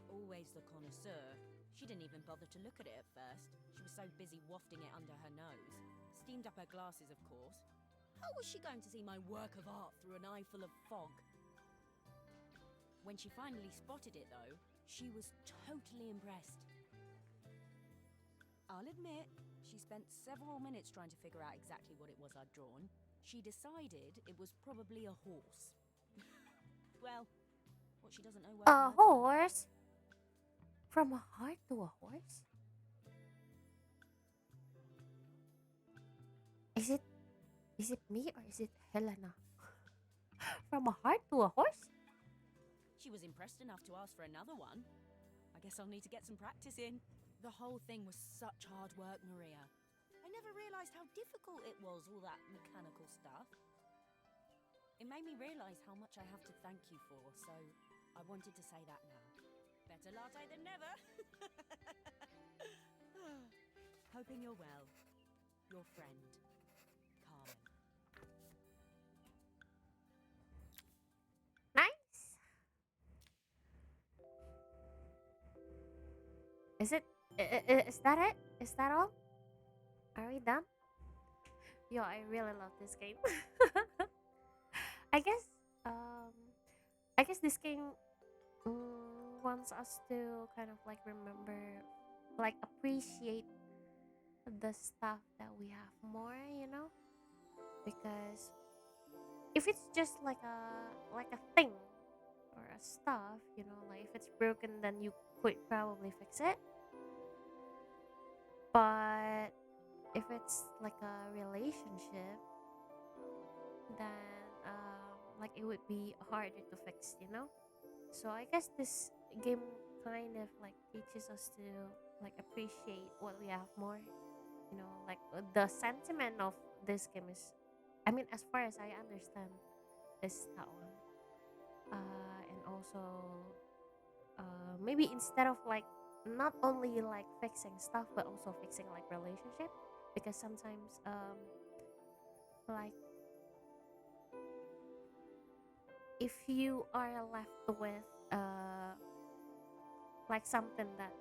Always the connoisseur, she didn't even bother to look at it at first. She was so busy wafting it under her nose. Steamed up her glasses, of course. How was she going to see my work of art through an eye full of fog? When she finally spotted it, though, she was totally impressed. I'll admit, she spent several minutes trying to figure out exactly what it was I'd drawn. She decided it was probably a horse. Well, what she doesn't know won't A hurt her. horse? From a heart to a horse? Is it me or is it Helena? From a heart to a horse? She was impressed enough to ask for another one. I guess I'll need to get some practice in. The whole thing was such hard work, Maria. I never realized how difficult it was, all that mechanical stuff. It made me realize how much I have to thank you for, so I wanted to say that now. Better latte than never. Hoping you're well. Your friend, Carmen. Nice. Is it? Is that it? Is that all? Are we done? Yo, I really love this game. I guess. Um, I guess this game wants us to kind of like remember, like appreciate the stuff that we have more. Because if it's just like a thing or a stuff, like if it's broken, then you could probably fix it. But if it's like a relationship, then like it would be harder to fix. So I guess this game kind of like teaches us to like appreciate what we have more. Like the sentiment of this game is, I mean, as far as I understand, is that one. And also, maybe instead of like not only like fixing stuff, but also fixing like relationship, because sometimes like if you are left with like something that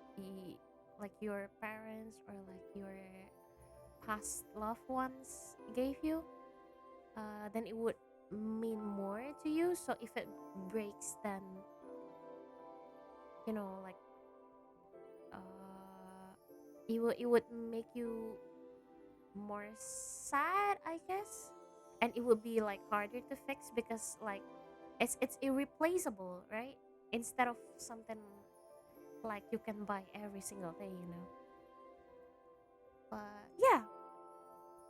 like your parents or like your past loved ones gave you, then it would mean more to you. So if it breaks, then like it would make you more sad, I guess, and it would be like harder to fix because like it's irreplaceable, right? Instead of something like you can buy every single day. But yeah,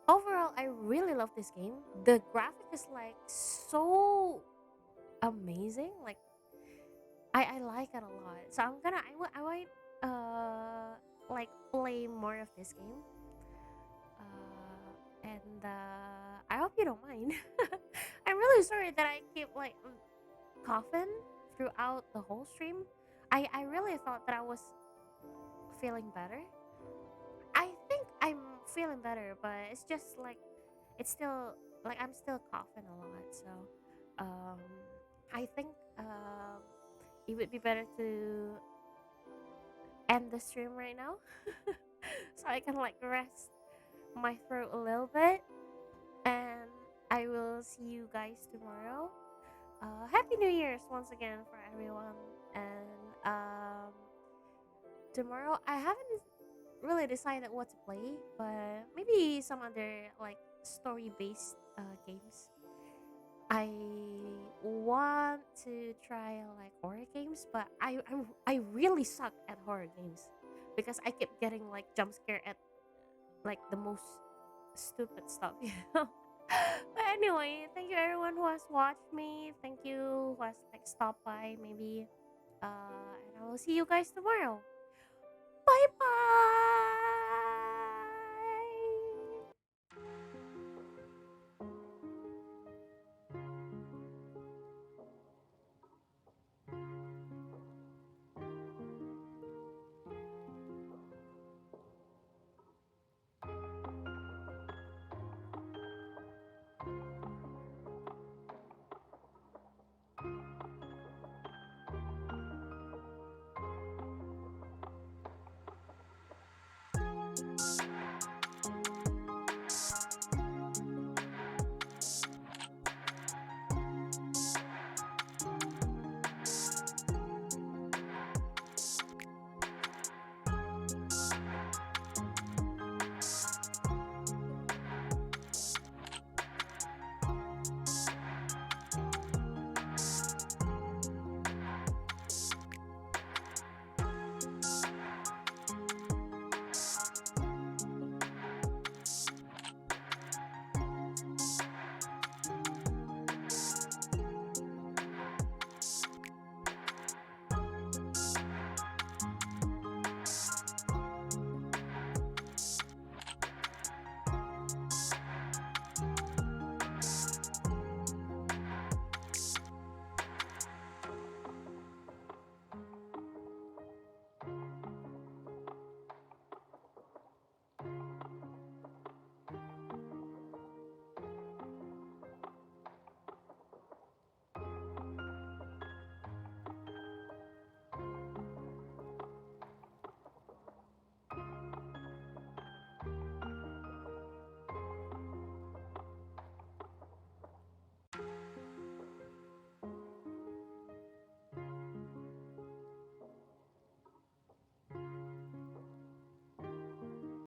overall, I really love this game. The graphic is like so amazing. Like I like it a lot. So I might like play more of this game. And I hope you don't mind. I'm really sorry that I keep like coughing throughout the whole stream. I really thought that I was feeling better. I think I'm feeling better, but it's just like it's still like I'm still coughing a lot. So um, I think it would be better to end the stream right now, so I can like rest my throat a little bit, and I will see you guys tomorrow. Happy New Year's once again for everyone, and tomorrow I haven't really decided what to play, but maybe some other like story-based games. I want to try like horror games, but I really suck at horror games because I keep getting like jump scare at like the most stupid stuff. But anyway, thank you everyone who has watched me. Thank you who has like stopped by maybe. And I will see you guys tomorrow. Bye bye.